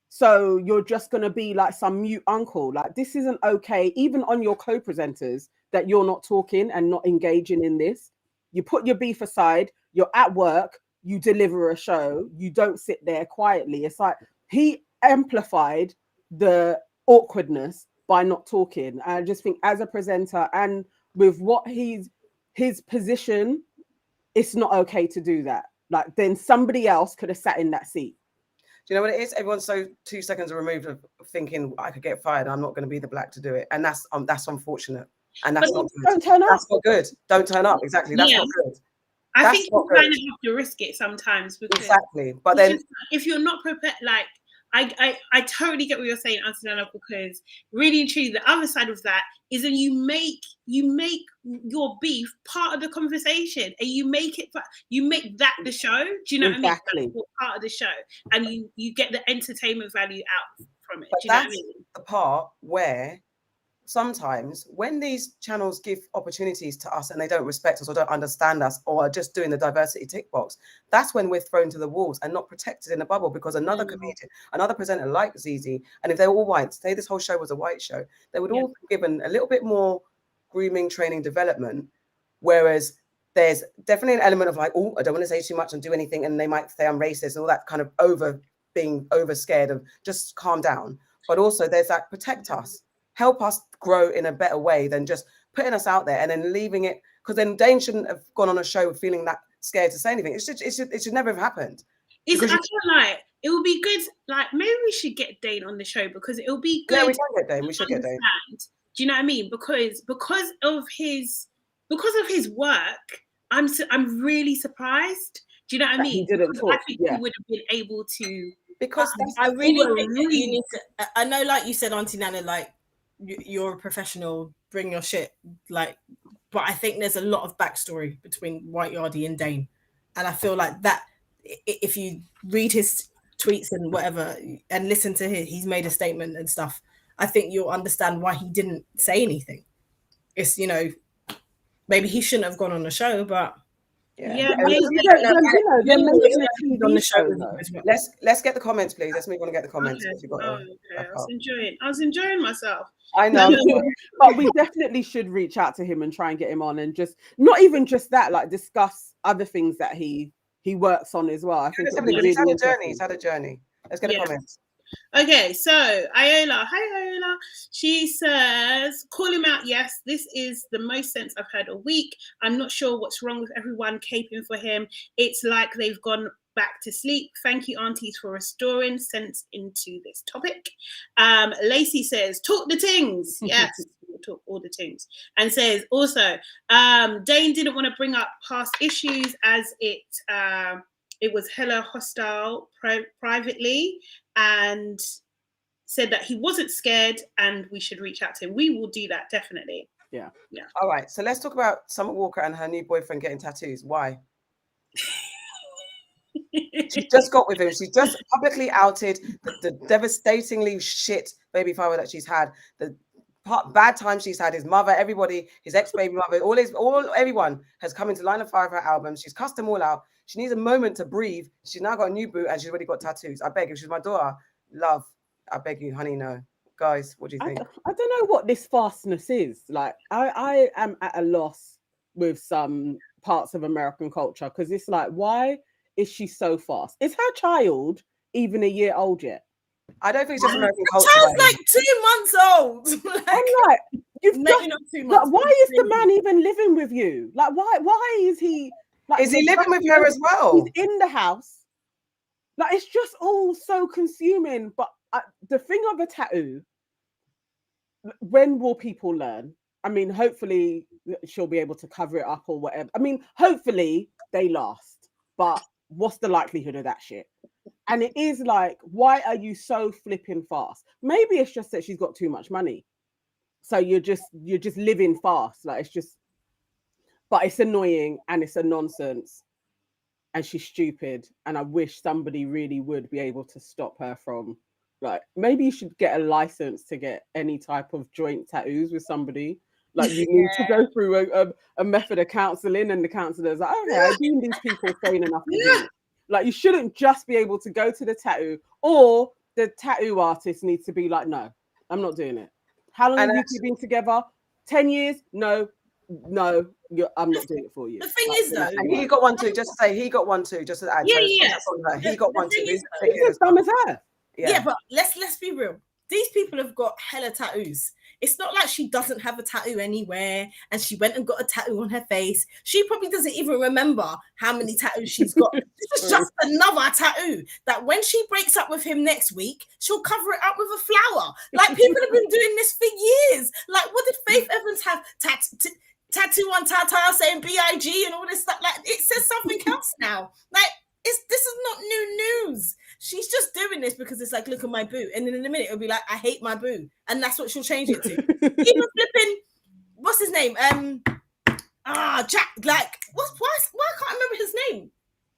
So you're just going to be like some mute uncle. Like, this isn't okay, even on your co-presenters, that you're not talking and not engaging in this. You put your beef aside, you're at work, you deliver a show, you don't sit there quietly. It's like he amplified the awkwardness by not talking. I just think as a presenter and with what his position, it's not okay to do that. Like, then somebody else could have sat in that seat. you know what it is? Everyone's so 2 seconds removed of thinking I could get fired. I'm not going to be the black to do it, and that's unfortunate, and that's not good. Don't turn up. That's not good. Don't turn up. Exactly. That's not good. I think you kind of have to risk it sometimes because exactly. But then, if you're not prepared, like I totally get what you're saying, Auntie Nana, because really and truly, the other side of that is that you make your beef part of the conversation, and you make that the show. Do you know what I mean? That's part of the show, and you get the entertainment value out from it. But do you know what I that's mean? the part where sometimes when these channels give opportunities to us and they don't respect us or don't understand us or are just doing the diversity tick box, that's when we're thrown to the wolves and not protected in a bubble, because another comedian, another presenter like Zeze, and if they were all white, say this whole show was a white show, they would all be given a little bit more grooming, training, development, whereas there's definitely an element of like, oh, I don't want to say too much and do anything, and they might say I'm racist and all that kind of being over scared of just calm down. But also there's that protect us, help us grow in a better way than just putting us out there and then leaving it, because then Dane shouldn't have gone on a show feeling that scared to say anything. It should never have happened. I feel like it would be good, like maybe we should get Dane on the show, because it'll be good. Yeah, we can get Dane. We should get Dane. Do you know what I mean? Because of his work, I'm really but I think there's a lot of backstory between White Yardie and Dane, and I feel like that if you read his tweets and whatever and listen to he's made a statement and stuff, I think you'll understand why he didn't say anything. It's, maybe he shouldn't have gone on the show, but maybe on the show. Let's get the comments, please. Let's move on and get the comments. I was enjoying myself. I know. But we definitely should reach out to him and try and get him on, and just not even just that, like discuss other things that he works on as well. I think he's had a journey. He's had a journey. Let's get the comments. Okay, so Iola, hi Iola. She says, call him out. Yes, this is the most sense I've heard all week. I'm not sure what's wrong with everyone caping for him. It's like they've gone back to sleep. Thank you, Aunties, for restoring sense into this topic. Lacey says, talk the things. Yes, we'll talk all the things. And says also, Dane didn't want to bring up past issues as it was hella hostile privately, and said that he wasn't scared and we should reach out to him. We will do that, definitely. Yeah. All right, so let's talk about Summer Walker and her new boyfriend getting tattoos. Why? She just got with him. She just publicly outed the devastatingly shit baby father that she's had, the bad time she's had, his mother, everybody, his ex-baby mother, everyone has come into line of fire of her album. She's cussed them all out. She needs a moment to breathe. She's now got a new boo and she's already got tattoos. I beg you, she's my daughter. Love, I beg you, honey, no. Guys, what do you think? I don't know what this fastness is. Like, I am at a loss with some parts of American culture, because it's like, why is she so fast? Is her child even a year old yet? I don't think it's just American culture. The child's like 2 months old. I'm like, maybe not 2 months. Like, why is the man even living with you? Like, why is he? Like, is he living with her as well? He's in the house. Like, it's just all so consuming. But the thing of a tattoo, when will people learn? I mean, hopefully she'll be able to cover it up or whatever. I mean, hopefully they last. But what's the likelihood of that shit? And it is like, why are you so flipping fast? Maybe it's just that she's got too much money. So you're just living fast. Like, it's just, but it's annoying and it's a nonsense. And she's stupid. And I wish somebody really would be able to stop her from, like, maybe you should get a license to get any type of joint tattoos with somebody. Like, you need to go through a method of counselling, and the counsellor's like, okay, I've seen these people sane enough to do it. Like, you shouldn't just be able to go to the tattoo, or the tattoo artist needs to be like, no, I'm not doing it. How long have you two been together? 10 years? No, I'm not doing it for you. The thing is, though, and he got one too. Just to say, he got one too. Just to add, he got one too. He's as dumb as her. Yeah, but let's be real. These people have got hella tattoos. It's not like she doesn't have a tattoo anywhere and she went and got a tattoo on her face. She probably doesn't even remember how many tattoos she's got. This is just another tattoo that when she breaks up with him next week, she'll cover it up with a flower. Like, people have been doing this for years. Like, what did Faith Evans have? Tattoo on Tata saying B.I.G. and all this stuff. Like, it says something else now. Like, this is not new news. She's just doing this because it's like, look at my boo. And then in a minute, it'll be like, I hate my boo. And that's what she'll change it to. Even flipping, what's his name? Jack, like, why can't I remember his name?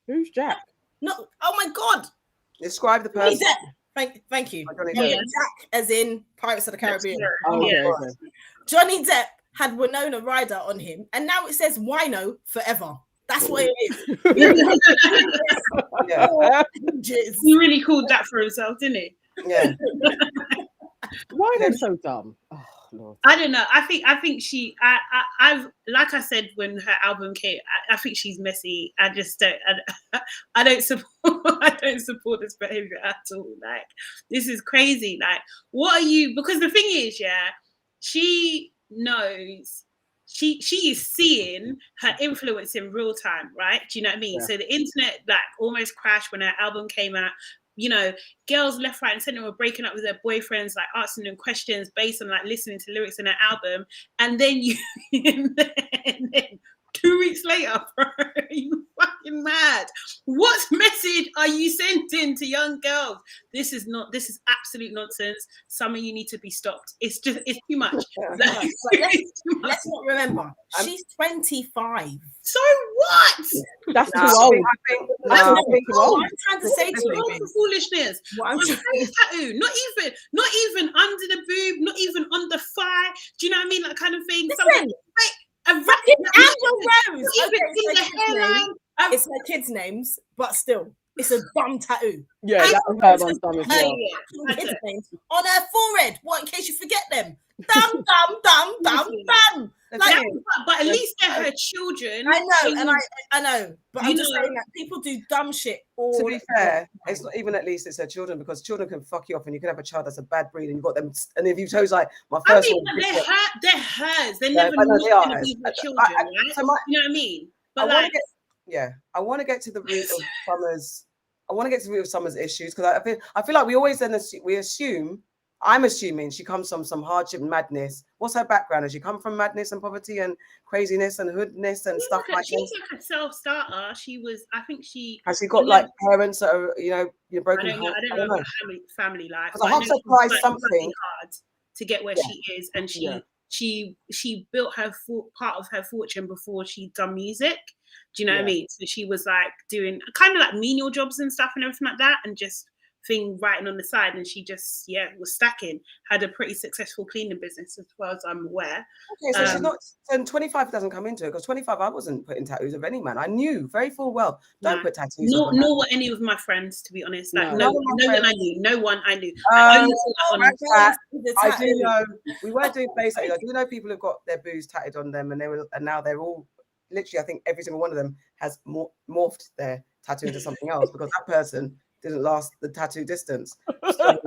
Who's Jack? No, oh my God. Describe the person. Thank you. Yeah. Jack, as in Pirates of the Caribbean. Oh, yeah. okay. Johnny Depp had Winona Ryder on him, and now it says Wino forever. That's what it is. Yeah. He really called that for himself, didn't he? Yeah. Why are they so dumb? Oh, Lord. I don't know. I think she. I've like I said when her album came. I think she's messy. I just don't. I don't support. I don't support this behavior at all. Like, this is crazy. Like, what are you? Because the thing is, yeah, she knows. She is seeing her influence in real time, right? Do you know what I mean? Yeah. So the internet like almost crashed when her album came out. You know, girls left, right, and center were breaking up with their boyfriends, like asking them questions based on like listening to lyrics in her album. And then and then 2 weeks later, bro, are you fucking mad? What message are you sending to young girls? This is absolute nonsense. Some of you need to be stopped. It's too much. Let's not remember, she's 25. So what? That's too old. What I'm trying to say to you is foolishness. Tattoo, not even under the boob, not even on the thigh. Do you know what I mean? That kind of thing. It's her kids' names, but still, it's a dumb tattoo. Yeah, that was her on dumb as well. Kids' names on her forehead. What, in case you forget them? Dumb. Like, but at least they're her children. I know, I know. But I'm just saying that people do dumb shit. To be fair, it's not even at least it's her children, because children can fuck you off, and you can have a child that's a bad breed, and you've got them. And if you chose like my first one, they're hers. They're never going to be her children, right? You know what I mean? But I want to get to the root of Summer's. I want to get to the root of Summer's issues, because I feel like we always assume. I'm assuming she comes from some hardship and madness. What's her background? Has she come from madness and poverty and craziness and hoodness and stuff like that? She's like a self-starter. Has she got like parents that are, broken heart? I don't know about family life. I hope surprised something hard to get where she is, and she built her part of her fortune before she'd done music. Do you know what I mean? So she was like doing kind of like menial jobs and stuff and everything like that, and just writing on the side, and she just was stacking. Had a pretty successful cleaning business as far as I'm aware. Okay, so she's not. And 25 doesn't come into it, because 25 I wasn't putting tattoos of any man. I knew very full well. Don't put tattoos. Nor were any of my friends, to be honest. Like no one I knew. I do know. We weren't doing face tattoos. I do know people who've got their boos tatted on them, and now they're all literally. I think every single one of them has morphed their tattoo into something else, because that person didn't last the tattoo distance. So,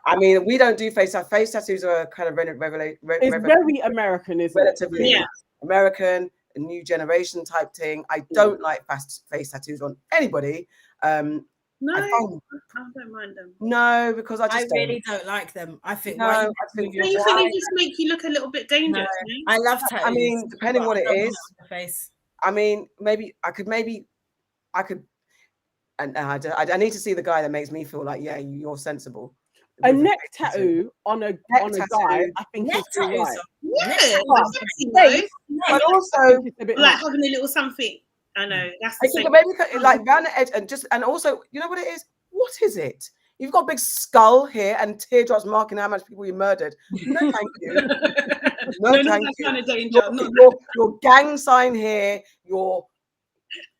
I mean, we don't do face tattoos. Face tattoos are kind of it's very American, isn't it? Relatively American, a new generation type thing. I don't like face tattoos on anybody. No, I don't mind them. No, because I really don't like them. I think they just make you look a little bit dangerous. No, I love tattoos. I mean, depending what it is. I mean, I could. And I need to see the guy that makes me feel like, you're sensible. A neck tattoo on a guy, I think it's too right. Yeah, but also like having a little something. I know that's the same. Maybe like round the edge, and also, you know what it is? What is it? You've got a big skull here and teardrops marking how much people you murdered. No, thank you. No, thank you. Kind of danger. Your gang sign here. Your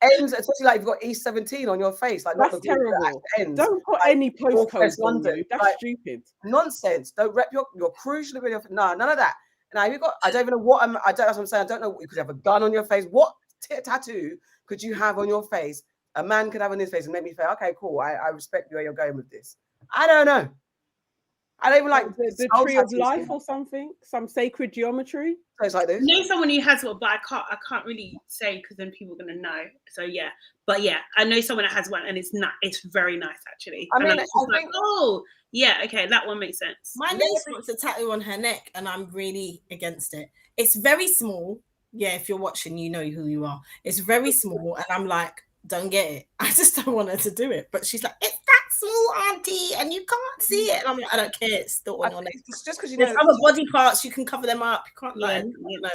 ends, especially like you've got E17 on your face, like that's terrible. Don't put any postcodes on you. That's stupid. Nonsense. Don't rep your crew. Should have been none of that. Now you've got. I don't even know what that's what I'm saying. I don't know. You could have a gun on your face. What tattoo could you have on your face? A man could have on his face and make me feel okay, cool. I respect where you're going with this. I don't know. I don't even like the skull tree of tattoos. life or something, some sacred geometry. So it's like this. I know someone who has one, but I can't really say because then people are gonna know. So yeah, but yeah, I know someone that has one, and it's very nice actually. I mean, and I was like, oh yeah, okay, that one makes sense. My niece wants a tattoo on her neck, and I'm really against it. It's very small. Yeah, if you're watching, you know who you are. It's very small, and I'm like, don't get it. I just don't want her to do it. But she's like, it's that small, auntie, and you can't see it. And I'm like, I don't care. It's still on your neck. It's just because you There's know other body parts, you can cover them up. You can't like,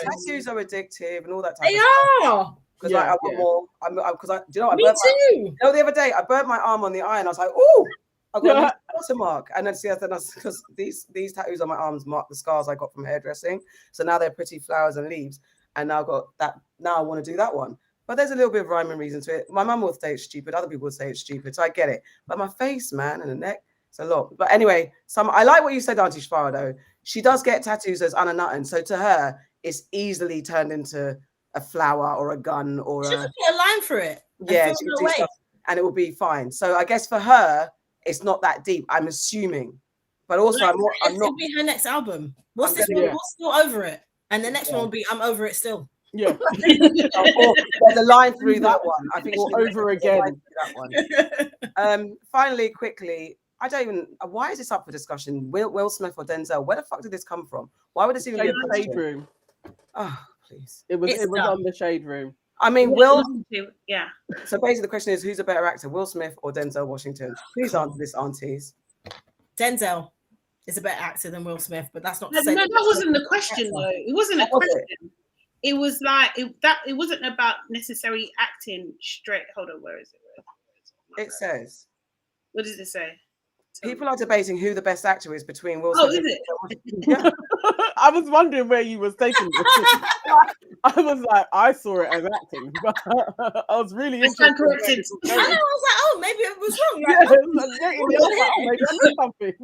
tattoos are addictive and all that type they of stuff. are. Because I want more. Because do you know what? Me too. The other day I burnt my arm on the iron. I was like, oh, I got a watermark. And then because these tattoos on my arms mark the scars I got from hairdressing. So now they're pretty flowers and leaves. And now I've got that. Now I want to do that one. But there's a little bit of rhyme and reason to it. My mum will say it's stupid. Other people will say it's stupid. So I get it. But my face, man, and the neck, it's a lot. But anyway, I like what you said, Auntie Shfara, though. She does get tattoos as Anna Nutton. So to her, it's easily turned into a flower or a gun or she could put a line for it. Yeah, she could do stuff, and it will be fine. So I guess for her, it's not that deep. I'm assuming. But also, I'm not. Be her next album. What's this one? We're still over it. And the next one will be I'm over it still. Yeah. There's a line through that one. I think we'll over again. That one. Finally, quickly, I don't even. Why is this up for discussion? Will Smith or Denzel? Where the fuck did this come from? Why would this even be a Shade Room? Oh, please. It was on the Shade Room. I mean, yeah. So basically, the question is, who's a better actor, Will Smith or Denzel Washington? Please answer this, aunties. Denzel is a better actor than Will Smith, but that's not. No, that wasn't the question, though. It wasn't a question. It was like it wasn't about necessarily acting straight. Hold on, where is it? It says. What does it say? People are debating who the best actor is between Will Smith. Oh, is it? Yeah. I was wondering where you was taking this. I was like, I saw it as acting, but I was really interested. I was like, oh, maybe it was wrong.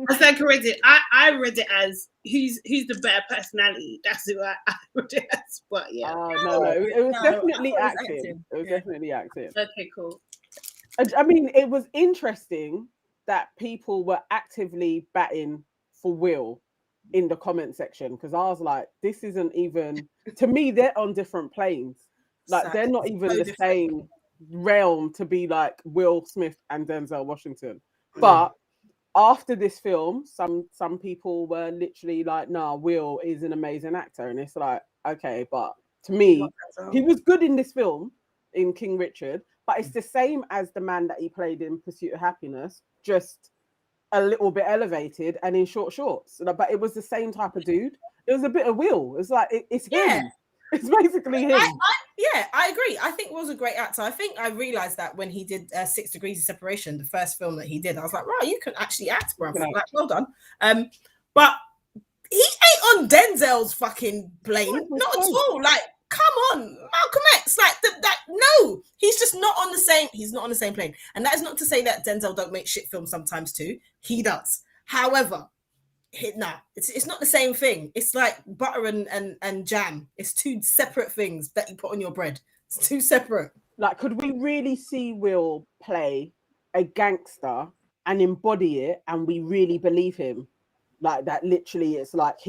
I stand corrected. I read it as who's the better personality. That's what I read it as. But yeah, no, it was definitely acting. It was definitely acting. Okay, cool. I mean, it was interesting that people were actively batting for Will in the comment section, because I was like, this isn't even, to me, they're on different planes. Like, they're not even the same realm to be like Will Smith and Denzel Washington. But after this film, some people were literally like, nah, Will is an amazing actor. And it's like, okay, but to me, he was good in this film, in King Richard, but it's the same as the man that he played in Pursuit of Happiness, just a little bit elevated and in short shorts. But it was the same type of dude. It was a bit of Will. It's like, it's him. Yeah. It's basically him. I agree. I think Will's a great actor. I think I realized that when he did 6 Degrees of Separation, the first film that he did. I was like, right, you can actually act, bro. Like, well done. But he ain't on Denzel's fucking plane. Not at all. Like, come on, Malcolm X. Like, no, he's just not on the same. He's not on the same plane. And that is not to say that Denzel don't make shit films sometimes too. He does. However, it's not the same thing. It's like butter and jam. It's two separate things that you put on your bread. It's two separate. Like, could we really see Will play a gangster and embody it, and we really believe him? Like, that literally, it's like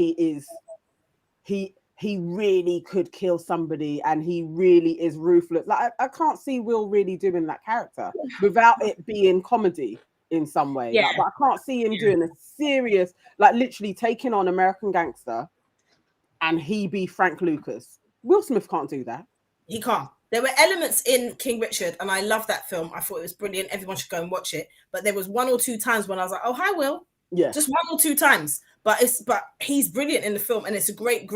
he really could kill somebody and he really is ruthless. Like, I can't see Will really doing that character without it being comedy in some way. Yeah. Like, but I can't see him doing a serious, like, literally taking on American Gangster and he be Frank Lucas. Will Smith can't do that. He can't. There were elements in King Richard, and I love that film. I thought it was brilliant. Everyone should go and watch it. But there was 1 or 2 times when I was like, oh, hi, Will. Yeah. Just 1 or 2 times. But he's brilliant in the film, and it's a great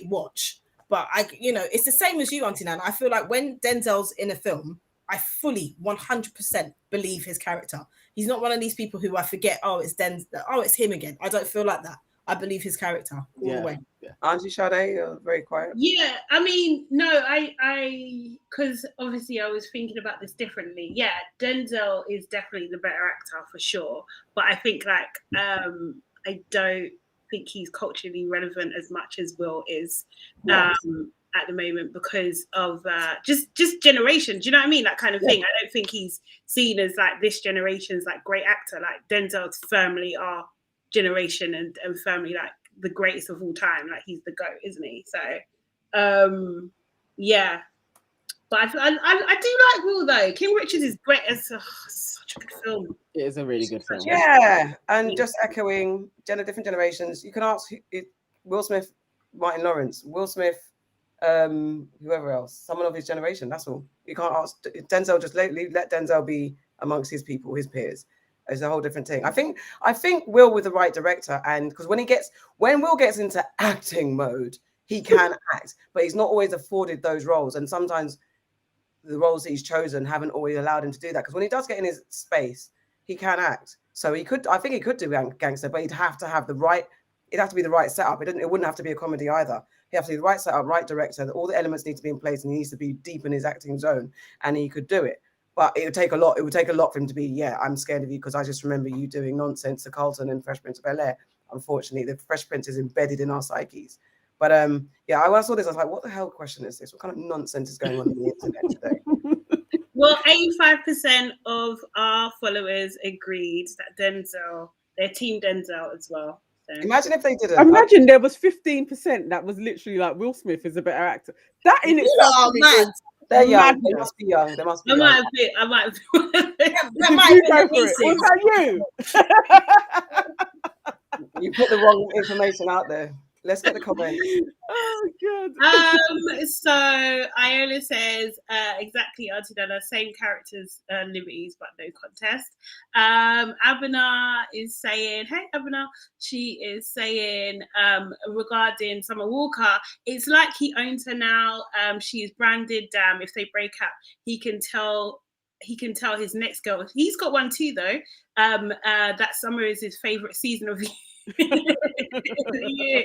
watch. But it's the same as you, Auntie Nan. I feel like when Denzel's in a film, I fully 100% believe his character. He's not one of these people who I forget, it's Denzel, it's him again. I don't feel like that. I believe his character all the way. Yeah. Auntie Sade, you're very quiet. Yeah, I mean, no, I because obviously I was thinking about this differently. Yeah, Denzel is definitely the better actor for sure. But I think I don't think he's culturally relevant as much as Will is at the moment because of just generation. Do you know what I mean? That kind of thing. I don't think he's seen as like this generation's like great actor. Like Denzel's firmly are generation and family, like the greatest of all time. Like he's the GOAT, isn't he? So yeah. But I do like Will though. King Richard is great. It's such a good film. It is a really good film. Yeah, and just echoing different generations. You can ask Will Smith, Martin Lawrence, Will Smith, whoever else, someone of his generation. That's all. You can't ask Denzel. Just let Denzel be amongst his people, his peers. It's a whole different thing. I think Will with the right director, and because when Will gets into acting mode, he can act, but he's not always afforded those roles, and sometimes the roles that he's chosen haven't always allowed him to do that. Because when he does get in his space, he can act. So I think he could do gangster, but he'd have to have it'd have to be the right setup. It wouldn't have to be a comedy either. He'd have to be the right setup, right director, that all the elements need to be in place, and he needs to be deep in his acting zone, and he could do it. But it would take a lot. It would take a lot for him to be, I'm scared of you because I just remember you doing nonsense to Carlton and Fresh Prince of Bel-Air. Unfortunately, the Fresh Prince is embedded in our psyches. But when I saw this, I was like, what the hell question is this? What kind of nonsense is going on the internet today? Well, 85% of our followers agreed that they're team Denzel as well. So. Imagine if they didn't. Imagine there was 15% that was literally like Will Smith is a better actor. That in itself. Oh man, they're young. They must be young. They must be young. I might have that might Go for it. Was that you? You put the wrong information out there. Let's get the comments. Oh god. So Iola says exactly, Auntie Donna, same characters, liberties, but no contest. Abena is saying, hey Abena, she is saying regarding Summer Walker, it's like he owns her now. She is branded. Damn, if they break up, he can tell his next girl. He's got one too though. That summer is his favorite season of the year.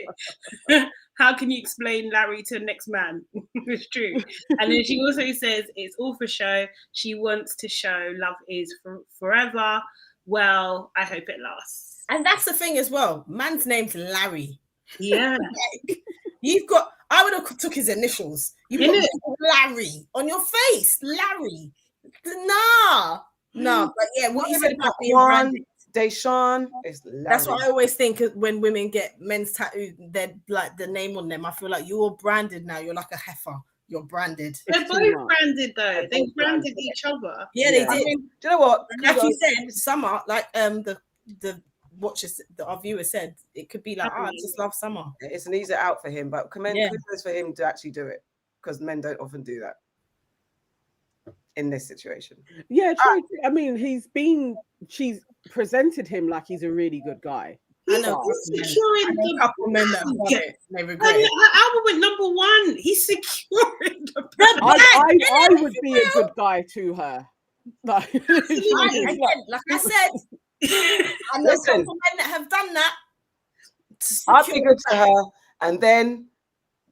How can you explain Larry to the next man? It's true. And then she also says it's all for show. She wants to show love is forever. Well, I hope it lasts. And that's the thing as well. Man's name's Larry. Yeah. I would have took his initials. You put Larry on your face. Larry. Nah. But yeah, what you said about being branded. Deshaun is Larry. That's what I always think when women get men's tattooed, they're like the name on them. I feel like you're branded now. You're like a heifer. You're branded. They're both branded though. They branded each other. Yeah, they did. I mean, do you know what? Like you said, Summer, like the watchers, our viewer said, it could be like, I just love Summer. It's an easy out for him, but kudos for him to actually do it, because men don't often do that in this situation. Yeah, true. I mean, she's presented him like he's a really good guy. I know. A couple men that have done it, they regret it. Her album went #1. He's securing the I would be a good guy to her. Like I said, I know a couple men that have done that. I'd be good to her, and then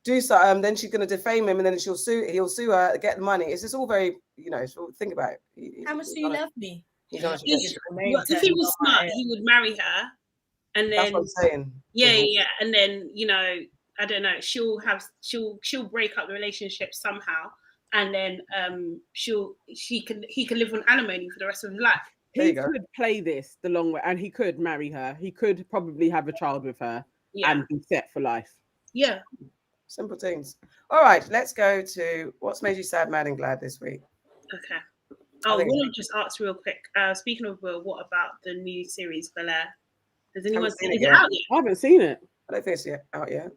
do so. Then she's going to defame him, and then he'll sue her, get the money. It's just all very, think about it. How much do you love me? If he was smart, he would marry her, and then that's what I'm saying. Yeah, and then I don't know. She'll break up the relationship somehow, and then he can live on alimony for the rest of his life. He could play this the long way, and he could marry her. He could probably have a child with her and be set for life. Yeah. Simple things. All right, let's go to what's made you sad, mad, and glad this week. Okay. Oh, Will just asked real quick. Speaking of Will, what about the new series Bel-Air? Has anyone seen it out yet? I haven't seen it. I don't think it's out yet.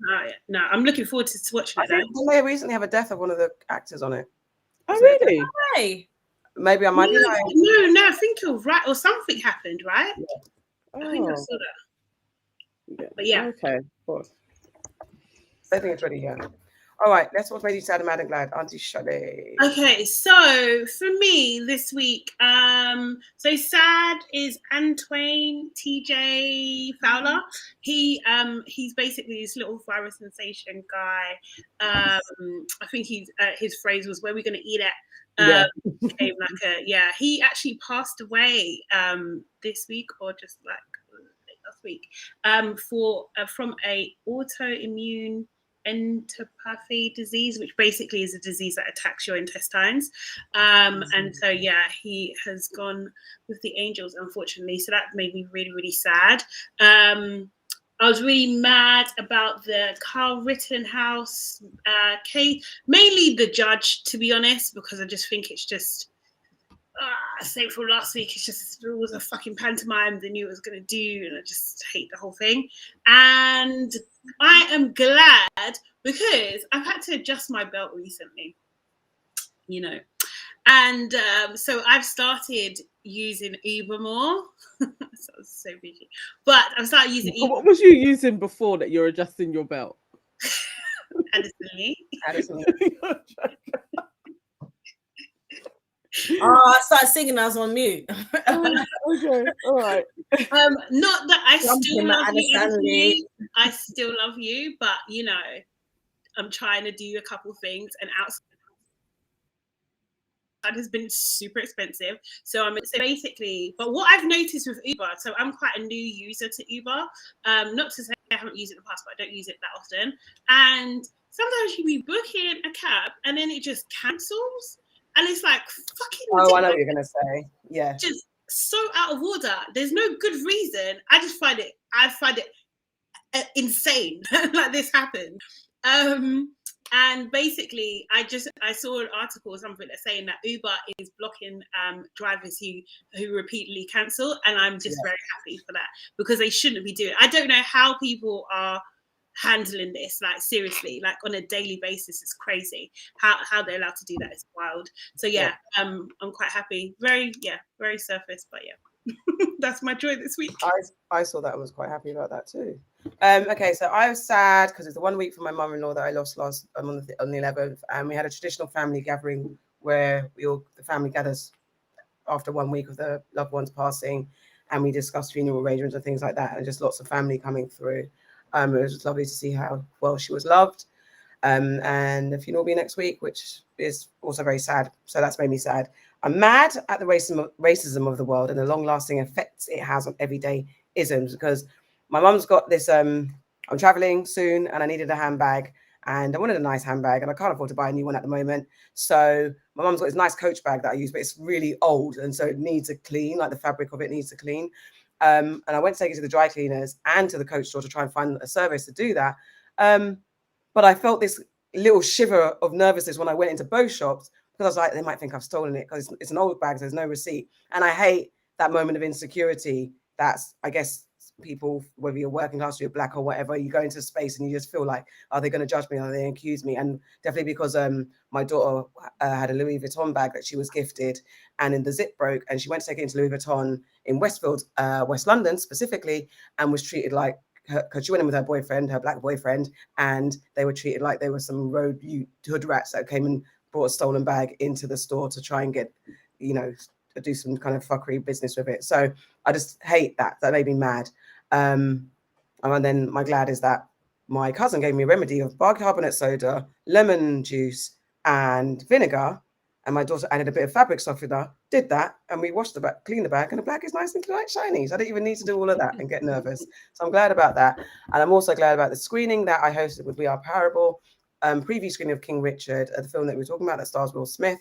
No, I'm looking forward to watching it. Didn't they recently have a death of one of the actors on it? Oh, really? Hey. Maybe I might be lying. No, I think you're right. Or something happened, right? Yeah. I think I saw that. Yeah. But yeah. Okay, of course. I think it's ready, yeah. All right, that's what made you sad, mad, and glad. Auntie Shade. Okay, so for me this week, so sad is Antoine TJ Fowler. He's basically this little viral sensation guy. I think his phrase was, "Where are we going to eat at?" He actually passed away this week, or just like last week, from a autoimmune enteropathy disease, which basically is a disease that attacks your intestines. And so, yeah, he has gone with the angels, unfortunately. So that made me really, really sad. I was really mad about the Kyle Rittenhouse case, mainly the judge, to be honest, because I just think it's just, same from last week, it's just, it was a fucking pantomime they knew it was going to do, and I just hate the whole thing. And I am glad, because I've had to adjust my belt recently, you know. And so I've started using Uber more. That was so busy. But I've started using Uber. What was you using before that you're adjusting your belt? Addison. I started singing. I was on mute. Okay, all right. Not that I still love you, Addison. I still love you, but you know, I'm trying to do a couple things, and outside has been super expensive. So basically, but what I've noticed with Uber, so I'm quite a new user to Uber. Not to say I haven't used it in the past, but I don't use it that often. And sometimes you be booking a cab and then it just cancels. And it's like fucking ridiculous. I know what you're gonna say. Yeah. Just so out of order. There's no good reason. I find it insane like this happened. And basically, I saw an article or something that's saying that Uber is blocking drivers who repeatedly cancel, and I'm just very happy for that, because they shouldn't be doing it. I don't know how people are handling this, like seriously, like on a daily basis. It's crazy how they're allowed to do that. It's wild. So I'm quite happy. Very surface, but yeah. That's my joy this week. I saw that and was quite happy about that too. Okay, so I was sad because it's the 1 week for my mother-in-law that I lost on the 11th, and we had a traditional family gathering where the family gathers after 1 week of the loved ones passing, and we discussed funeral arrangements and things like that, and just lots of family coming through. It was just lovely to see how well she was loved. And the funeral will be next week, which is also very sad. So that's made me sad. I'm mad at the racism of the world and the long-lasting effects it has on everyday isms, because my mum's got this, I'm traveling soon and I needed a handbag, and I wanted a nice handbag and I can't afford to buy a new one at the moment. So my mum's got this nice Coach bag that I use, but it's really old, and so it needs a clean, like the fabric of it needs to clean. And I went to take it to the dry cleaners and to the Coach store to try and find a service to do that. But I felt this little shiver of nervousness when I went into both shops, because I was like, they might think I've stolen it because it's an old bag, so there's no receipt. And I hate that moment of insecurity. That's, I guess, people, whether you're working class or you're black or whatever, you go into space and you just feel like, are they going to judge me? Are they going to accuse me? And definitely because my daughter had a Louis Vuitton bag that she was gifted, and then the zip broke, and she went to take it into Louis Vuitton in Westfield, West London specifically, and was treated like, because she went in with her boyfriend, her black boyfriend, and they were treated like they were some road hood rats that came and brought a stolen bag into the store to try and get, do some kind of fuckery business with it. So I just hate that. That made me mad. And then my glad is that my cousin gave me a remedy of bicarbonate soda, lemon juice, and vinegar. And my daughter added a bit of fabric softener, did that, and we washed the bag, cleaned the bag, and the bag is nice and shiny. So I didn't even need to do all of that and get nervous. So I'm glad about that. And I'm also glad about the screening that I hosted with We Are Parable, preview screening of King Richard, the film that we were talking about that stars Will Smith,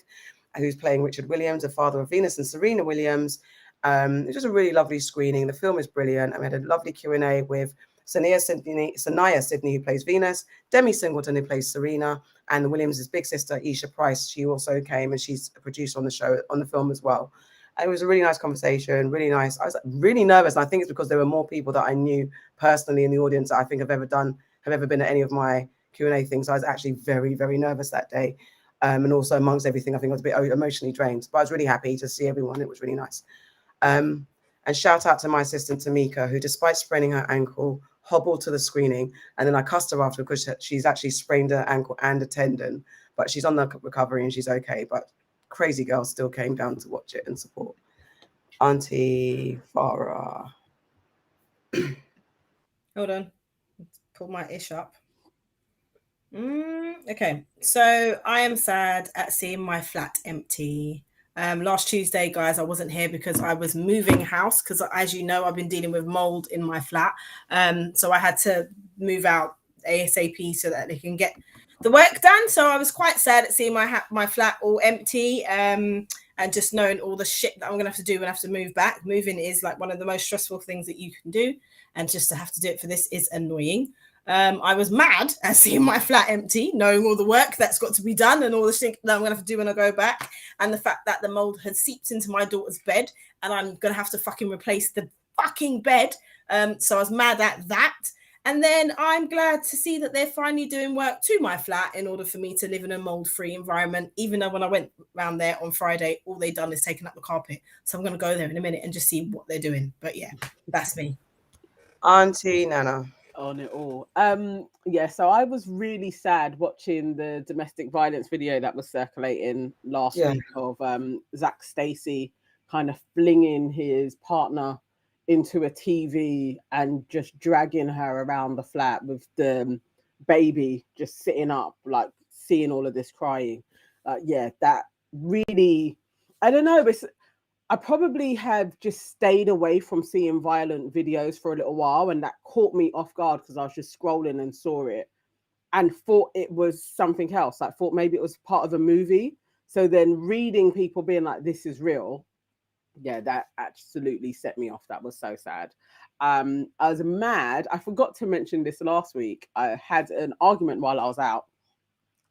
who's playing Richard Williams, the father of Venus and Serena Williams. It's just a really lovely screening. The film is brilliant. And we had a lovely Q&A with Sanaya Sidney, who plays Venus, Demi Singleton, who plays Serena, and Williams' big sister, Isha Price. She also came, and she's a producer on the show, on the film as well. And it was a really nice conversation, really nice. I was really nervous, and I think it's because there were more people that I knew personally in the audience that I think have ever been at any of my Q&A things. So I was actually very, very nervous that day. And also amongst everything, I think I was a bit emotionally drained, but I was really happy to see everyone. It was really nice. And shout out to my assistant, Tamika, who, despite spraining her ankle, hobbled to the screening. And then I cussed her after because she's actually sprained her ankle and a tendon, but she's on the recovery and she's okay. But crazy girl still came down to watch it and support. Auntie Farah. Hold on. Let's pull my ish up. Okay, so I am sad at seeing my flat empty. Last Tuesday, guys, I wasn't here because I was moving house, because as you know, I've been dealing with mold in my flat. So I had to move out ASAP so that they can get the work done. So I was quite sad at seeing my flat all empty, and just knowing all the shit that I'm gonna have to do when I have to move back. Moving is like one of the most stressful things that you can do, and just to have to do it for this is annoying. I was mad at seeing my flat empty, knowing all the work that's got to be done and all the shit that I'm gonna have to do when I go back, and the fact that the mold has seeped into my daughter's bed and I'm gonna have to fucking replace the fucking bed. So I was mad at that. And then I'm glad to see that they're finally doing work to my flat in order for me to live in a mold-free environment, even though when I went around there on Friday, all they've done is taken up the carpet. So I'm going to go there in a minute and just see what they're doing. But yeah, that's me. Auntie Nana. On it all. Yeah, so I was really sad watching the domestic violence video that was circulating last week of Zach Stacey kind of flinging his partner into a TV and just dragging her around the flat with the baby just sitting up, like seeing all of this crying. Yeah, that really, I don't know, I probably have just stayed away from seeing violent videos for a little while, and that caught me off guard because I was just scrolling and saw it and thought it was something else. I thought maybe it was part of a movie. So then reading people being like, this is real, yeah, that absolutely set me off. That was so sad. I was mad. I forgot to mention this last week. I had an argument while I was out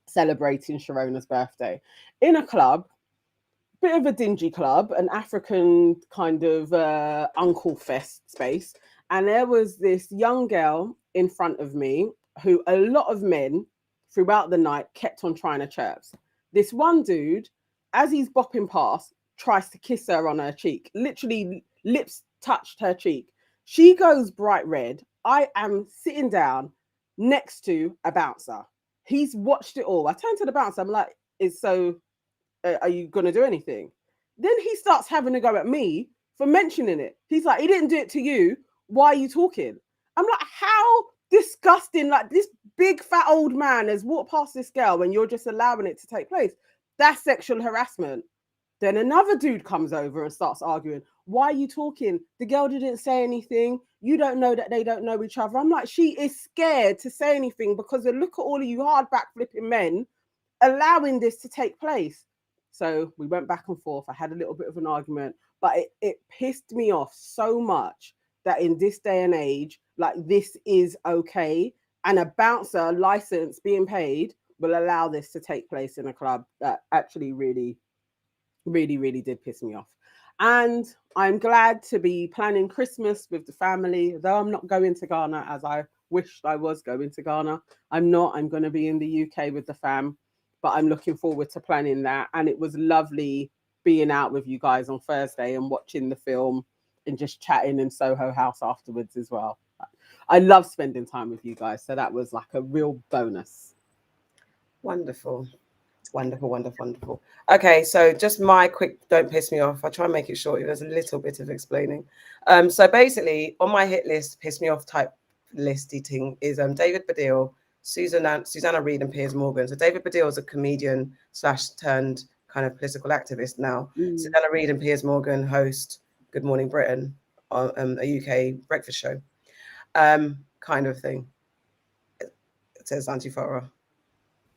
celebrating Sharona's birthday in a club, bit of a dingy club, an African kind of uncle fest space. And there was this young girl in front of me who a lot of men throughout the night kept on trying to chirps. This one dude, as he's bopping past, tries to kiss her on her cheek, literally lips touched her cheek. She goes bright red. I am sitting down next to a bouncer. He's watched it all. I turn to the bouncer. I'm like, are you going to do anything? Then he starts having a go at me for mentioning it. He's like, he didn't do it to you. Why are you talking? I'm like, how disgusting. Like, this big fat old man has walked past this girl and you're just allowing it to take place. That's sexual harassment. Then another dude comes over and starts arguing. Why are you talking? The girl didn't say anything. You don't know that they don't know each other. I'm like, she is scared to say anything because look at all of you hardback flipping men allowing this to take place. So we went back and forth. I had a little bit of an argument, but it pissed me off so much that in this day and age, like, this is okay. And a bouncer license being paid will allow this to take place in a club. That actually really did piss me off. And I'm glad to be planning Christmas with the family, though I'm not going to Ghana as I wished I was going to Ghana. I'm not. I'm going to be in the UK with the fam, but I'm looking forward to planning that. And it was lovely being out with you guys on Thursday and watching the film and just chatting in Soho House afterwards as well. I love spending time with you guys, so that was like a real bonus. Wonderful. Wonderful, wonderful, wonderful. Okay, so just my quick, don't piss me off. I try and make it short. There's a little bit of explaining. So basically, on my hit list, piss me off type list eating is David Baddiel, Susanna Reid, and Piers Morgan. So David Baddiel is a comedian / turned kind of political activist now. Susanna Reid and Piers Morgan host Good Morning Britain, on a UK breakfast show, kind of thing. It says Auntie Farah.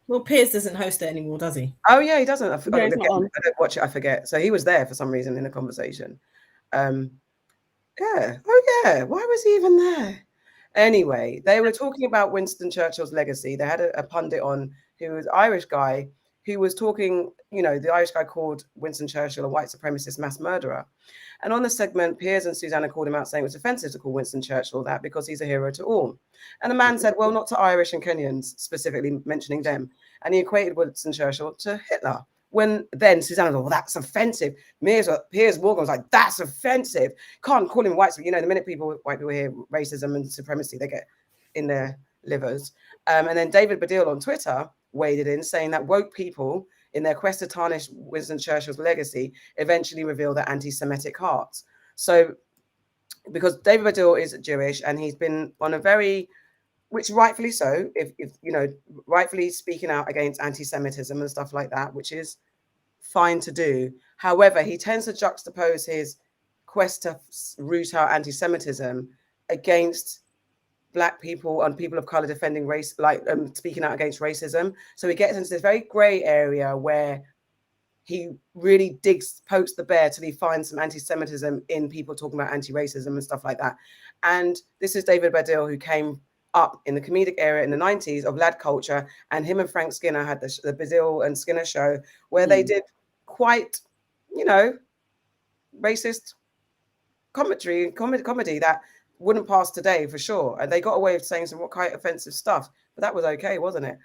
Well, Piers doesn't host it anymore, does he? Oh yeah, he doesn't. I don't watch it. I forget. So he was there for some reason in the conversation. Yeah. Oh yeah. Why was he even there? Anyway, they were talking about Winston Churchill's legacy. They had a pundit on who was an Irish guy who was talking. You know, the Irish guy called Winston Churchill a white supremacist mass murderer. And on the segment, Piers and Susanna called him out, saying it was offensive to call Winston Churchill that because he's a hero to all. And the man said, well, not to Irish and Kenyans, specifically mentioning them. And he equated Winston Churchill to Hitler. When then Susanna was like, well, that's offensive. Piers Morgan was like, that's offensive. Can't call him white. So, you know, the minute white people hear racism and supremacy, they get in their livers. And then David Baddiel on Twitter waded in, saying that woke people, in their quest to tarnish Winston Churchill's legacy, eventually reveal their anti-Semitic hearts. So, because David Baddiel is Jewish and he's been on a very, which rightfully so, if you know, rightfully speaking out against anti-Semitism and stuff like that, which is fine to do. However, he tends to juxtapose his quest to root out anti-Semitism against Black people and people of color defending race, like speaking out against racism. So he gets into this very gray area where he really pokes the bear till he finds some anti-Semitism in people talking about anti-racism and stuff like that. And this is David Baddiel, who came up in the comedic era in the 90s of lad culture, and him and Frank Skinner had the Baddiel and Skinner show where they did quite, you know, racist comedy that wouldn't pass today for sure. And they got away with saying some quite offensive stuff, but that was okay, wasn't it?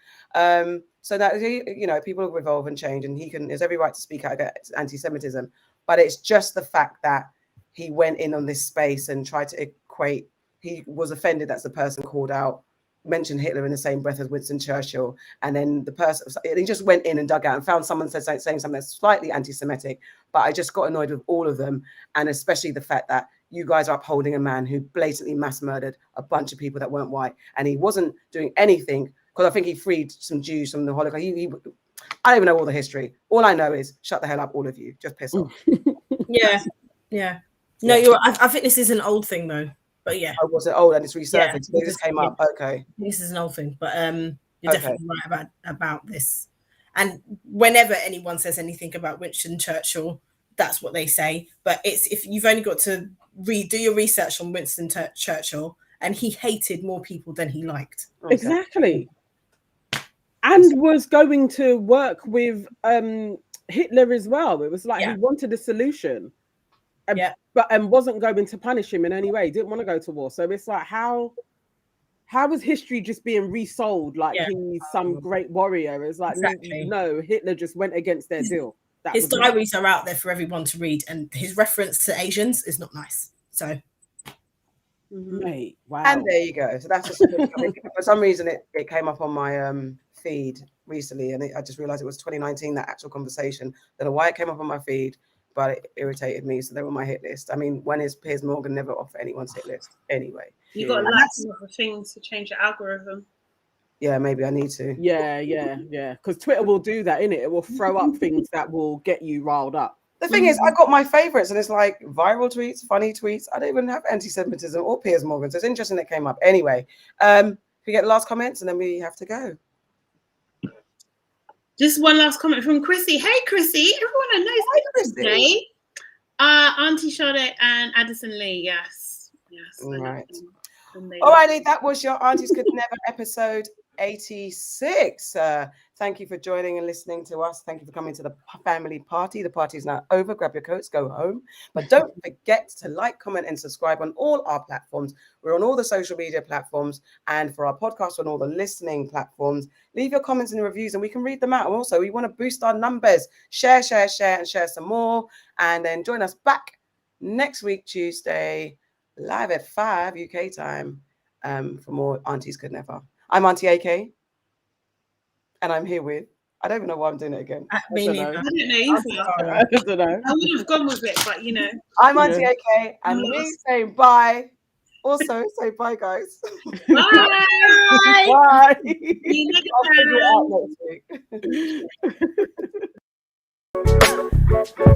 So that, you know, people evolve and change, and he has every right to speak out against anti-Semitism. But it's just the fact that he went in on this space and tried to equate. He was offended that's the person called out, mentioned Hitler in the same breath as Winston Churchill, and then the person, he just went in and dug out and found someone saying something that's slightly anti-Semitic. But I just got annoyed with all of them, and especially the fact that you guys are upholding a man who blatantly mass murdered a bunch of people that weren't white, and he wasn't doing anything, because I think he freed some Jews from the Holocaust. I don't even know all the history. All I know is shut the hell up, all of you. Just piss off. Yeah. No, you're. I think this is an old thing though. But yeah. Oh, was it old and it's resurfaced? It just came up. Okay. This is an old thing, but you're definitely right about this. And whenever anyone says anything about Winston Churchill, that's what they say. But it's, if you've only got to do your research on Winston Churchill, and he hated more people than he liked. Exactly. And was going to work with Hitler as well. It was like he wanted a solution. But wasn't going to punish him in any way. Didn't want to go to war. So it's like, how is history just being resold like he's some great warrior? It's like, no, Hitler just went against their deal. His diaries are out there for everyone to read, and his reference to Asians is not nice. So, mate, wow. And there you go. So that's just for some reason it came up on my feed recently, and I just realized it was 2019, that actual conversation. Don't know why it came up on my feed, but it irritated me. So they were on my hit list. I mean, when is Piers Morgan never off anyone's hit list anyway? You got lots of things to change your algorithm. Yeah, maybe I need to. Yeah. Because Twitter will do that, innit? It will throw up things that will get you riled up. The thing is, I got my favorites, and it's like viral tweets, funny tweets. I don't even have anti-Semitism or Piers Morgan. So it's interesting that came up. Anyway, we get the last comments, and then we have to go. Just one last comment from Chrissy. Hey, Chrissy. Everyone knows Chrissy. Auntie Charlotte and Addison Lee. Yes. All right. Alrighty, that was your Aunties Could Never episode 86. Thank you for joining and listening to us. Thank you for coming to the family party. The party is now over. Grab your coats, go home. But don't forget to like, comment, and subscribe on all our platforms. We're on all the social media platforms, and for our podcast on all the listening platforms. Leave your comments and reviews, and we can read them out. And also, we want to boost our numbers. Share, and share some more. And then join us back next week, Tuesday, live at 5 UK time, for more Aunties Could Never. I'm Auntie AK, and I'm here with, I don't even know why I'm doing it again. I don't know. I would have gone with it, but you know. I'm Auntie AK, and we say bye. Also, say bye, guys. Bye. Bye. See you next time.